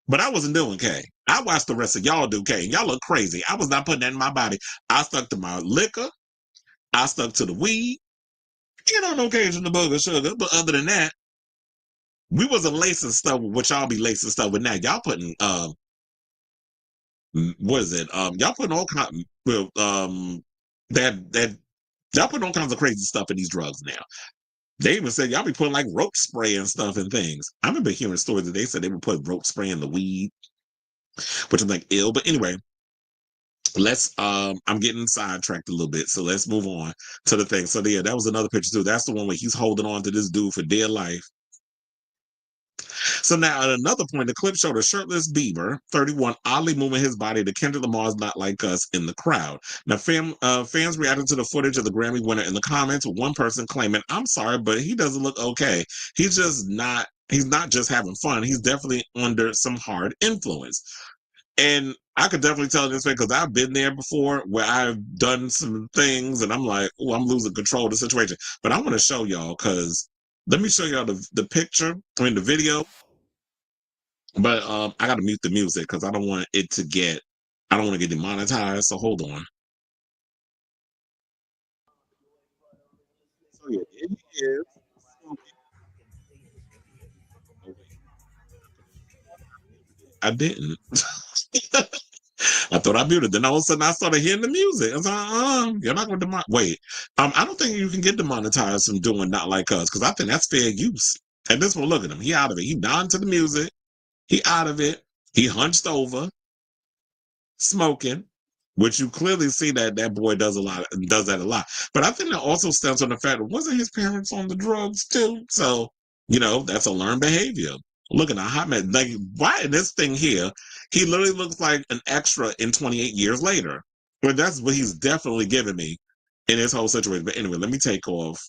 But I wasn't doing K. I watched the rest of y'all do K. Y'all look crazy. I was not putting that in my body. I stuck to my liquor. I stuck to the weed. On occasion the booger sugar, but other than that, we wasn't lacing stuff with what y'all be lacing stuff with now. Y'all putting what is it? Y'all putting all kinds that y'all putting all kinds of crazy stuff in these drugs now. They even said y'all be putting like rope spray and stuff and things. I remember hearing stories that they said they would put rope spray in the weed, which is like ill. But anyway, I'm getting sidetracked a little bit, so let's move on to the thing. So yeah, that was another picture too. That's the one where he's holding on to this dude for dear life. So now at another point, the clip showed a shirtless Bieber, 31, oddly moving his body to Kendrick Lamar's Not Like Us in the crowd. Now fans reacted to the footage of the Grammy winner in the comments, with one person claiming, I'm sorry, but he doesn't look okay. He's not just having fun. He's definitely under some hard influence. And I could definitely tell this way because I've been there before where I've done some things and I'm like, oh, I'm losing control of the situation. But I want to show y'all because let me show y'all the picture, the video. But I got to mute the music because I don't want to get demonetized. So hold on. So yeah, it is. I didn't. I thought I muted. Then all of a sudden I started hearing the music. I was like, you're not going to wait. I don't think you can get demonetized from doing Not Like Us because I think that's fair use. And this one, look at him. He out of it. He nodding to the music. He out of it. He hunched over, smoking, which you clearly see that boy does that a lot. But I think that also stems on the fact that wasn't his parents on the drugs too? So, that's a learned behavior. Look at a hot man. Like, why in this thing here, he literally looks like an extra in 28 years later. But that's what he's definitely giving me in this whole situation. But anyway, let me take off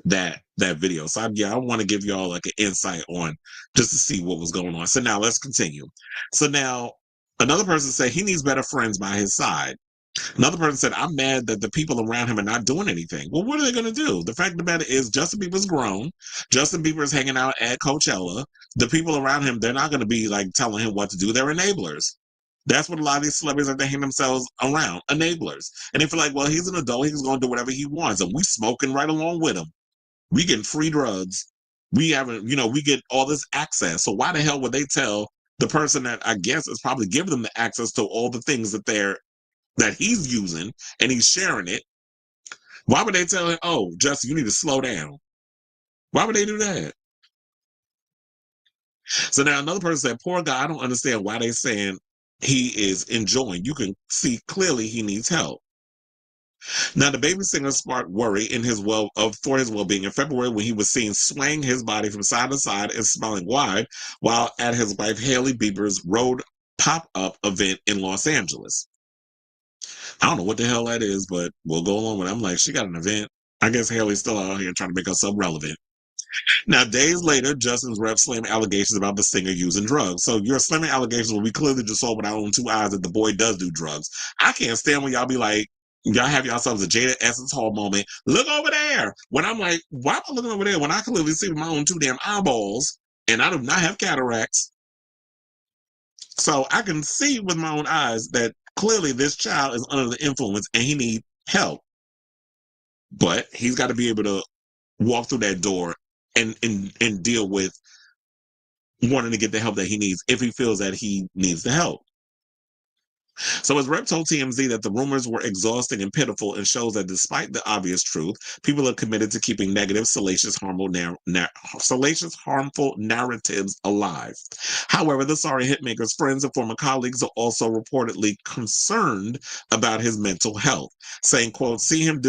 that video. So I want to give y'all like an insight on just to see what was going on. So now let's continue. So now another person said he needs better friends by his side. Another person said, I'm mad that the people around him are not doing anything. Well, what are they going to do? The fact of the matter is Justin Bieber's grown. Justin Bieber is hanging out at Coachella. The people around him, they're not going to be like telling him what to do. They're enablers. That's what a lot of these celebrities are thinking themselves around, enablers. And they feel like, well, he's an adult. He's going to do whatever he wants. And we smoking right along with him. We getting free drugs. We haven't, we get all this access. So why the hell would they tell the person that I guess is probably giving them the access to all the things that he's using and he's sharing it? Why would they tell him, oh, Justin, you need to slow down? Why would they do that? So now another person said, poor guy, I don't understand why they're saying he is enjoying. You can see clearly he needs help. Now, the baby singer sparked worry for his well-being in February when he was seen swaying his body from side to side and smiling wide while at his wife Hailey Bieber's road pop-up event in Los Angeles. I don't know what the hell that is, but we'll go along with it. I'm like, she got an event. I guess Hailey's still out here trying to make herself relevant. Now, days later, Justin's rep slammed allegations about the singer using drugs. So your slamming allegations will be clearly just saw with our own two eyes that the boy does do drugs. I can't stand when y'all be like, y'all have yourselves a Jada Essence Hall moment. Look over there. When I'm like, why am I looking over there when I clearly see with my own two damn eyeballs and I do not have cataracts? So I can see with my own eyes that clearly this child is under the influence and he needs help. But he's got to be able to walk through that door and deal with wanting to get the help that he needs if he feels that he needs the help. So his rep told TMZ that the rumors were exhausting and pitiful and shows that despite the obvious truth, people are committed to keeping negative, salacious, harmful narratives alive. However, the sorry hitmaker's friends and former colleagues are also reportedly concerned about his mental health, saying, quote, see him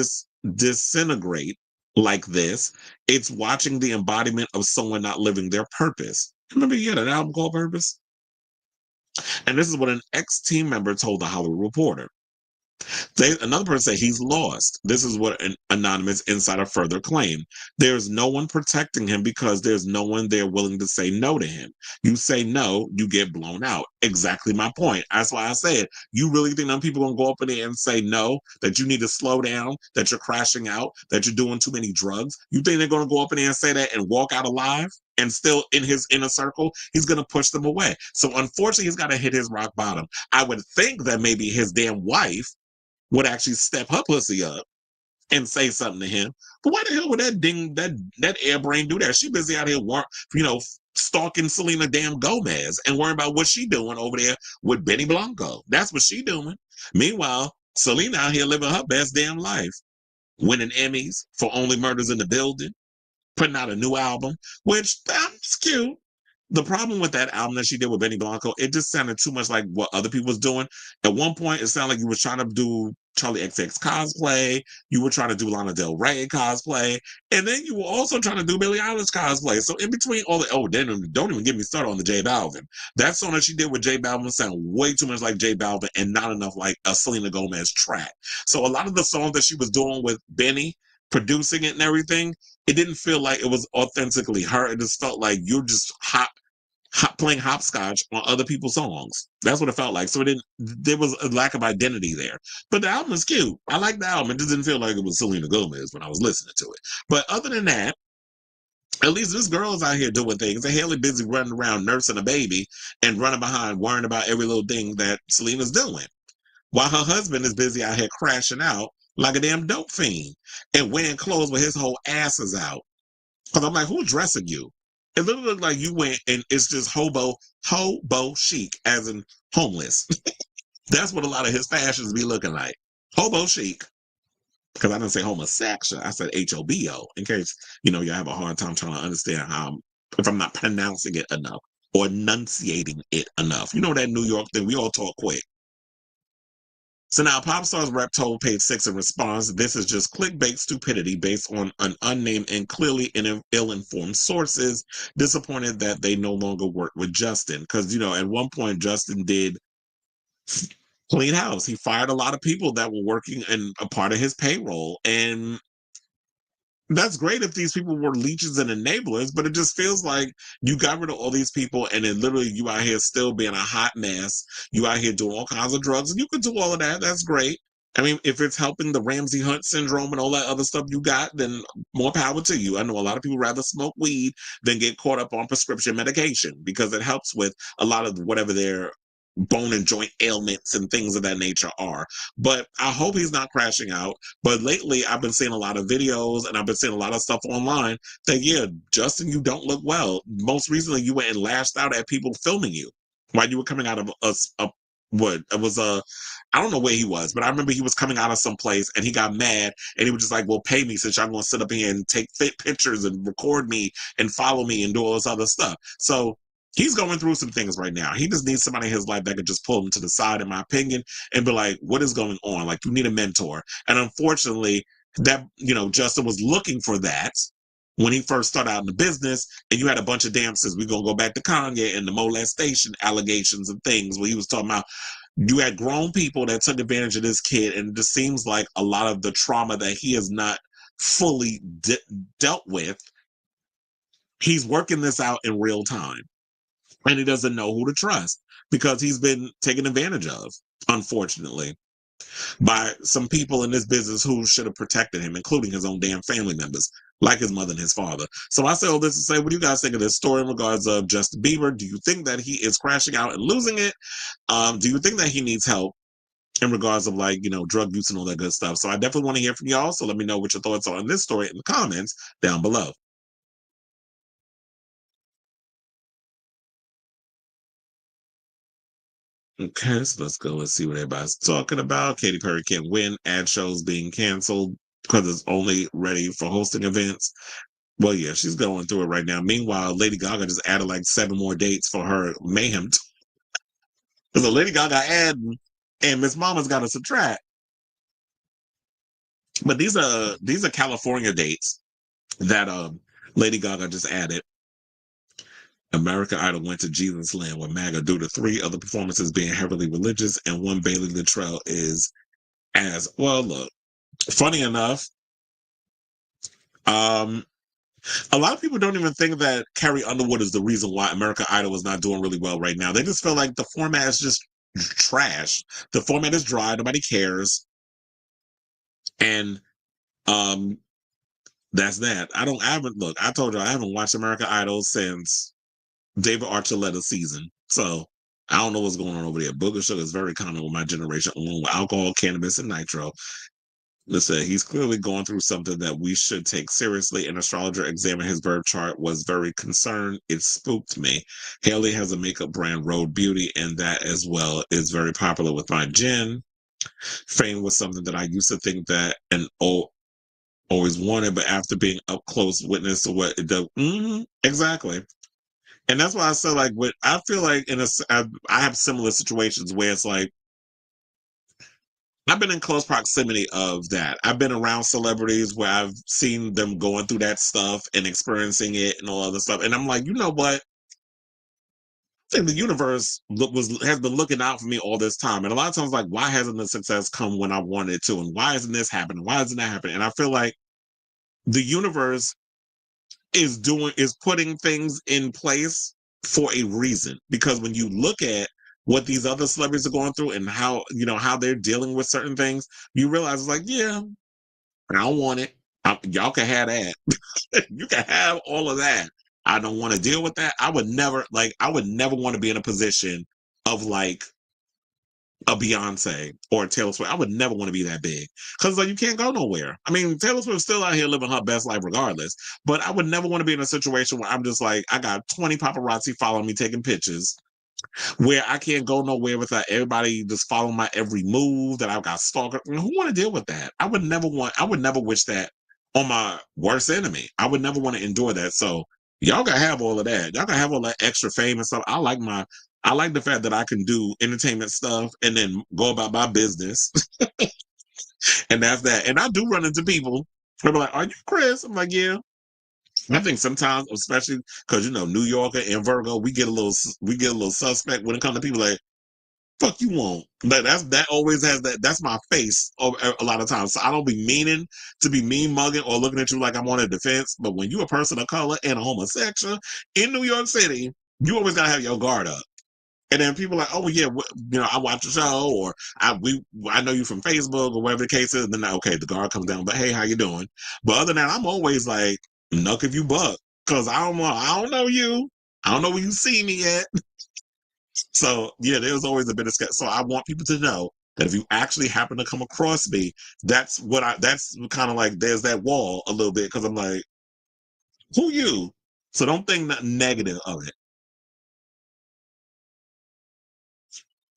disintegrate like this. It's watching the embodiment of someone not living their purpose. Remember he had an album called Purpose? And this is what an ex-team member told the Hollywood Reporter. Another person said he's lost. This is what an anonymous insider further claimed. There's no one protecting him because there's no one there willing to say no to him. You say no, you get blown out. Exactly my point. That's why I said, you really think that people are going to go up in there and say no, that you need to slow down, that you're crashing out, that you're doing too many drugs? You think they're going to go up in there and say that and walk out alive? And still in his inner circle, he's going to push them away. So unfortunately, he's got to hit his rock bottom. I would think that maybe his damn wife would actually step her pussy up and say something to him. But why the hell would that airbrain do that? She busy out here, stalking Selena damn Gomez and worrying about what she doing over there with Benny Blanco. That's what she doing. Meanwhile, Selena out here living her best damn life, winning Emmys for Only Murders in the Building, putting out a new album, which that's cute. The problem with that album that she did with Benny Blanco, it just sounded too much like what other people was doing. At one point, it sounded like you was trying to do Charlie XX cosplay. You were trying to do Lana Del Rey cosplay. And then you were also trying to do Billie Eilish cosplay. So in between all the, don't even get me started on the J Balvin. That song that she did with J Balvin sounded way too much like J Balvin and not enough like a Selena Gomez track. So a lot of the songs that she was doing with Benny, producing it and everything, it didn't feel like it was authentically her. It just felt like you're just playing hopscotch on other people's songs. That's what it felt like. So there was a lack of identity there. But the album is cute. I like the album. It just didn't feel like it was Selena Gomez when I was listening to it. But other than that, at least this girl is out here doing things. And Haley busy running around nursing a baby and running behind, worrying about every little thing that Selena's doing. While her husband is busy out here crashing out like a damn dope fiend and wearing clothes where his whole ass is out. Because I'm like, who's dressing you? It literally looked like you went and it's just hobo chic, as in homeless. That's what a lot of his fashions be looking like. Hobo chic. Because I didn't say homosexual. I said HOBO, in case, y'all have a hard time trying to understand if I'm not pronouncing it enough or enunciating it enough. You know that New York thing, we all talk quick. So now pop stars rep told Page Six in response, this is just clickbait stupidity based on an unnamed and clearly ill-informed sources, disappointed that they no longer work with Justin. Because, at one point Justin did clean house. He fired a lot of people that were working and a part of his payroll. And that's great if these people were leeches and enablers, but it just feels like you got rid of all these people and then literally you out here still being a hot mess. You out here doing all kinds of drugs and you can do all of that. That's great. I mean, if it's helping the Ramsey Hunt syndrome and all that other stuff you got, then more power to you. I know a lot of people rather smoke weed than get caught up on prescription medication because it helps with a lot of whatever their bone and joint ailments and things of that nature are. But I hope he's not crashing out. But lately, I've been seeing a lot of videos and I've been seeing a lot of stuff online that, yeah, Justin, you don't look well. Most recently, you went and lashed out at people filming you while you were coming out of I don't know where he was, but I remember he was coming out of some place and he got mad and he was just like, well, pay me since y'all going to sit up here and take fit pictures and record me and follow me and do all this other stuff. So he's going through some things right now. He just needs somebody in his life that could just pull him to the side, in my opinion, and be like, what is going on? Like, you need a mentor. And unfortunately, that, Justin was looking for that when he first started out in the business, and you had a bunch of dancers. We're going to go back to Kanye and the molestation allegations and things where he was talking about you had grown people that took advantage of this kid, and it just seems like a lot of the trauma that he has not fully dealt with, he's working this out in real time. And he doesn't know who to trust because he's been taken advantage of, unfortunately, by some people in this business who should have protected him, including his own damn family members, like his mother and his father. So I say all this to say, what do you guys think of this story in regards of Justin Bieber? Do you think that he is crashing out and losing it? Do you think that he needs help in regards of drug use and all that good stuff? So I definitely want to hear from y'all. So let me know what your thoughts are on this story in the comments down below. Okay, so let's go and see what everybody's talking about. Katy Perry can't win. Ad shows being canceled because it's only ready for hosting events. Well, yeah, she's going through it right now. Meanwhile, Lady Gaga just added like 7 more dates for her Mayhem. Because a Lady Gaga ad and Miss Mama's got to subtract. But these are California dates that Lady Gaga just added. American Idol went to Jesus Land with MAGA due to 3 other performances being heavily religious, and one Bailey Littrell is as well. Look, funny enough, a lot of people don't even think that Carrie Underwood is the reason why American Idol is not doing really well right now. They just feel like the format is just trash. The format is dry. Nobody cares. And that's that. I told you I haven't watched American Idol since David Archuleta's season. So I don't know what's going on over there. Booger sugar is very common with my generation, along with alcohol, cannabis, and nitro. Listen, he's clearly going through something that we should take seriously. An astrologer examined his birth chart, was very concerned. It spooked me. Haley has a makeup brand, Road Beauty, and that as well is very popular with my gen. Fame was something that I used to think that and always wanted, but after being up close witness to what it does, exactly. And that's why I said, like, I feel like I have similar situations where it's like, I've been in close proximity of that. I've been around celebrities where I've seen them going through that stuff and experiencing it and all other stuff. And I'm like, you know what? I think the universe has been looking out for me all this time. And a lot of times, like, why hasn't the success come when I wanted it to? And why isn't this happening? Why isn't that happening? And I feel like the universe is putting things in place for a reason. Because when you look at what these other celebrities are going through and how, how they're dealing with certain things, you realize it's like, yeah, I don't want it. Y'all can have that. You can have all of that. I don't want to deal with that. I would never want to be in a position of like a Beyonce or a Taylor Swift. I would never want to be that big because like you can't go nowhere. I mean, Taylor Swift's still out here living her best life regardless, but I would never want to be in a situation where I'm just like, I got 20 paparazzi following me taking pictures where I can't go nowhere without everybody just following my every move, that I've got stalker. Who want to deal with that? I would never wish that on my worst enemy. I would never want to endure that. So y'all gotta have all of that. Y'all gotta have all that extra fame and stuff. I like the fact that I can do entertainment stuff and then go about my business. And that's that. And I do run into people who are like, "Are you Chris?" I'm like, "Yeah." I think sometimes, especially because New Yorker and Virgo, we get a little suspect when it comes to people like, "Fuck you won't." That always has that. That's my face a lot of times. So I don't be meaning to be mean mugging or looking at you like I'm on a defense. But when you a person of color and a homosexual in New York City, you always gotta have your guard up. And then people are like, "Oh yeah, I watch the show, or I know you from Facebook or whatever the case is." And then okay, the guard comes down, but hey, how you doing? But other than that, I'm always like, "Knuck if you buck," because I don't know you. I don't know where you see me at. So yeah, there's always a bit of sketch. So I want people to know that if you actually happen to come across me, that's kind of like there's that wall a little bit because I'm like, who you? So don't think nothing negative of it.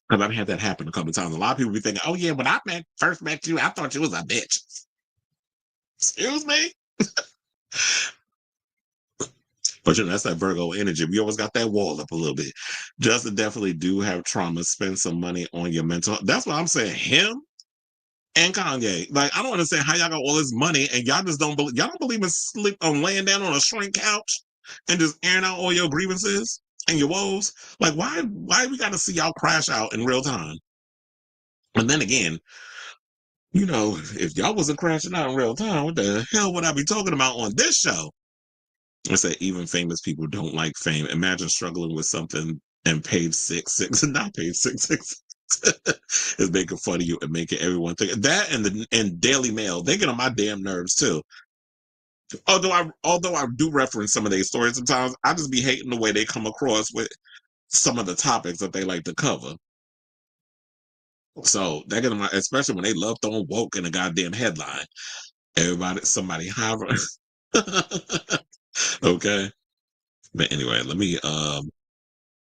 Because I've had that happen a couple of times. A lot of people be thinking, "Oh yeah, when I first met you, I thought you was a bitch." Excuse me? But that's that Virgo energy. We always got that wall up a little bit. Justin definitely do have trauma. Spend some money on your mental. That's what I'm saying. Him and Kanye. Like, I don't understand how y'all got all this money and y'all just don't believe. Y'all don't believe in laying down on a shrink couch and just airing out all your grievances and your woes. Like, why we got to see y'all crash out in real time? And then again, if y'all wasn't crashing out in real time, what the hell would I be talking about on this show? I said, even famous people don't like fame. Imagine struggling with something and page 6 and not page 6 is making fun of you and making everyone think that. And Daily Mail, they get on my damn nerves too. Although I do reference some of their stories sometimes, I just be hating the way they come across with some of the topics that they like to cover. So they get on my, especially when they love throwing woke in a goddamn headline. Somebody hover. Okay. But anyway,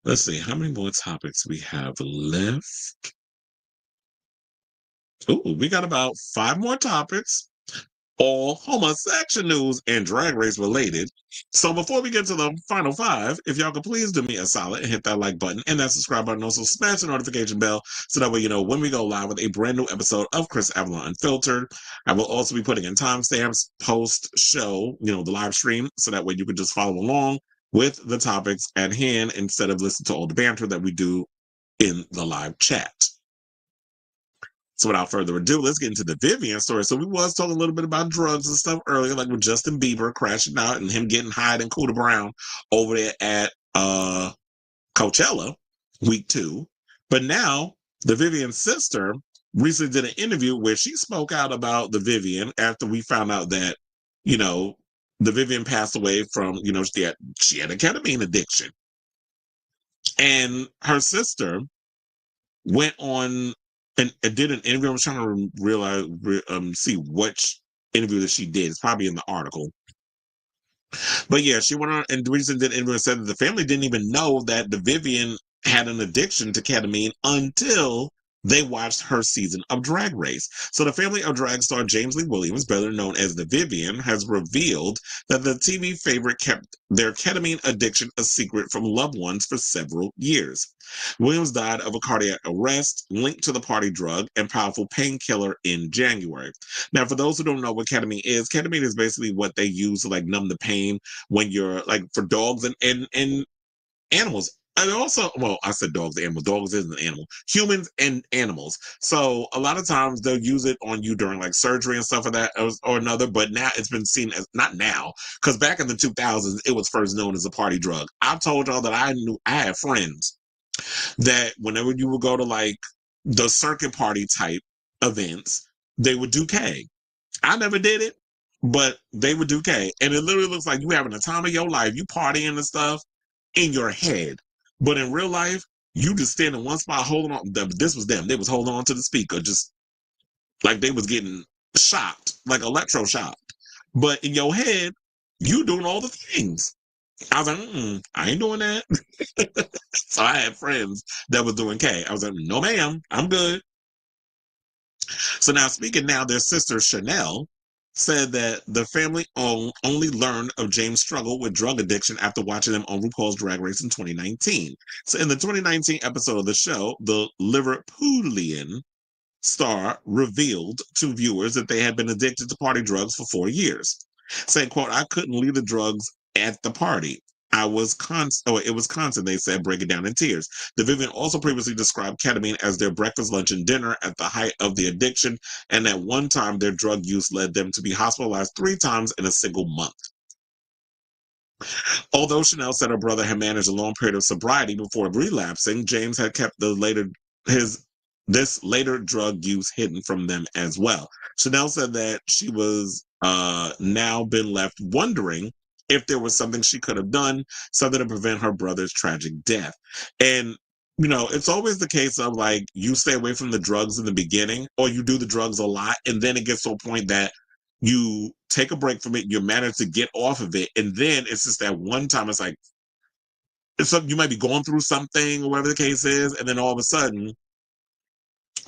let's see how many more topics we have left. Ooh, we got about 5 more topics, all homosexual news and drag race related. So before we get to the final 5, if y'all could please do me a solid and hit that like button and that subscribe button. Also smash the notification bell so that way when we go live with a brand new episode of Chris Abloh Unfiltered. I will also be putting in timestamps post show, the live stream, so that way you can just follow along with the topics at hand instead of listening to all the banter that we do in the live chat. So without further ado, let's get into the Vivienne story. So we was talking a little bit about drugs and stuff earlier, like with Justin Bieber crashing out and him getting high and Cooter Brown over there at Coachella week 2. But now the Vivienne sister recently did an interview where she spoke out about the Vivienne after we found out that, the Vivienne passed away from, she had a ketamine addiction. And her sister went on and did an interview. I'm trying to realize, see which interview that she did. It's probably in the article. But yeah, she went on and recently did an interview and said that the family didn't even know that the Vivienne had an addiction to ketamine until they watched her season of Drag Race. So the family of drag star James Lee Williams, better known as the Vivienne, has revealed that the TV favorite kept their ketamine addiction a secret from loved ones for several years. Williams died of a cardiac arrest linked to the party drug and powerful painkiller in January. Now, for those who don't know what ketamine is basically what they use to like numb the pain when you're like for dogs and animals. And also, well, I said dogs, animals. Dogs isn't an animal. Humans and animals. So a lot of times they'll use it on you during like surgery and stuff like that or another. But now it's been seen as not now, because back in the 2000s it was first known as a party drug. I've told y'all that I had friends that whenever you would go to like the circuit party type events, they would do K. I never did it, but they would do K. And it literally looks like you having the time of your life. You partying and stuff in your head. But in real life, you just stand in one spot holding on. This was them. They was holding on to the speaker, just like they was getting shocked, like electroshocked. But in your head, you doing all the things. I was like, I ain't doing that. So I had friends that was doing K. I was like, no, ma'am, I'm good. So now speaking now, their sister Chanel said that the family only learned of James' struggle with drug addiction after watching them on RuPaul's Drag Race in 2019. So in the 2019 episode of the show, the Liverpoolian star revealed to viewers that they had been addicted to party drugs for 4 years, saying, quote, I couldn't leave the drugs at the party. It was constant, they said, breaking down in tears. The Vivienne also previously described ketamine as their breakfast, lunch, and dinner at the height of the addiction, and at one time their drug use led them to be hospitalized 3 times in a single month. Although Chanel said her brother had managed a long period of sobriety before relapsing, James had kept this later drug use hidden from them as well. Chanel said that she was now been left wondering if there was something she could have done, something to prevent her brother's tragic death. And it's always the case of like you stay away from the drugs in the beginning, or you do the drugs a lot, and then it gets to a point that you take a break from it, you manage to get off of it, and then it's just that one time it's like you might be going through something or whatever the case is, and then all of a sudden,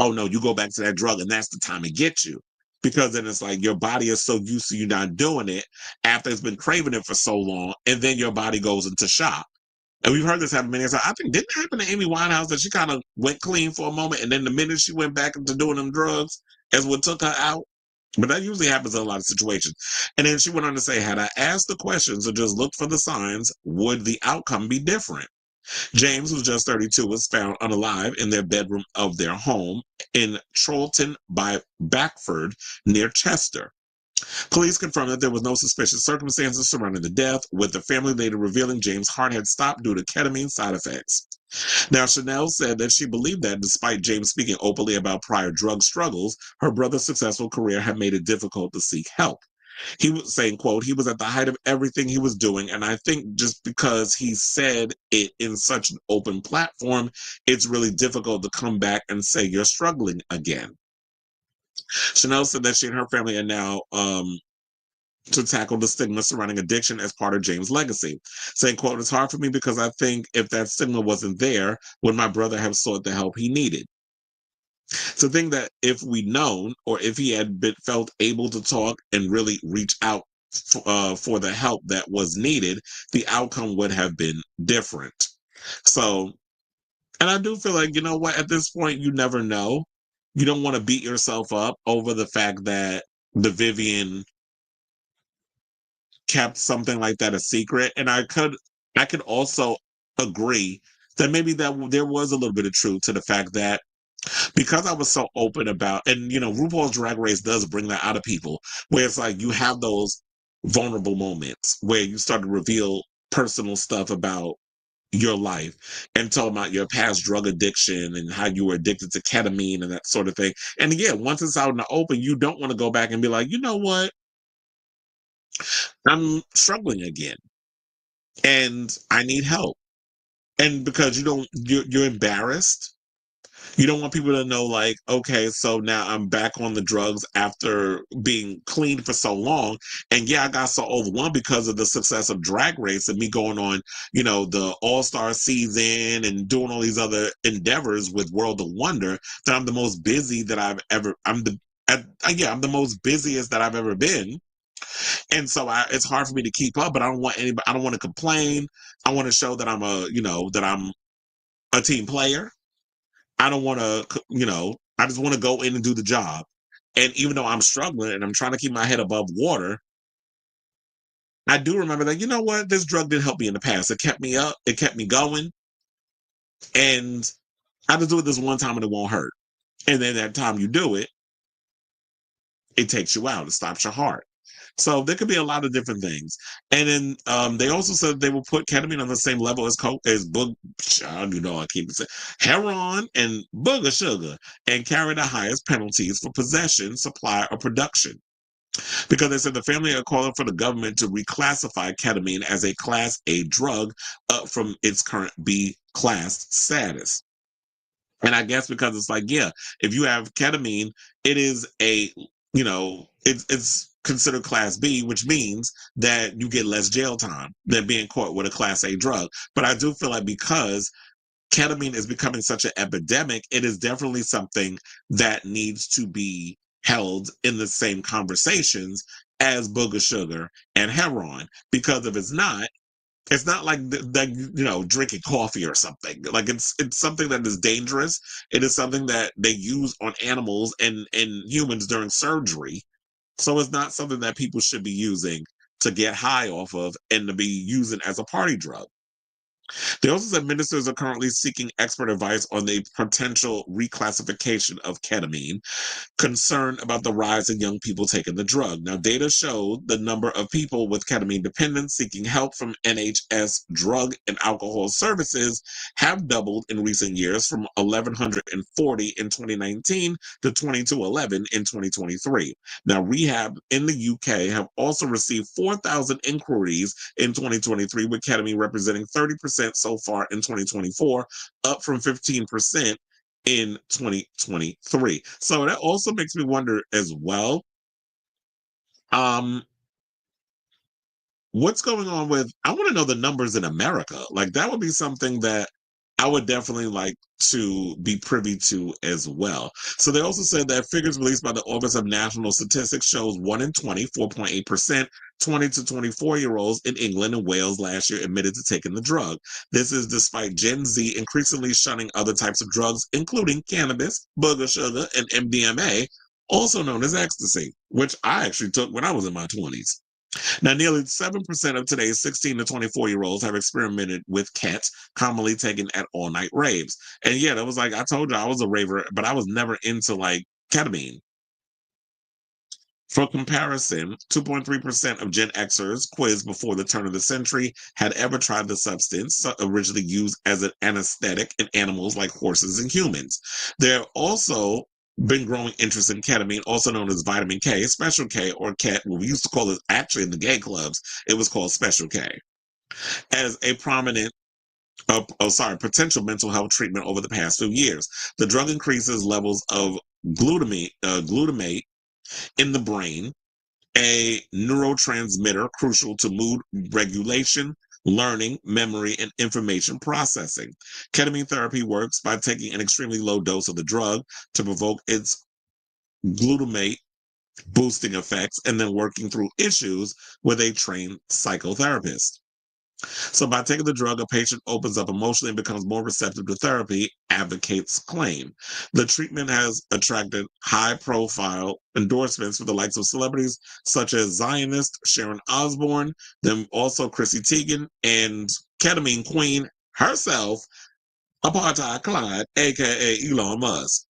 oh no, you go back to that drug, and that's the time it gets you. Because then it's like your body is so used to you not doing it after it's been craving it for so long, and then your body goes into shock. And we've heard this happen many times. I think didn't it happen to Amy Winehouse that she kind of went clean for a moment, and then the minute she went back into doing them drugs is what took her out. But that usually happens in a lot of situations. And then she went on to say, had I asked the questions or just looked for the signs, would the outcome be different? James, who's just 32, was found unalive in their bedroom of their home in Chorlton by Backford near Chester. Police confirmed that there was no suspicious circumstances surrounding the death, with the family later revealing James' heart had stopped due to ketamine side effects. Now, Chanel said that she believed that despite James speaking openly about prior drug struggles, her brother's successful career had made it difficult to seek help. He was saying, quote, he was at the height of everything he was doing, and I think just because he said it in such an open platform, it's really difficult to come back and say you're struggling again. Chanel said that she and her family are now to tackle the stigma surrounding addiction as part of James' legacy, saying, quote, it's hard for me because I think if that stigma wasn't there, would my brother have sought the help he needed? To think that if we'd known, or if he had felt able to talk and really reach out for the help that was needed, the outcome would have been different. So, and I do feel like, you know what, at this point, you never know. You don't want to beat yourself up over the fact that the Vivienne kept something like that a secret. And I could also agree that maybe that there was a little bit of truth to the fact that because I was so open about, and RuPaul's Drag Race does bring that out of people, where it's like you have those vulnerable moments where you start to reveal personal stuff about your life and talk about your past drug addiction and how you were addicted to ketamine and that sort of thing. And again, once it's out in the open, you don't want to go back and be like, you know what? I'm struggling again and I need help. And because you're embarrassed You don't want people to know, like, okay, so now I'm back on the drugs after being clean for so long. And yeah, I got so overwhelmed because of the success of Drag Race and me going on, the All-Star season and doing all these other endeavors with World of Wonder that I'm the most busy that I've ever, I'm the most busiest that I've ever been. And so it's hard for me to keep up, but I don't want anybody, I don't want to complain. I want to show that that I'm a team player. I don't want to, I just want to go in and do the job. And even though I'm struggling and I'm trying to keep my head above water, I do remember that, you know what, this drug did help me in the past. It kept me up, it kept me going. And I just do it this one time and it won't hurt. And then that time you do it, it takes you out, it stops your heart. So there could be a lot of different things. And then they also said they will put ketamine on the same level as coke, as I keep saying heroin and booger sugar, and carry the highest penalties for possession, supply, or production. Because they said the family are calling for the government to reclassify ketamine as a Class A drug up from its current B class status. And I guess because it's like, yeah, if you have ketamine, it is it's considered Class B, which means that you get less jail time than being caught with a Class A drug. But I do feel like because ketamine is becoming such an epidemic, it is definitely something that needs to be held in the same conversations as booger sugar and heroin. Because if it's not like drinking coffee or something. Like it's something that is dangerous. It is something that they use on animals and humans during surgery. So it's not something that people should be using to get high off of and to be using as a party drug. They also said ministers are currently seeking expert advice on the potential reclassification of ketamine, concerned about the rise in young people taking the drug. Now, data showed the number of people with ketamine dependence seeking help from NHS drug and alcohol services have doubled in recent years from 1,140 in 2019 to 2,211 in 2023. Now, rehab in the UK have also received 4,000 inquiries in 2023, with ketamine representing 30% so far in 2024, up from 15% in 2023. So that also makes me wonder as well, what's going on with, I want to know the numbers in America. Like that would be something that I would definitely like to be privy to as well. So they also said that figures released by the Office of National Statistics shows 1 in 20, 4.8%, 20 to 24-year-olds in England and Wales last year admitted to taking the drug. This is despite Gen Z increasingly shunning other types of drugs, including cannabis, booger sugar, and MDMA, also known as ecstasy, which I actually took when I was in my 20s. Now, nearly 7% of today's 16 to 24-year-olds have experimented with ket, commonly taken at all-night raves. And yeah, that was like, I told you I was a raver, but I was never into like ketamine. For comparison, 2.3% of Gen Xers quizzed before the turn of the century had ever tried the substance, originally used as an anesthetic in animals like horses and humans. There have also been growing interest in ketamine, also known as vitamin K, special K, or ket. Well, we used to call it, actually in the gay clubs, it was called special K, as a potential mental health treatment over the past few years. The drug increases levels of glutamate in the brain, a neurotransmitter crucial to mood regulation, learning, memory, and information processing. Ketamine therapy works by taking an extremely low dose of the drug to provoke its glutamate boosting effects and then working through issues with a trained psychotherapist. So by taking the drug, a patient opens up emotionally and becomes more receptive to therapy, advocates claim. The treatment has attracted high-profile endorsements for the likes of celebrities such as Zionist Sharon Osbourne, then also Chrissy Teigen, and ketamine queen herself, Apartheid Clyde, aka Elon Musk.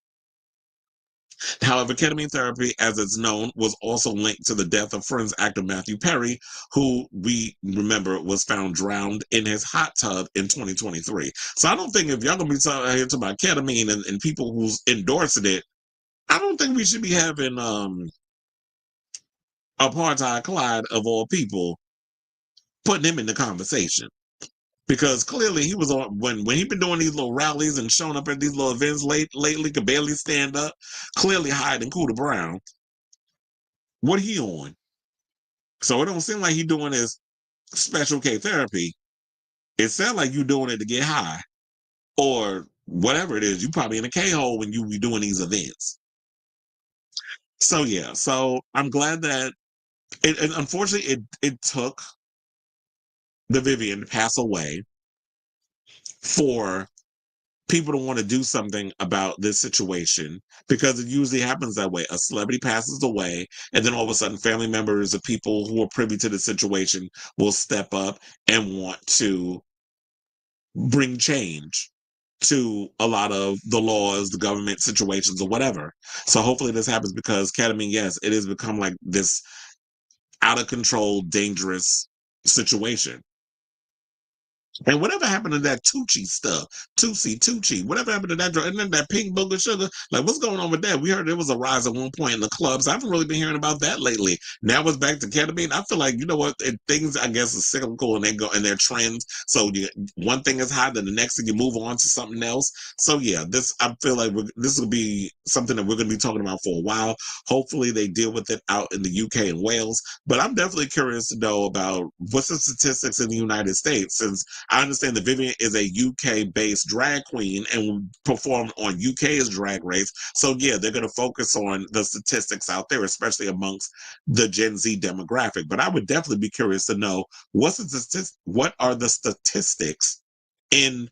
However, ketamine therapy, as it's known, was also linked to the death of Friends actor Matthew Perry, who we remember was found drowned in his hot tub in 2023. So I don't think if y'all gonna be talking about ketamine and people who's endorsing it, I don't think we should be having Apartheid Clyde of all people putting him in the conversation. Because clearly he was on when he been doing these little rallies and showing up at these little events lately, could barely stand up, clearly hiding Cooter Brown. What he on? So it don't seem like he doing his special K therapy. It sounds like you doing it to get high or whatever it is. You probably in a K-hole when you be doing these events. So yeah, so I'm glad that and unfortunately it took the Vivienne to pass away for people to want to do something about this situation, because it usually happens that way. A celebrity passes away, and then all of a sudden family members of people who are privy to the situation will step up and want to bring change to a lot of the laws, the government situations, or whatever. So hopefully this happens, because ketamine, yes, it has become like this out of control, dangerous situation. And whatever happened to that Tucci stuff? Tucci, whatever happened to that drug? And then that pink booger sugar? Like, what's going on with that? We heard there was a rise at one point in the clubs. I haven't really been hearing about that lately. Now it's back to ketamine. I feel like, you know what? Things, I guess, are cyclical and they go and they're trends. So one thing is hot, then the next thing you move on to something else. So yeah, I feel like this will be something that we're going to be talking about for a while. Hopefully they deal with it out in the UK and Wales. But I'm definitely curious to know about what's the statistics in the United States, since I understand that Vivienne is a UK-based drag queen and performed on UK's Drag Race. So yeah, they're going to focus on the statistics out there, especially amongst the Gen Z demographic. But I would definitely be curious to know what are the statistics in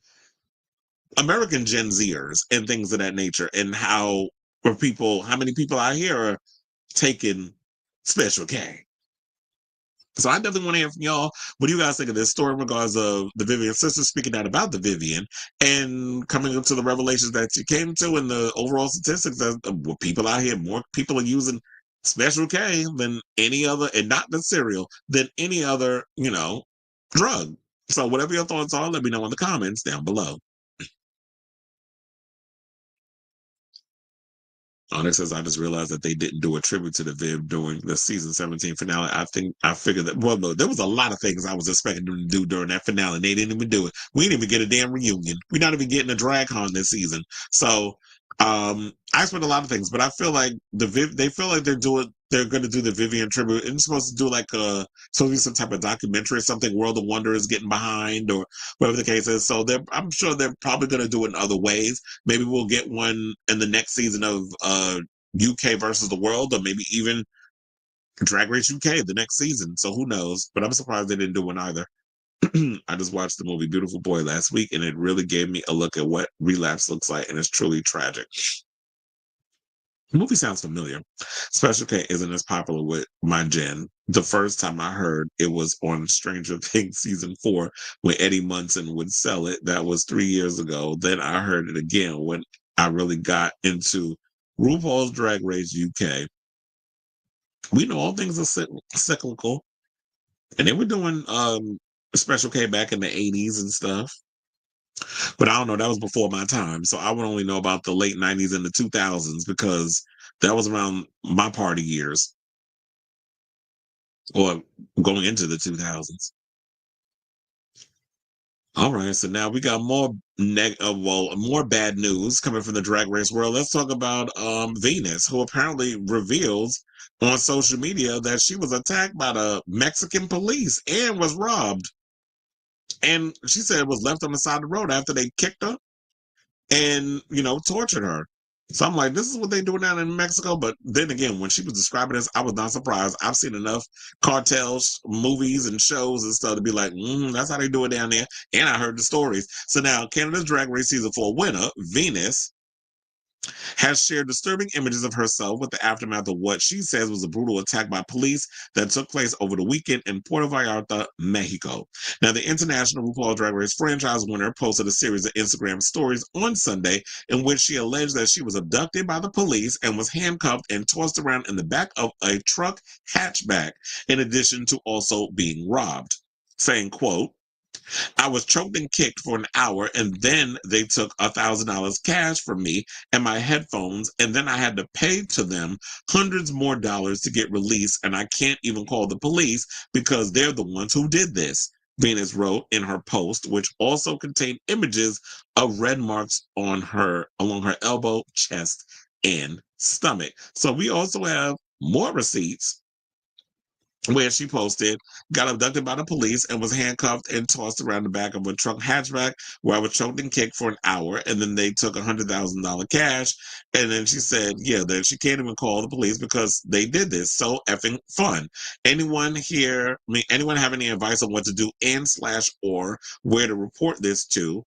American Gen Zers and things of that nature, and how many people out here are taking Special K. So I definitely want to hear from y'all. What do you guys think of this story in regards of the Vivienne sisters speaking out about the Vivienne and coming up to the revelations that she came to, and the overall statistics that people out here, more people are using Special K than any other, and not the cereal, than any other, drug. So whatever your thoughts are, let me know in the comments down below. Onyx says, I just realized that they didn't do a tribute to the Viv during the season 17 finale. I figured that, well, look, there was a lot of things I was expecting them to do during that finale, and they didn't even do it. We didn't even get a damn reunion. We're not even getting a drag con this season. So, I expect a lot of things, but I feel like they feel like they're going to do the Vivienne tribute, and it's supposed to do supposed to be some type of documentary or something World of Wonder is getting behind, or whatever the case is. So I'm sure they're probably going to do it in other ways. Maybe we'll get one in the next season of UK versus the world, or maybe even Drag Race UK the next season. So who knows? But I'm surprised they didn't do one either. I just watched the movie Beautiful Boy last week, and it really gave me a look at what relapse looks like, and it's truly tragic. The movie sounds familiar. Special K isn't as popular with my gen. The first time I heard it was on Stranger Things season 4 when Eddie Munson would sell it. That was 3 years ago. Then I heard it again when I really got into RuPaul's Drag Race UK. We know all things are cyclical. And they were doing Special K back in the 80s and stuff. But I don't know, that was before my time. So I would only know about the late 90s and the 2000s, because that was around my party years, or going into the 2000s. All right, so now we got more bad news coming from the Drag Race world. Let's talk about Venus, who apparently reveals on social media that she was attacked by the Mexican police and was robbed. And she said was left on the side of the road after they kicked her and, tortured her. So I'm like, this is what they do down in Mexico. But then again, when she was describing this, I was not surprised. I've seen enough cartels, movies, and shows and stuff to be like, that's how they do it down there. And I heard the stories. So now Canada's Drag Race Season 4 winner, Venus, has shared disturbing images of herself with the aftermath of what she says was a brutal attack by police that took place over the weekend in Puerto Vallarta, Mexico. Now, the international RuPaul Drag Race franchise winner posted a series of Instagram stories on Sunday in which she alleged that she was abducted by the police and was handcuffed and tossed around in the back of a truck hatchback, in addition to also being robbed, saying, quote, I was choked and kicked for an hour, and then they took $1,000 cash from me and my headphones, and then I had to pay to them hundreds more dollars to get released, and I can't even call the police because they're the ones who did this. Venus wrote in her post, which also contained images of red marks on her along her elbow, chest, and stomach. So we also have more receipts where she posted, got abducted by the police and was handcuffed and tossed around the back of a truck hatchback where I was choked and kicked for an hour. And then they took $100,000 cash. And then she said, yeah, that she can't even call the police because they did this. So effing fun. Anyone here, anyone have any advice on what to do and / or where to report this to?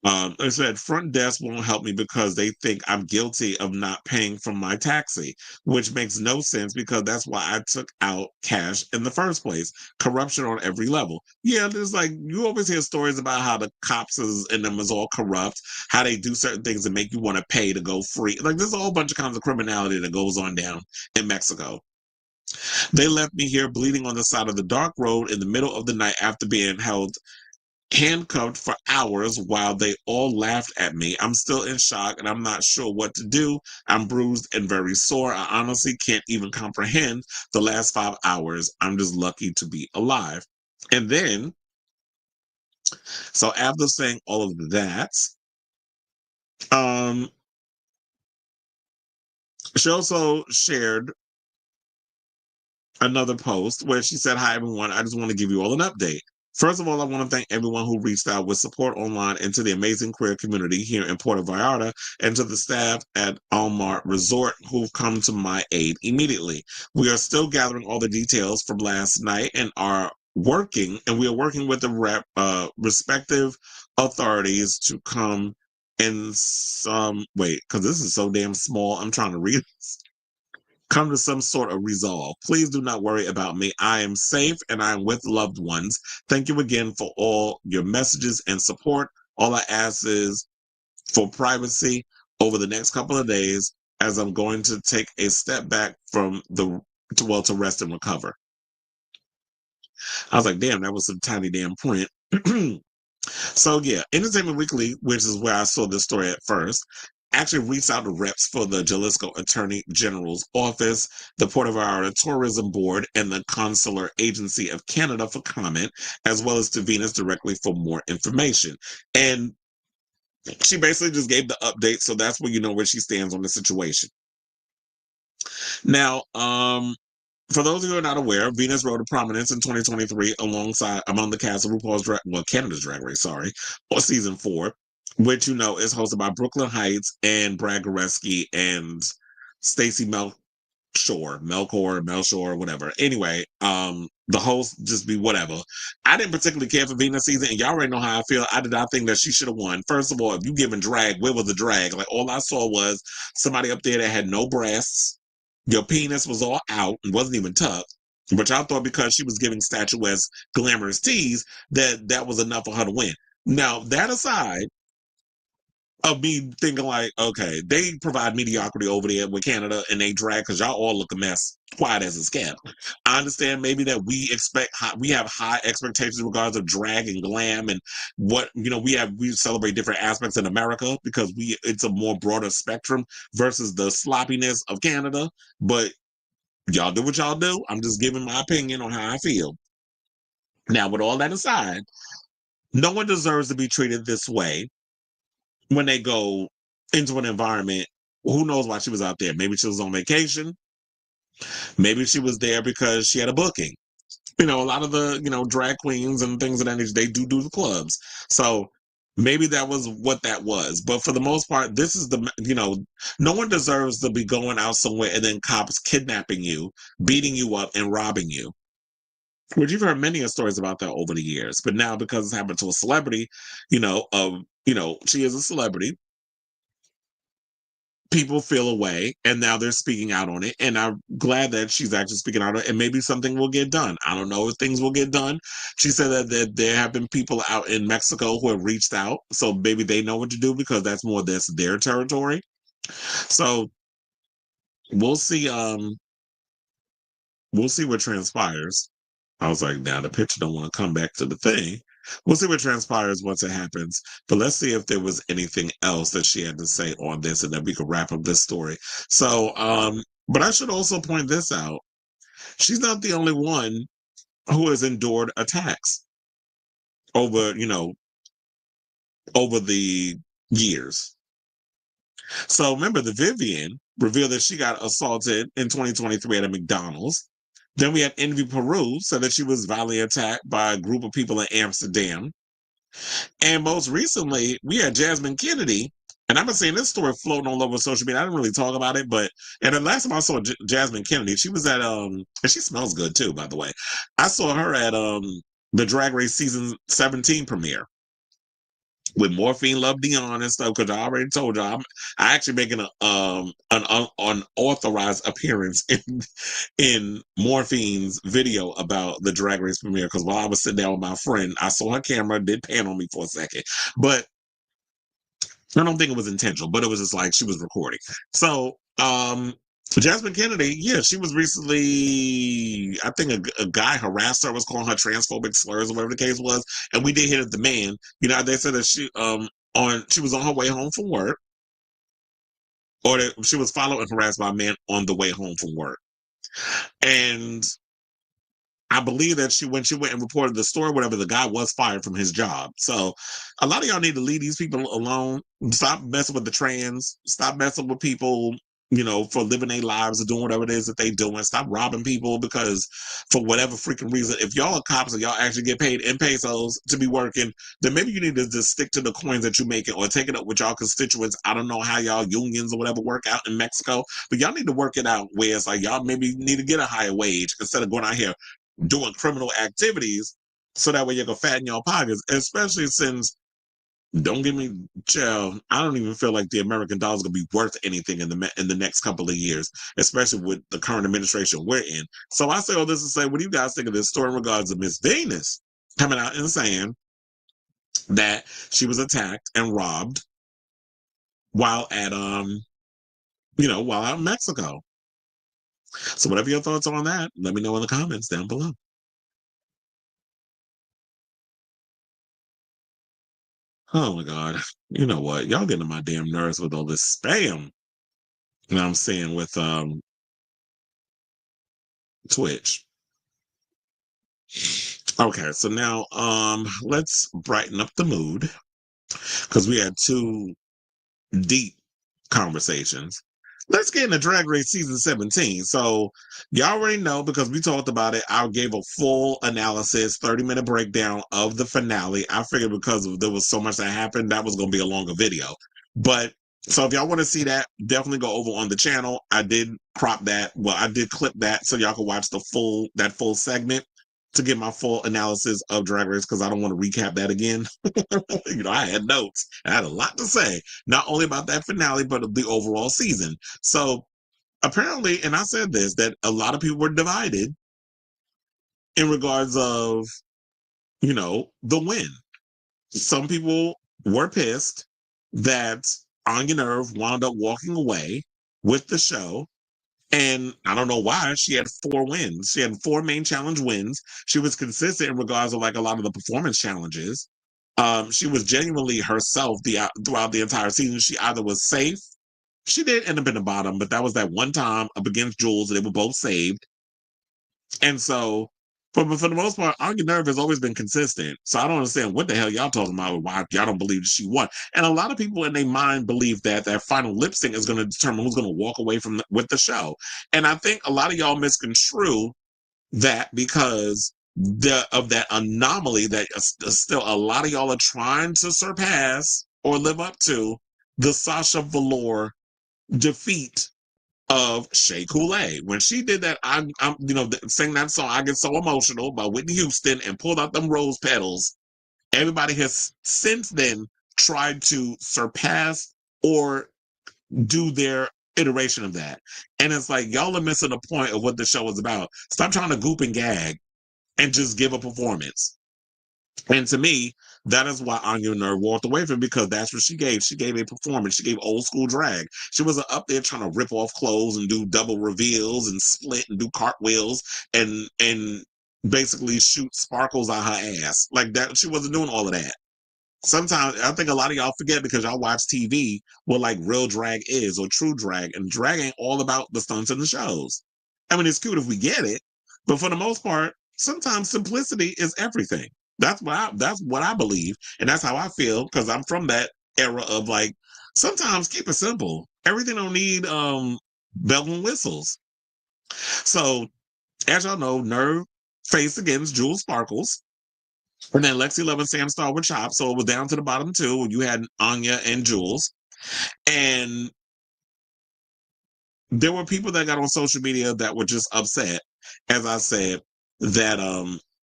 I said front desk won't help me because they think I'm guilty of not paying for my taxi, which makes no sense because that's why I took out cash in the first place. Corruption on every level. Yeah, there's like you always hear stories about how the cops and them is all corrupt, how they do certain things and make you want to pay to go free. Like there's a whole bunch of kinds of criminality that goes on down in Mexico. They left me here bleeding on the side of the dark road in the middle of the night after being held handcuffed for hours while they all laughed at me. I'm still in shock and I'm not sure what to do. I'm bruised and very sore. I honestly can't even comprehend the last 5 hours. I'm just lucky to be alive. And then, so after saying all of that, she also shared another post where she said, "Hi everyone, I just want to give you all an update. First of all, I want to thank everyone who reached out with support online and to the amazing queer community here in Puerto Vallarta and to the staff at Almar Resort who've come to my aid immediately. We are still gathering all the details from last night and we are working with the respective authorities to come in some, wait, because this is so damn small, I'm trying to read this. Come to some sort of resolve. Please do not worry about me. I am safe and I am with loved ones. Thank you again for all your messages and support. All I ask is for privacy over the next couple of days as I'm going to take a step back from to rest and recover." I was like, damn, that was some tiny damn print. So yeah, Entertainment Weekly, which is where I saw this story at first, actually reached out to reps for the Jalisco Attorney General's office, the Puerto Vallarta Tourism Board, and the Consular Agency of Canada for comment, as well as to Venus directly for more information. And she basically just gave the update, so that's where you know where she stands on the situation. Now, for those of you who are not aware, Venus rose to prominence in 2023 among the cast of Canada's Drag Race, or season 4, which you know is hosted by Brooklyn Heights and Brad Goreski and Stacey Melchor, whatever. Anyway, the host just be whatever. I didn't particularly care for Venus season, and y'all already know how I feel. I did not think that she should have won. First of all, if you giving drag, where was the drag? Like all I saw was somebody up there that had no breasts. Your penis was all out and wasn't even tucked. But y'all thought because she was giving statuesque glamorous tease that was enough for her to win. Now, that aside, of me thinking like, okay, they provide mediocrity over there with Canada and they drag because y'all all look a mess, quiet as a scab. I understand maybe that we have high expectations in regards of drag and glam and what we celebrate different aspects in America because it's a more broader spectrum versus the sloppiness of Canada. But y'all do what y'all do. I'm just giving my opinion on how I feel. Now, with all that aside, no one deserves to be treated this way when they go into an environment. Who knows why she was out there? Maybe she was on vacation. Maybe she was there because she had a booking. A lot of the, drag queens and things of that nature, they do the clubs. So maybe that was what that was. But for the most part, this is no one deserves to be going out somewhere and then cops kidnapping you, beating you up, and robbing you. Which you've heard many stories about that over the years. But now because it's happened to a celebrity, she is a celebrity. People feel away and now they're speaking out on it. And I'm glad that she's actually speaking out on it and maybe something will get done. I don't know if things will get done. She said that there have been people out in Mexico who have reached out. So maybe they know what to do because that's their territory. So we'll see. We'll see what transpires. I was like, now the picture don't want to come back to the thing. We'll see what transpires once it happens. But let's see if there was anything else that she had to say on this and then we could wrap up this story. So, but I should also point this out. She's not the only one who has endured attacks over, over the years. So remember, the Vivienne revealed that she got assaulted in 2023 at a McDonald's. Then we had Envy Peru said that she was violently attacked by a group of people in Amsterdam. And most recently, we had Jasmine Kennedy. And I've been seeing this story floating all over social media. I didn't really talk about it, but and the last time I saw Jasmine Kennedy, she was at and she smells good too, by the way. I saw her at the Drag Race season 17 premiere with Morphine Love Dion and stuff, because I already told you I actually making an unauthorized appearance in Morphine's video about the Drag Race premiere, because while I was sitting down with my friend, I saw her camera did pan on me for a second, but I don't think it was intentional, but it was just like she was recording. So Jasmine Kennedy, yeah, she was recently, I think a guy harassed her, was calling her transphobic slurs or whatever the case was, and we did hit at the man. They said that she was on her way home from work, or that she was followed and harassed by a man on the way home from work. And I believe that when she went and reported the story, whatever, the guy was fired from his job. So a lot of y'all need to leave these people alone. Stop messing with the trans. Stop messing with people, for living their lives or doing whatever it is that they doing. Stop robbing people, because for whatever freaking reason, if y'all are cops and y'all actually get paid in pesos to be working, then maybe you need to just stick to the coins that you're making, or take it up with y'all constituents. I don't know how y'all unions or whatever work out in Mexico, but y'all need to work it out where it's like y'all maybe need to get a higher wage instead of going out here doing criminal activities, so that way you can fatten your pockets, especially since, don't give me, child, I don't even feel like the American dollar is going to be worth anything in the next couple of years, especially with the current administration we're in. So I say all this to say, what do you guys think of this story in regards to Miss Venus coming out and saying that she was attacked and robbed while at while out in Mexico? So whatever your thoughts are on that, let me know in the comments down below. Oh my God. You know what? Y'all getting on my damn nerves with all this spam. You know what I'm saying, with Twitch. Okay, so now let's brighten up the mood, because we had two deep conversations. Let's get into Drag Race season 17. So y'all already know, because we talked about it. I gave a full analysis, 30-minute breakdown of the finale. I figured because there was so much that happened, that was going to be a longer video. But so if y'all want to see that, definitely go over on the channel. I did crop that. Well, I did clip that so y'all can watch that full segment to get my full analysis of Drag Race, because I don't want to recap that again. I had notes. I had a lot to say, not only about that finale, but the overall season. So apparently, and I said this, that a lot of people were divided in regards of, the win. Some people were pissed that Anya Nerve wound up walking away with the show. And I don't know why. She had 4 wins. She had 4 main challenge wins. She was consistent in regards to like a lot of the performance challenges. She was genuinely herself throughout the entire season. She either was safe. She did end up in the bottom, but that was that one time up against Jules. They were both saved. And so, but for the most part, Anya Nerve has always been consistent. So I don't understand what the hell y'all talking about, why y'all don't believe that she won. And a lot of people in their mind believe that that final lip sync is going to determine who's going to walk away with the show. And I think a lot of y'all misconstrue that, because of that anomaly that still a lot of y'all are trying to surpass or live up to, the Sasha Velour defeat of Shea Coulee. When she did that, I'm sang that song, I Get So Emotional, by Whitney Houston, and pulled out them rose petals. Everybody has since then tried to surpass or do their iteration of that. And it's like, y'all are missing the point of what the show is about. Stop trying to goop and gag and just give a performance. And to me, that is why Anya Nerve walked away from it, because that's what she gave. She gave a performance. She gave old school drag. She wasn't up there trying to rip off clothes and do double reveals and split and do cartwheels and basically shoot sparkles out her ass. Like that, she wasn't doing all of that. Sometimes I think a lot of y'all forget, because y'all watch TV, what like real drag is, or true drag, and drag ain't all about the stunts and the shows. I mean, it's cute if we get it, but for the most part, sometimes simplicity is everything. That's what I believe, and that's how I feel because I'm from that era of like sometimes keep it simple. Everything don't need bell and whistles. So as y'all know, Nerve faced against Jules Sparkles. And then Lexi Love and Sam Star were chopped, so it was down to the bottom two. You had Anya and Jules. And there were people that got on social media that were just upset, as I said, that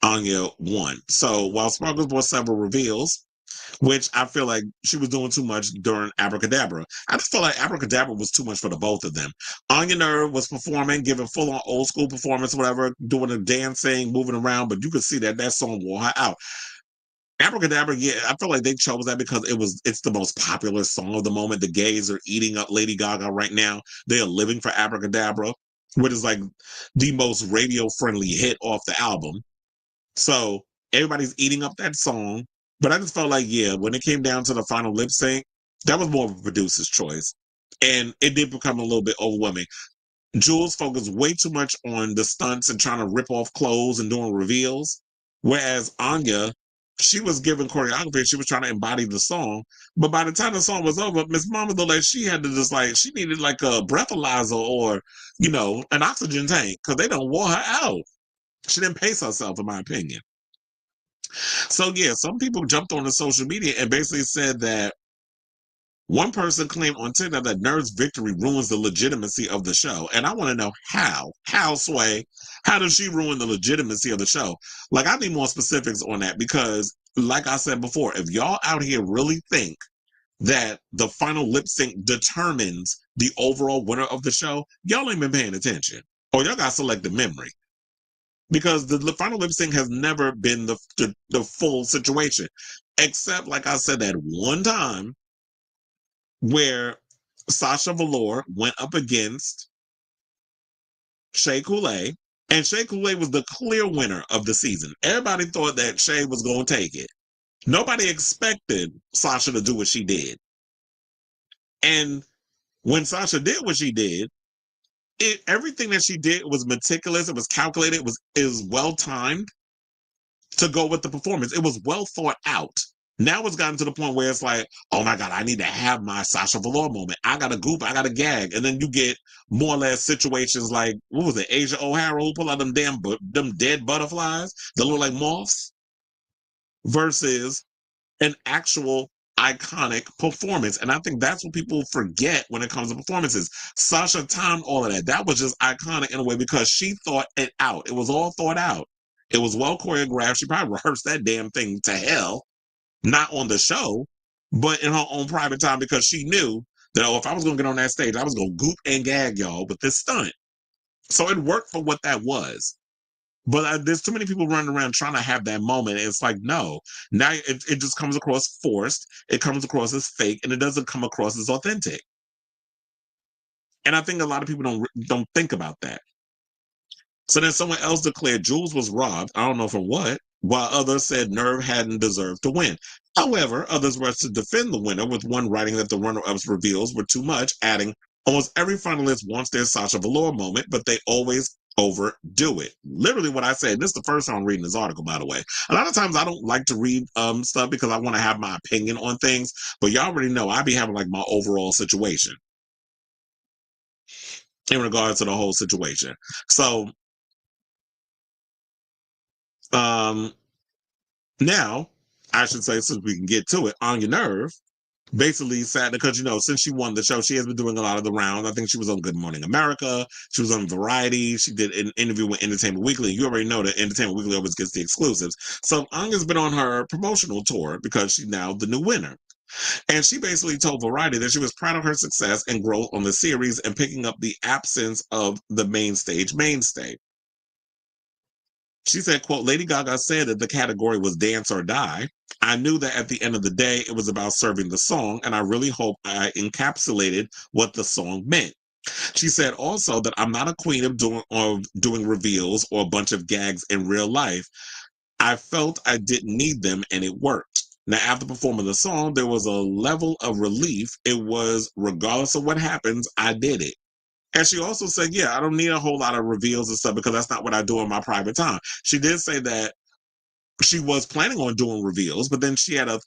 Anya won. So while Sparkles brought several reveals, which I feel like she was doing too much during Abracadabra. I just feel like Abracadabra was too much for the both of them. Anya Nerve was performing, giving full on old school performance, whatever, doing the dancing, moving around, but you could see that song wore her out. Abracadabra, yeah, I feel like they chose that because it's the most popular song of the moment. The gays are eating up Lady Gaga right now. They are living for Abracadabra, which is like the most radio friendly hit off the album. So everybody's eating up that song. But I just felt like, yeah, when it came down to the final lip sync, that was more of a producer's choice. And it did become a little bit overwhelming. Jules focused way too much on the stunts and trying to rip off clothes and doing reveals. Whereas Anya, she was giving choreography, she was trying to embody the song. But by the time the song was over, Miss Mama looked like she had to just like, she needed like a breathalyzer or, an oxygen tank because they don't wore her out. She didn't pace herself, in my opinion. So yeah, some people jumped on the social media and basically said that one person claimed on Twitter that Nerve's victory ruins the legitimacy of the show. And I want to know how. How, Sway? How does she ruin the legitimacy of the show? Like, I need more specifics on that because, like I said before, if y'all out here really think that the final lip sync determines the overall winner of the show, y'all ain't been paying attention. Or y'all got selective memory. Because the final lip sync has never been the full situation. Except, like I said, that one time where Sasha Velour went up against Shea Coulee, and Shea Coulee was the clear winner of the season. Everybody thought that Shea was going to take it. Nobody expected Sasha to do what she did. And when Sasha did what she did, everything that she did was meticulous. It was calculated. It was well timed to go with the performance. It was well thought out. Now it's gotten to the point where it's like, oh my God, I need to have my Sasha Velour moment. I got to goop, I got to gag. And then you get more or less situations like, what was it, Asia O'Hara who pull out them dead butterflies that look like moths versus an actual iconic performance. And I think that's what people forget when it comes to performances. Sasha timed all of that. That was just iconic in a way because she thought it out. It was all thought out. It was well choreographed. She probably rehearsed that damn thing to hell. Not on the show, but in her own private time because she knew that, if I was going to get on that stage, I was going to goop and gag y'all with this stunt. So it worked for what that was. But there's too many people running around trying to have that moment. And it's like, no. Now it just comes across forced. It comes across as fake, and it doesn't come across as authentic. And I think a lot of people don't think about that. So then someone else declared Jules was robbed. I don't know from what, while others said Nerve hadn't deserved to win. However, others were to defend the winner, with one writing that the runner-up's reveals were too much, adding, almost every finalist wants their Sasha Velour moment, but they always overdo it. Literally what I said. This is the first time I'm reading this article, by the way. A lot of times I don't like to read stuff because I want to have my opinion on things, but y'all already know I be having like my overall situation in regards to the whole situation. So now, I should say, since we can get to it, Anya Nerve basically said, because, since she won the show, she has been doing a lot of the rounds. I think she was on Good Morning America. She was on Variety. She did an interview with Entertainment Weekly. You already know that Entertainment Weekly always gets the exclusives. So Anya's been on her promotional tour because she's now the new winner. And she basically told Variety that she was proud of her success and growth on the series and picking up the absence of the mainstay. She said, quote, Lady Gaga said that the category was dance or die. I knew that at the end of the day, it was about serving the song, and I really hope I encapsulated what the song meant. She said also that I'm not a queen of doing reveals or a bunch of gags in real life. I felt I didn't need them, and it worked. Now, after performing the song, there was a level of relief. It was, regardless of what happens, I did it. And she also said, yeah, I don't need a whole lot of reveals and stuff because that's not what I do in my private time. She did say that she was planning on doing reveals, but then she had to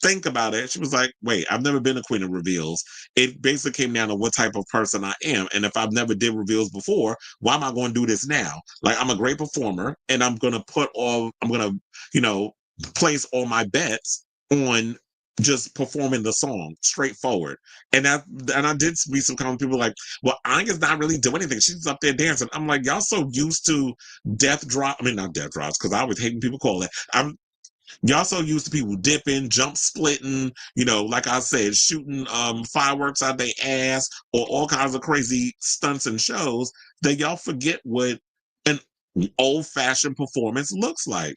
think about it. She was like, wait, I've never been a queen of reveals. It basically came down to what type of person I am. And if I've never did reveals before, why am I going to do this now? Like, I'm a great performer and I'm going to place all my bets on just performing the song straightforward. And I did read some comments, people like, well, Anya's not really doing anything. She's up there dancing. I'm like, y'all so used to not death drops, because I always hate when people call it. Y'all so used to people dipping, jump splitting, like I said, shooting fireworks out their ass or all kinds of crazy stunts and shows that y'all forget what an old-fashioned performance looks like.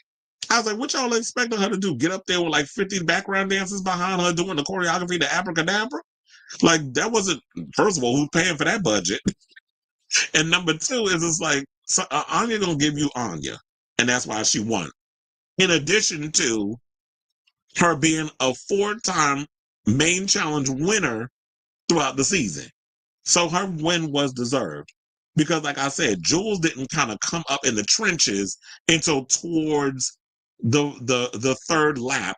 I was like, what y'all expecting her to do? Get up there with like 50 background dancers behind her doing the choreography, the abracadabra? Like, that wasn't, first of all, who's paying for that budget? And number two is it's like, so, Anya gonna give you Anya. And that's why she won. In addition to her being a 4-time main challenge winner throughout the season. So her win was deserved. Because like I said, Jules didn't kind of come up in the trenches until towards the third lap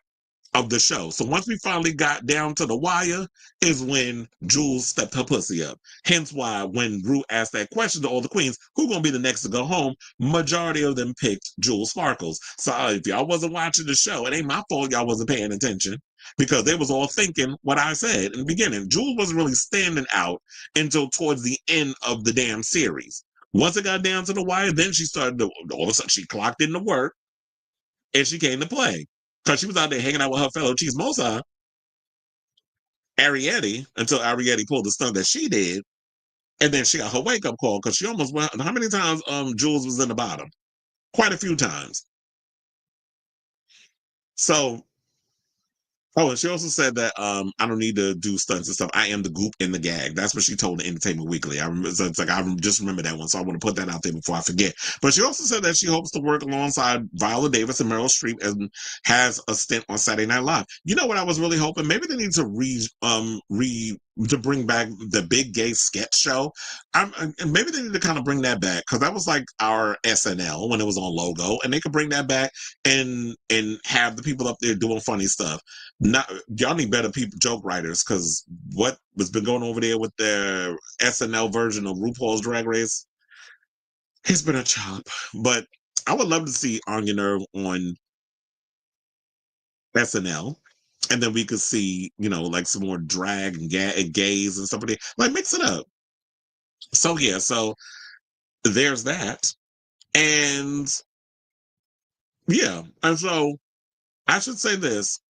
of the show. So once we finally got down to the wire is when Jules stepped her pussy up. Hence why when Rue asked that question to all the queens, who gonna be the next to go home? Majority of them picked Jules Sparkles. So if y'all wasn't watching the show, it ain't my fault y'all wasn't paying attention, because they was all thinking what I said in the beginning. Jules wasn't really standing out until towards the end of the damn series. Once it got down to the wire, then she started to, all of a sudden she clocked into work and she came to play. Because she was out there hanging out with her fellow chismosa, Arietti, until Arietti pulled the stunt that she did. And then she got her wake-up call because she almost went. How many times Jules was in the bottom? Quite a few times. So, and she also said that I don't need to do stunts and stuff. I am the goop in the gag. That's what she told the Entertainment Weekly. I remember, so it's like I just remember that one, so I want to put that out there before I forget. But she also said that she hopes to work alongside Viola Davis and Meryl Streep and has a stint on Saturday Night Live. You know what I was really hoping? Maybe they need to to bring back the big gay sketch show. And maybe they need to kind of bring that back, because that was like our SNL when it was on Logo, and they could bring that back and have the people up there doing funny stuff. Not y'all need better people, joke writers, because what has been going over there with their SNL version of RuPaul's Drag Race, it's been a chop. But I would love to see Anya Nerve on SNL, and then we could see, like some more drag and gays and stuff like that. Like, mix it up. So yeah, so there's that, and yeah, and so I should say this.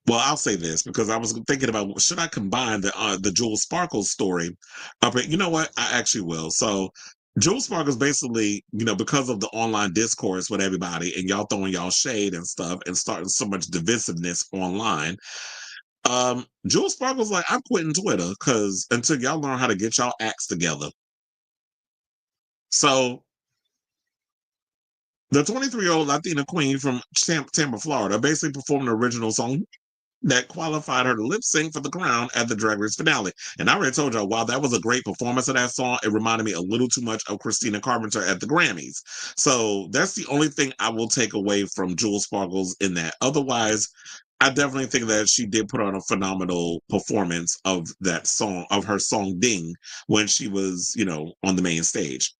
Well, I'll say this because I was thinking about, should I combine the Jules Sparkles story? But you know what? I actually will. So Jules Sparkles basically, because of the online discourse with everybody and y'all throwing y'all shade and stuff and starting so much divisiveness online, Jules Sparkles like, I'm quitting Twitter because until y'all learn how to get y'all acts together. So the 23-year-old Latina queen from Tampa, Florida, basically performed the original song that qualified her to lip sync for the crown at the Drag Race finale. And I already told y'all, while that was a great performance of that song, it reminded me a little too much of Christina Carpenter at the Grammys. So that's the only thing I will take away from Jules Sparkles in that. Otherwise, I definitely think that she did put on a phenomenal performance of that song, of her song Ding, when she was, on the main stage.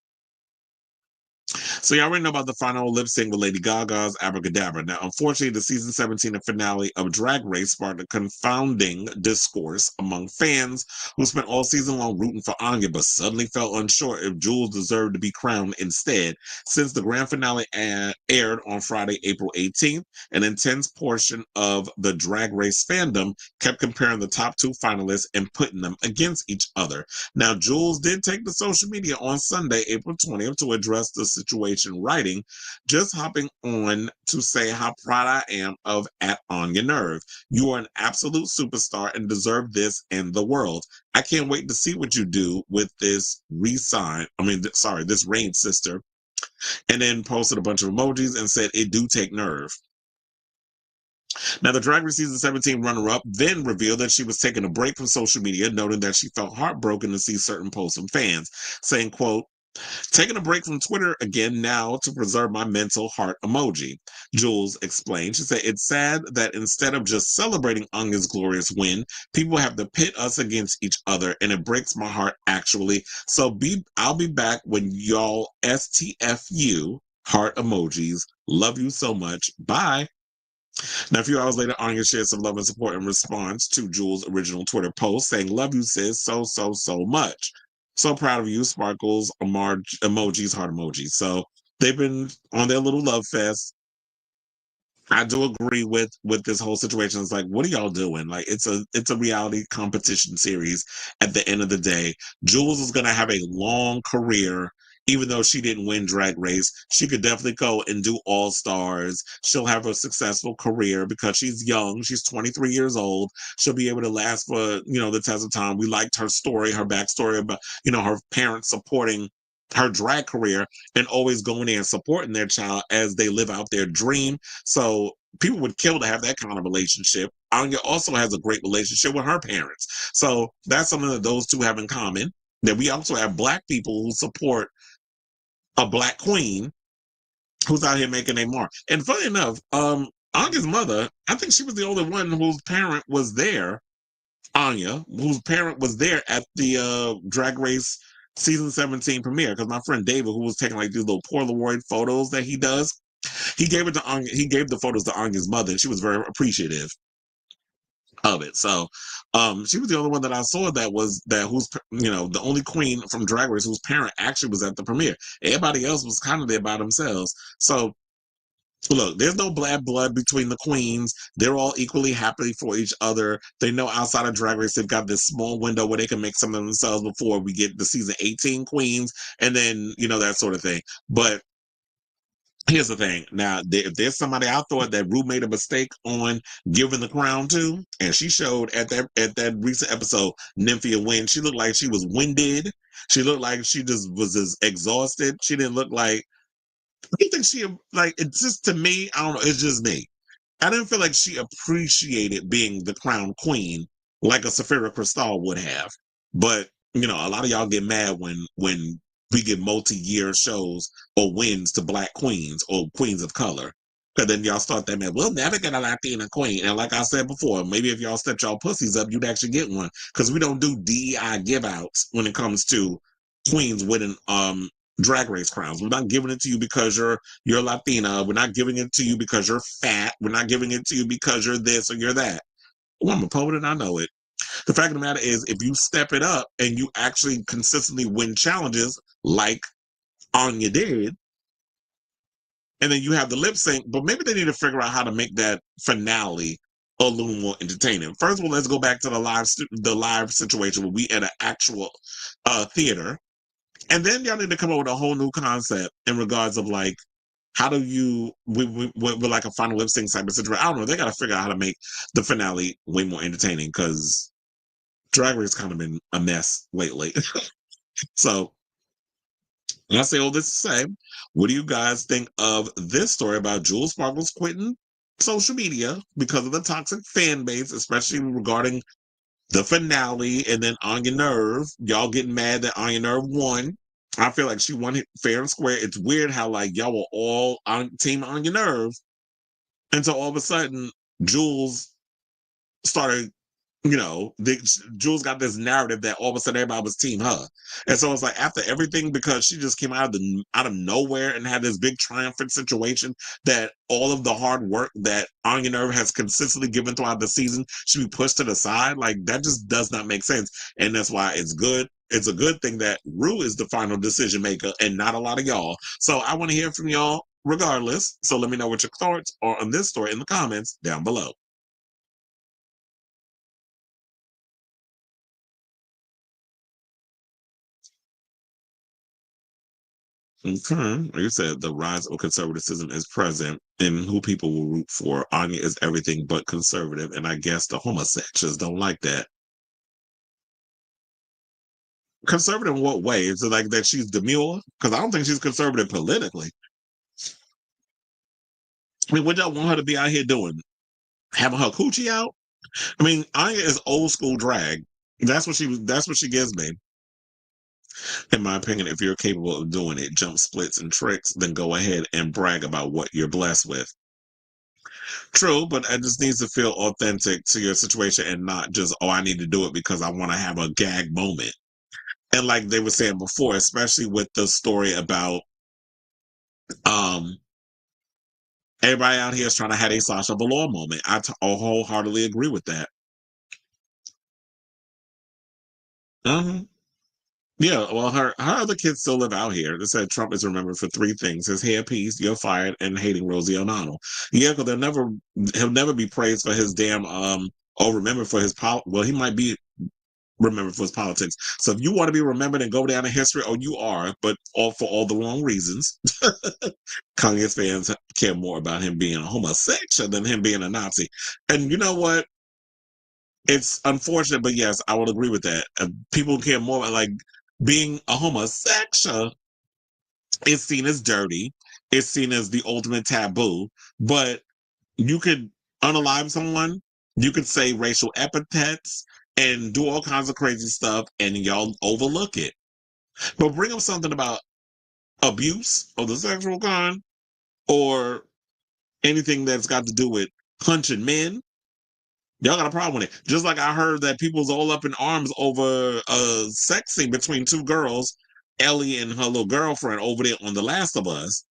So you already know about the final lip sync with Lady Gaga's Abracadabra. Now, unfortunately, the season 17 finale of Drag Race sparked a confounding discourse among fans who spent all season long rooting for Anya, but suddenly felt unsure if Jules deserved to be crowned instead. Since the grand finale aired on Friday, April 18th, an intense portion of the Drag Race fandom kept comparing the top two finalists and putting them against each other. Now, Jules did take to social media on Sunday, April 20th, to address the situation, writing, just hopping on to say how proud I am of @Anya Nerve. You are an absolute superstar and deserve this in the world. I can't wait to see what you do with this this Rain sister. And then posted a bunch of emojis and said, it do take nerve. Now, the Drag Race Season 17 runner-up then revealed that she was taking a break from social media, noting that she felt heartbroken to see certain posts from fans, saying, quote, taking a break from Twitter again now to preserve my mental heart emoji. Jules explained. She said, it's sad that instead of just celebrating Anya's glorious win, people have to pit us against each other, and it breaks my heart actually. So I'll be back when y'all STFU, heart emojis. Love you so much. Bye. Now, a few hours later, Anya shared some love and support in response to Jules' original Twitter post saying, love you, sis, so much. So proud of you, sparkles, emojis, heart emojis. So they've been on their little love fest. I do agree with this whole situation. It's like, what are y'all doing? Like, it's a reality competition series. At the end of the day, Jules is gonna have a long career. Even though she didn't win Drag Race, she could definitely go and do All Stars. She'll have a successful career because she's young. She's 23 years old. She'll be able to last for, the test of time. We liked her story, her backstory about, her parents supporting her drag career and always going in and supporting their child as they live out their dream. So people would kill to have that kind of relationship. Anya also has a great relationship with her parents. So that's something that those two have in common. That we also have Black people who support a Black queen who's out here making a mark. And funny enough, Anya's mother, I think she was the only one whose parent was there, Anya, whose parent was there at the Drag Race season 17 premiere. Because my friend David, who was taking like these little Polaroid photos that he does, he gave it to Anya. He gave the photos to Anya's mother, and she was very appreciative of it. So, she was the only one that I saw who's the only queen from Drag Race whose parent actually was at the premiere. Everybody else was kind of there by themselves. So, look, there's no bad blood between the queens. They're all equally happy for each other. They know outside of Drag Race, they've got this small window where they can make some of themselves before we get the season 18 queens, and then that sort of thing. But here's the thing. Now, if there's somebody I thought that Rue made a mistake on giving the crown to, and she showed at that recent episode, Nymphia Wind, she looked like she was winded. She looked like she just was as exhausted. She didn't look like. I don't think she like. It's just to me. I don't know. It's just me. I didn't feel like she appreciated being the crown queen like a Saphira Crystal would have. But a lot of y'all get mad when we get multi-year shows or wins to Black queens or queens of color. Because then y'all start that man, we'll never get a Latina queen. And like I said before, maybe if y'all set y'all pussies up, you'd actually get one. Because we don't do DEI give outs when it comes to queens winning Drag Race crowns. We're not giving it to you because you're Latina. We're not giving it to you because you're fat. We're not giving it to you because you're this or you're that. Well, I'm a poet and I know it. The fact of the matter is, if you step it up and you actually consistently win challenges like Anya did, and then you have the lip sync, but maybe they need to figure out how to make that finale a little more entertaining. First of all, let's go back to the live situation where we at an actual theater. And then y'all need to come up with a whole new concept in regards of like, how do you, with like a final lip sync type of situation? I don't know. They got to figure out how to make the finale way more entertaining because Drag Race kind of been a mess lately. So, I say all this to say, what do you guys think of this story about Jules Sparkles quitting social media because of the toxic fan base, especially regarding the finale, and then Anya Nerve, y'all getting mad that Anya Nerve won. I feel like she won it fair and square. It's weird how like y'all were all on team Anya Nerve, and so all of a sudden Jules started. Jules got this narrative that all of a sudden everybody was team her, and so it's like after everything, because she just came out of nowhere and had this big triumphant situation, that all of the hard work that Anya Nerve has consistently given throughout the season should be pushed to the side. Like that just does not make sense, and that's why it's good. It's a good thing that Rue is the final decision maker and not a lot of y'all. So I want to hear from y'all regardless. So let me know what your thoughts are on this story in the comments down below. Okay. Like you said, the rise of conservatism is present in who people will root for. Anya is everything but conservative, and I guess the homosexuals don't like that. Conservative in what way? Is it like that she's demure? Because I don't think she's conservative politically. I mean, what y'all want her to be out here doing? having her coochie out. I mean, Anya is old school drag. That's what she gives me. In my opinion, if you're capable of doing it, jump splits and tricks, then go ahead and brag about what you're blessed with. True, but it just needs to feel authentic to your situation and not just, oh, I need to do it because I want to have a gag moment. And like they were saying before, especially with the story about um everybody out here is trying to have a Sasha Velour moment. I wholeheartedly agree with that. Uh-huh. Yeah, well, her other kids still live out here. They said Trump is remembered for three things: his hairpiece, "You're fired," and hating Rosie O'Donnell. Yeah, because he'll never be praised for his damn or remembered for his well, he might be remembered for his politics. So if you want to be remembered and go down in history, oh, you are, but all for all the wrong reasons. Kanye's fans care more about him being a homosexual than him being a Nazi. And you know what? It's unfortunate, but yes, I would agree with that. People care more about like being a homosexual is seen as dirty. It's seen as the ultimate taboo. But you could unalive someone. You could say racial epithets and do all kinds of crazy stuff, and y'all overlook it. But bring up something about abuse of the sexual kind or anything that's got to do with punching men. Y'all got a problem with it. Just like I heard that people's all up in arms over a sex scene between two girls, Ellie and her little girlfriend over there on The Last of Us.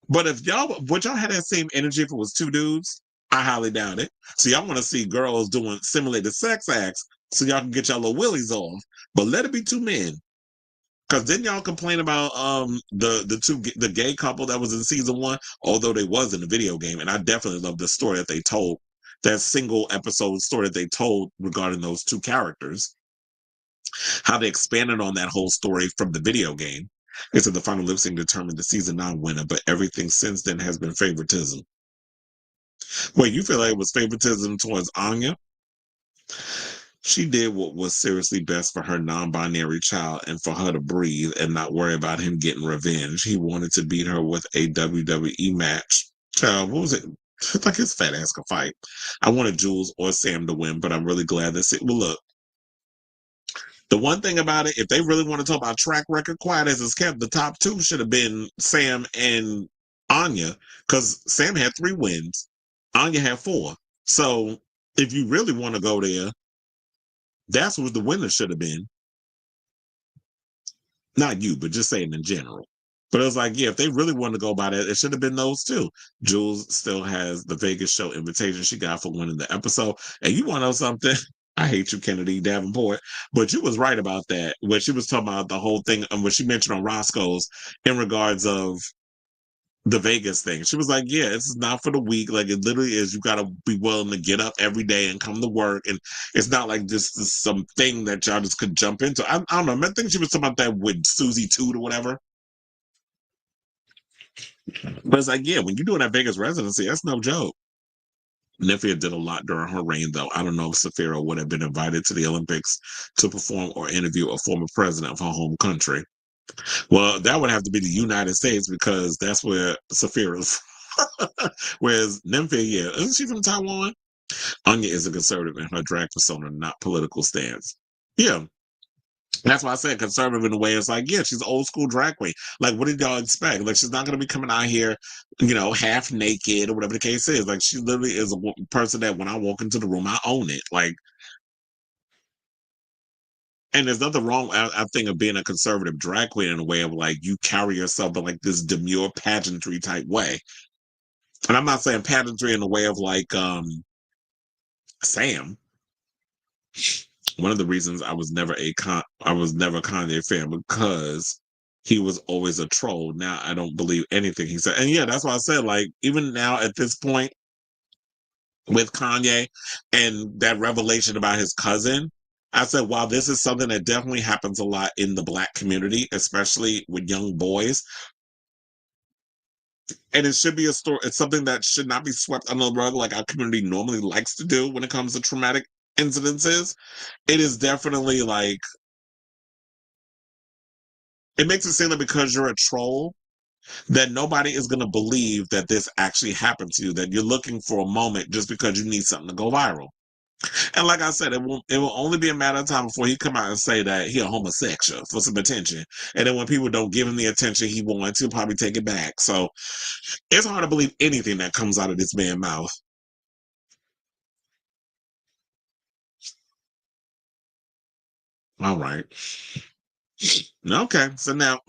But if would y'all have that same energy if it was two dudes? I highly doubt it. So y'all want to see girls doing simulated sex acts so y'all can get y'all little willies off. But let it be two men. Cause didn't y'all complain about the gay couple that was in season one, although they was in the video game, and I definitely love the story that they told, that single episode story that they told regarding those two characters, how they expanded on that whole story from the video game. They said the final lip sync determined the season 9 winner, but everything since then has been favoritism. Wait, you feel like it was favoritism towards Anya? She did what was seriously best for her non-binary child and for her to breathe and not worry about him getting revenge. He wanted to beat her with a WWE match. Child, what was it? It's like his fat ass could fight. I wanted Jules or Sam to win, but I'm really glad that well, look, the one thing about it, if they really want to talk about track record, quiet as it's kept, the top two should have been Sam and Anya, because Sam had 3 wins. Anya had 4. So if you really want to go there, that's what the winner should have been. Not you, but just saying in general. But it was like, yeah, if they really wanted to go by that, it should have been those two. Jules still has the Vegas show invitation she got for winning the episode. And you want to know something? I hate you, Kennedy Davenport. But you was right about that. When she was talking about the whole thing, and when she mentioned on Roscoe's in regards of the Vegas thing. She was like, yeah, it's not for the weak. Like, it literally is, you got to be willing to get up every day and come to work. And it's not like this is some thing that y'all just could jump into. I don't know. I think she was talking about that with Susie Toot or whatever. But it's like, yeah, when you're doing that Vegas residency, that's no joke. Nymphia did a lot during her reign, though. I don't know if Saphira would have been invited to the Olympics to perform or interview a former president of her home country. Well, that would have to be the United States because that's where Saphira's. Whereas Nymphia, yeah, isn't she from Taiwan? Anya is a conservative in her drag persona, not political stance. Yeah. That's why I said conservative in a way. It's like, yeah, she's old school drag queen. Like, what did y'all expect? Like, she's not going to be coming out here, half naked or whatever the case is. Like, she literally is a person that when I walk into the room, I own it. Like, and there's nothing wrong, I think, of being a conservative drag queen in a way of like you carry yourself in like this demure pageantry type way. And I'm not saying pageantry in the way of like Sam. One of the reasons I was never a Kanye fan because he was always a troll. Now I don't believe anything he said. And yeah, that's why I said, like, even now at this point with Kanye and that revelation about his cousin, I said, wow, this is something that definitely happens a lot in the Black community, especially with young boys. And it should be a story. It's something that should not be swept under the rug like our community normally likes to do when it comes to traumatic incidences. It is definitely like, it makes it seem like because you're a troll that nobody is going to believe that this actually happened to you, that you're looking for a moment just because you need something to go viral. And like I said, it will only be a matter of time before he come out and say that he a homosexual for some attention. And then when people don't give him the attention he wants, he'll probably take it back. So it's hard to believe anything that comes out of this man's mouth. All right. Okay, so now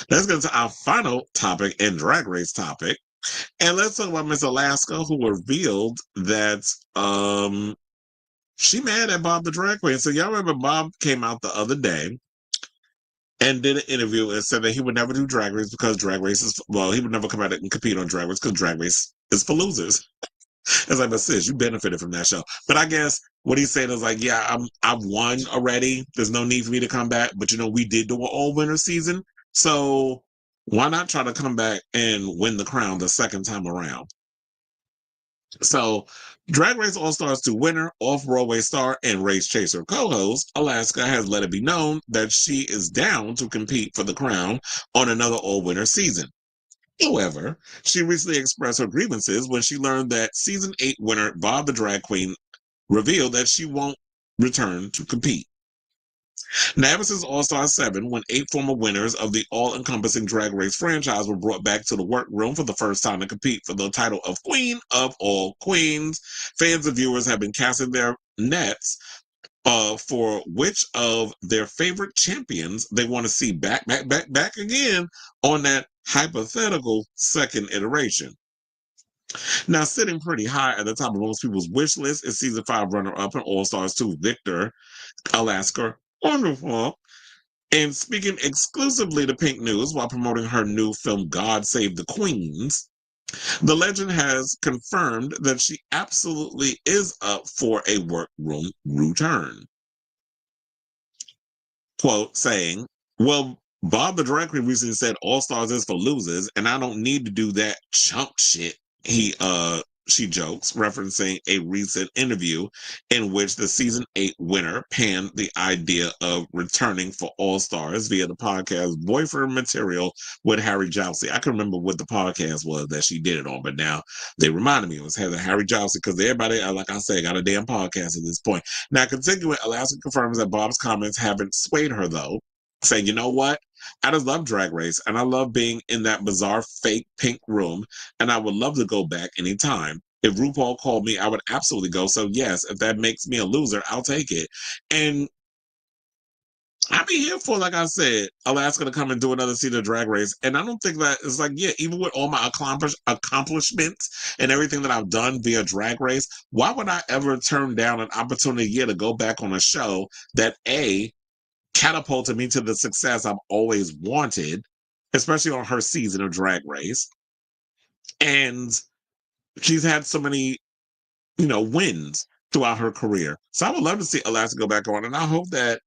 let's get to our final topic and Drag Race topic. And let's talk about Miss Alaska, who revealed that she mad at Bob the Drag Queen. So y'all remember Bob came out the other day and did an interview and said that he would never do Drag Race because Drag Race is, well, he would never come out and compete on Drag Race because Drag Race is for losers. It's like, but sis, you benefited from that show. But I guess what he's saying is like, yeah, I've won already. There's no need for me to come back. But we did do an all-winner season. So why not try to come back and win the crown the second time around? So Drag Race All-Stars 2 winner, off-Broadway star, and Race Chaser co-host, Alaska has let it be known that she is down to compete for the crown on another all-winner season. However, she recently expressed her grievances when she learned that season 8 winner Bob the Drag Queen revealed that she won't return to compete. Now, ever since All-Star 7, when 8 former winners of the all-encompassing Drag Race franchise were brought back to the workroom for the first time to compete for the title of Queen of All Queens, fans and viewers have been casting their nets for which of their favorite champions they want to see back again on that hypothetical second iteration. Now, sitting pretty high at the top of most people's wish list is season 5 runner-up and All-Stars 2 victor, Alaska Wonderful. And speaking exclusively to Pink News while promoting her new film God Save the Queens, the legend has confirmed that she absolutely is up for a workroom return. Quote, saying, well, Bob the Drag Queen recently said All Stars is for losers, and I don't need to do that chump shit. She jokes, referencing a recent interview in which the season 8 winner panned the idea of returning for All Stars via the podcast Boyfriend Material with Harry Jowsey. I can remember what the podcast was that she did it on, but now they reminded me it was Harry Jowsey because everybody, like I said, got a damn podcast at this point. Now, continuing, Alaska confirms that Bob's comments haven't swayed her, though, saying, you know what? I just love Drag Race, and I love being in that bizarre fake pink room, and I would love to go back anytime. If RuPaul called me, I would absolutely go. So yes, if that makes me a loser, I'll take it. And I'd be here for, like I said, Alaska to come and do another season of Drag Race. And I don't think that it's like, yeah, even with all my accomplishments and everything that I've done via Drag Race, why would I ever turn down an opportunity to go back on a show that catapulted me to the success I've always wanted, especially on her season of Drag Race. And she's had so many, wins throughout her career. So I would love to see Alaska go back on. And I hope that,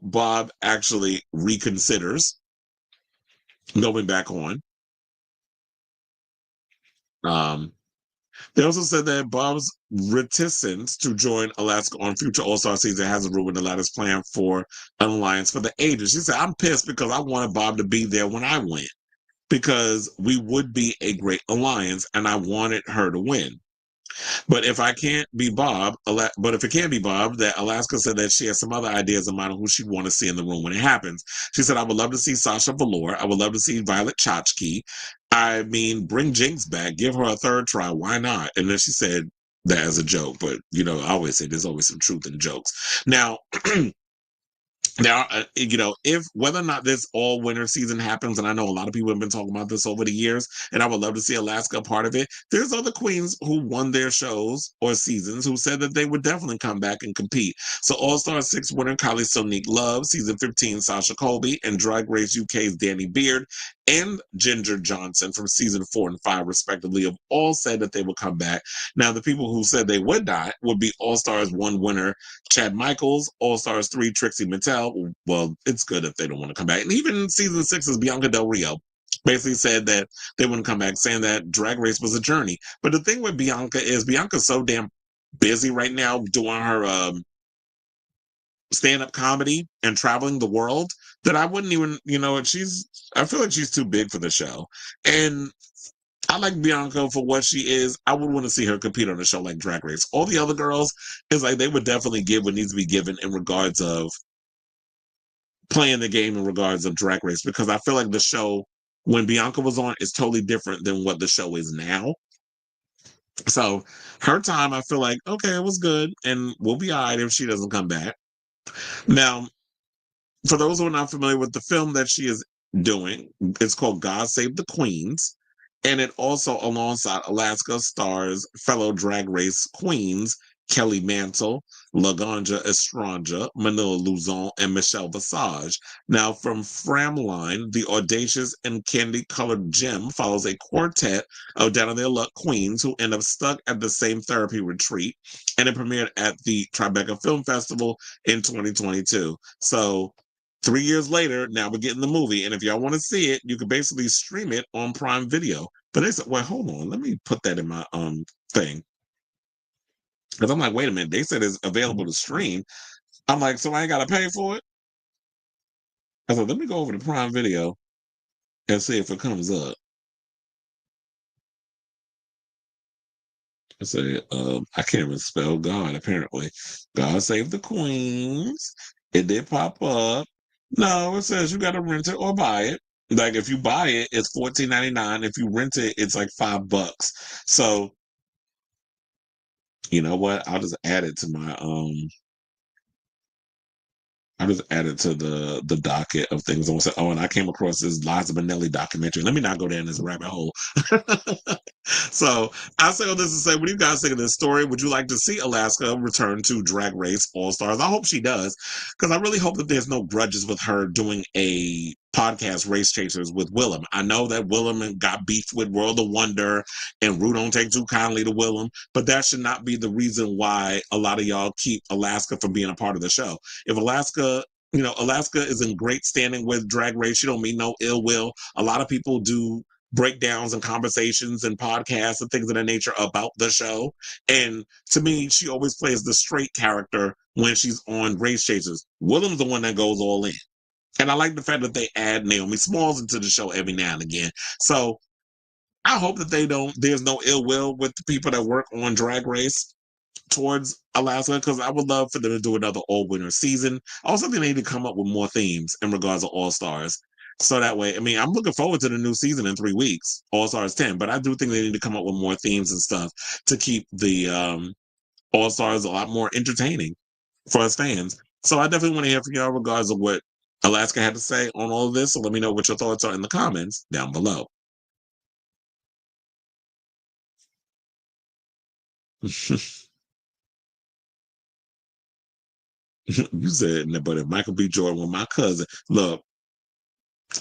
Bob actually reconsiders going back on. They also said that Bob's reticence to join Alaska on future All-Star season hasn't ruined the latter's plan for an alliance for the ages. She said, I'm pissed because I wanted Bob to be there when I win because we would be a great alliance and I wanted her to win. But if it can't be Bob, that Alaska said that she has some other ideas in mind of who she'd want to see in the room when it happens. She said, I would love to see Sasha Velour. I would love to see Violet Chachki. I mean, bring Jinx back. Give her a third try. Why not? And then she said that as a joke. But, I always say there's always some truth in jokes. Now, Now, if whether or not this all winter season happens, and I know a lot of people have been talking about this over the years, and I would love to see Alaska a part of it. There's other queens who won their shows or seasons who said that they would definitely come back and compete. So All Star 6 winner Kylie Sonique Love, season 15 Sasha Colby, and Drag Race UK's Danny Beard and Ginger Johnson from season 4 and 5 respectively have all said that they would come back. Now, the people who said they would not would be All Stars 1 winner Chad Michaels, All Stars 3 Trixie Mattel. Well, it's good if they don't want to come back. And even season 6's Bianca Del Rio basically said that they wouldn't come back, saying that Drag Race was a journey. But the thing with Bianca is Bianca's so damn busy right now doing her stand-up comedy and traveling the world that I wouldn't even, I feel like she's too big for the show. And I like Bianca for what she is. I would want to see her compete on a show like Drag Race. All the other girls is like they would definitely give what needs to be given in regards of playing the game in regards of Drag Race, because I feel like the show when Bianca was on is totally different than what the show is now. So her time, I feel like, okay, it was good, and we'll be all right if she doesn't come back. Now, for those who are not familiar with the film that she is doing, it's called God Save the Queens. And it also, alongside Alaska, stars fellow Drag Race queens Kelly Mantle, Laganja Estranja, Manila Luzon, and Michelle Visage. Now, from Framline, the audacious and candy-colored gem follows a quartet of down-on-their-luck queens who end up stuck at the same therapy retreat, and it premiered at the Tribeca Film Festival in 2022. So 3 years later, now we're getting the movie, and if y'all want to see it, you can basically stream it on Prime Video. But they said, well, hold on, let me put that in my thing. Because I'm like, wait a minute, they said it's available to stream. I'm like, so I ain't got to pay for it? I said, let me go over to Prime Video and see if it comes up. I say, I can't even spell God, apparently. God Save the Queens. It did pop up. No, it says you got to rent it or buy it. Like, if you buy it, it's $14.99. If you rent it, it's like $5. So, you know what? I'll just add it to my I just added to the docket of things. I want to say, oh, and I came across this Liza Minnelli documentary. Let me not go down this rabbit hole. So I say all this to say, what do you guys think of this story? Would you like to see Alaska return to Drag Race All Stars? I hope she does, because I really hope that there's no grudges with her doing a podcast, Race Chasers, with Willem. I know that Willem got beef with World of Wonder, and Rue don't take too kindly to Willem, but that should not be the reason why a lot of y'all keep Alaska from being a part of the show. If Alaska is in great standing with Drag Race. She don't mean no ill will. A lot of people do breakdowns and conversations and podcasts and things of that nature about the show. And to me, she always plays the straight character when she's on Race Chasers. Willem's the one that goes all in. And I like the fact that they add Naomi Smalls into the show every now and again. So I hope that there's no ill will with the people that work on Drag Race towards Alaska, because I would love for them to do another all-winner season. I also think they need to come up with more themes in regards to All-Stars. So that way, I mean, I'm looking forward to the new season in 3 weeks, All-Stars 10, but I do think they need to come up with more themes and stuff to keep the All-Stars a lot more entertaining for us fans. So I definitely want to hear from y'all regards of what Alaska had to say on all of this. So let me know what your thoughts are in the comments down below. You said, but if Michael B. Jordan were my cousin, look,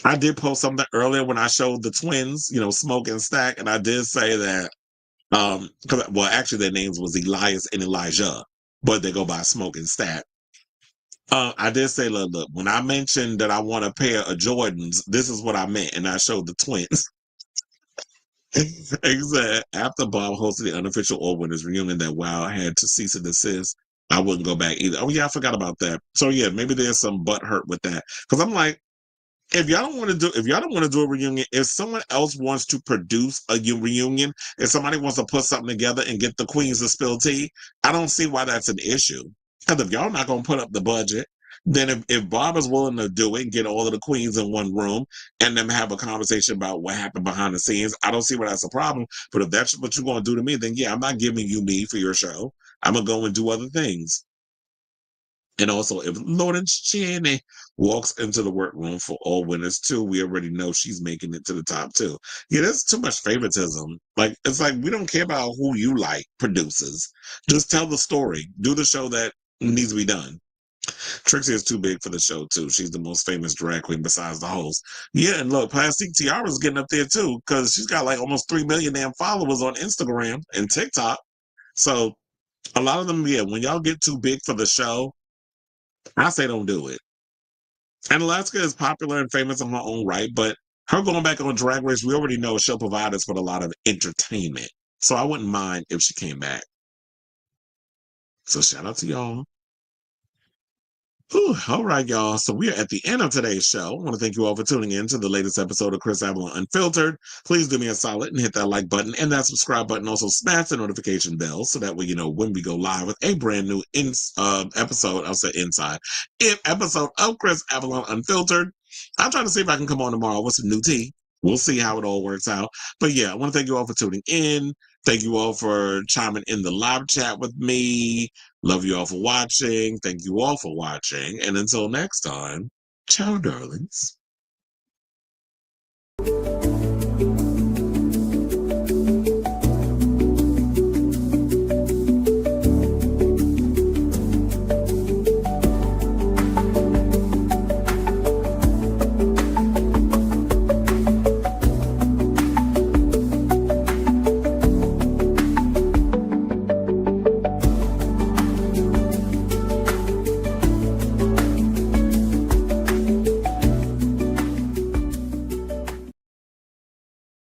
I did post something earlier when I showed the twins, Smoke and Stack, and I did say that, well, actually their names was Elias and Elijah, but they go by Smoke and Stack. I did say, look, when I mentioned that I want a pair of Jordans, this is what I meant, and I showed the twins. Exactly. After Bob hosted the unofficial All Winners reunion that WoW had to cease and desist, I wouldn't go back either. Oh yeah, I forgot about that. So yeah, maybe there's some butt hurt with that, because I'm like, if y'all don't want to do a reunion, if someone else wants to produce a reunion, if somebody wants to put something together and get the queens to spill tea, I don't see why that's an issue. Because if y'all not going to put up the budget, then if Bob is willing to do it and get all of the queens in one room and then have a conversation about what happened behind the scenes, I don't see why that's a problem. But if that's what you're going to do to me, then yeah, I'm not giving you me for your show. I'm going to go and do other things. And also, if Lawrence Chaney walks into the workroom for All Winners 2, we already know she's making it to the top 2. Yeah, that's too much favoritism. Like, it's like, we don't care about who you like produces. Just tell the story. Do the show that needs to be done. Trixie is too big for the show, too. She's the most famous drag queen besides the host. Yeah, and look, Plastic Tiara's getting up there, too, because she's got like almost 3 million damn followers on Instagram and TikTok. So, a lot of them, yeah, when y'all get too big for the show, I say don't do it. And Alaska is popular and famous in her own right, but her going back on Drag Race, we already know she'll provide us with a lot of entertainment. So I wouldn't mind if she came back. So shout out to y'all. Whew, all right, y'all. So we are at the end of today's show. I want to thank you all for tuning in to the latest episode of Chris Abloh Unfiltered. Please do me a solid and hit that like button and that subscribe button. Also, smash the notification bell so that way you know when we go live with a brand new episode. I'll say episode of Chris Abloh Unfiltered. I'm trying to see if I can come on tomorrow with some new tea. We'll see how it all works out. But yeah, I want to thank you all for tuning in. Thank you all for chiming in the live chat with me. Love you all for watching. Thank you all for watching. And until next time, ciao, darlings.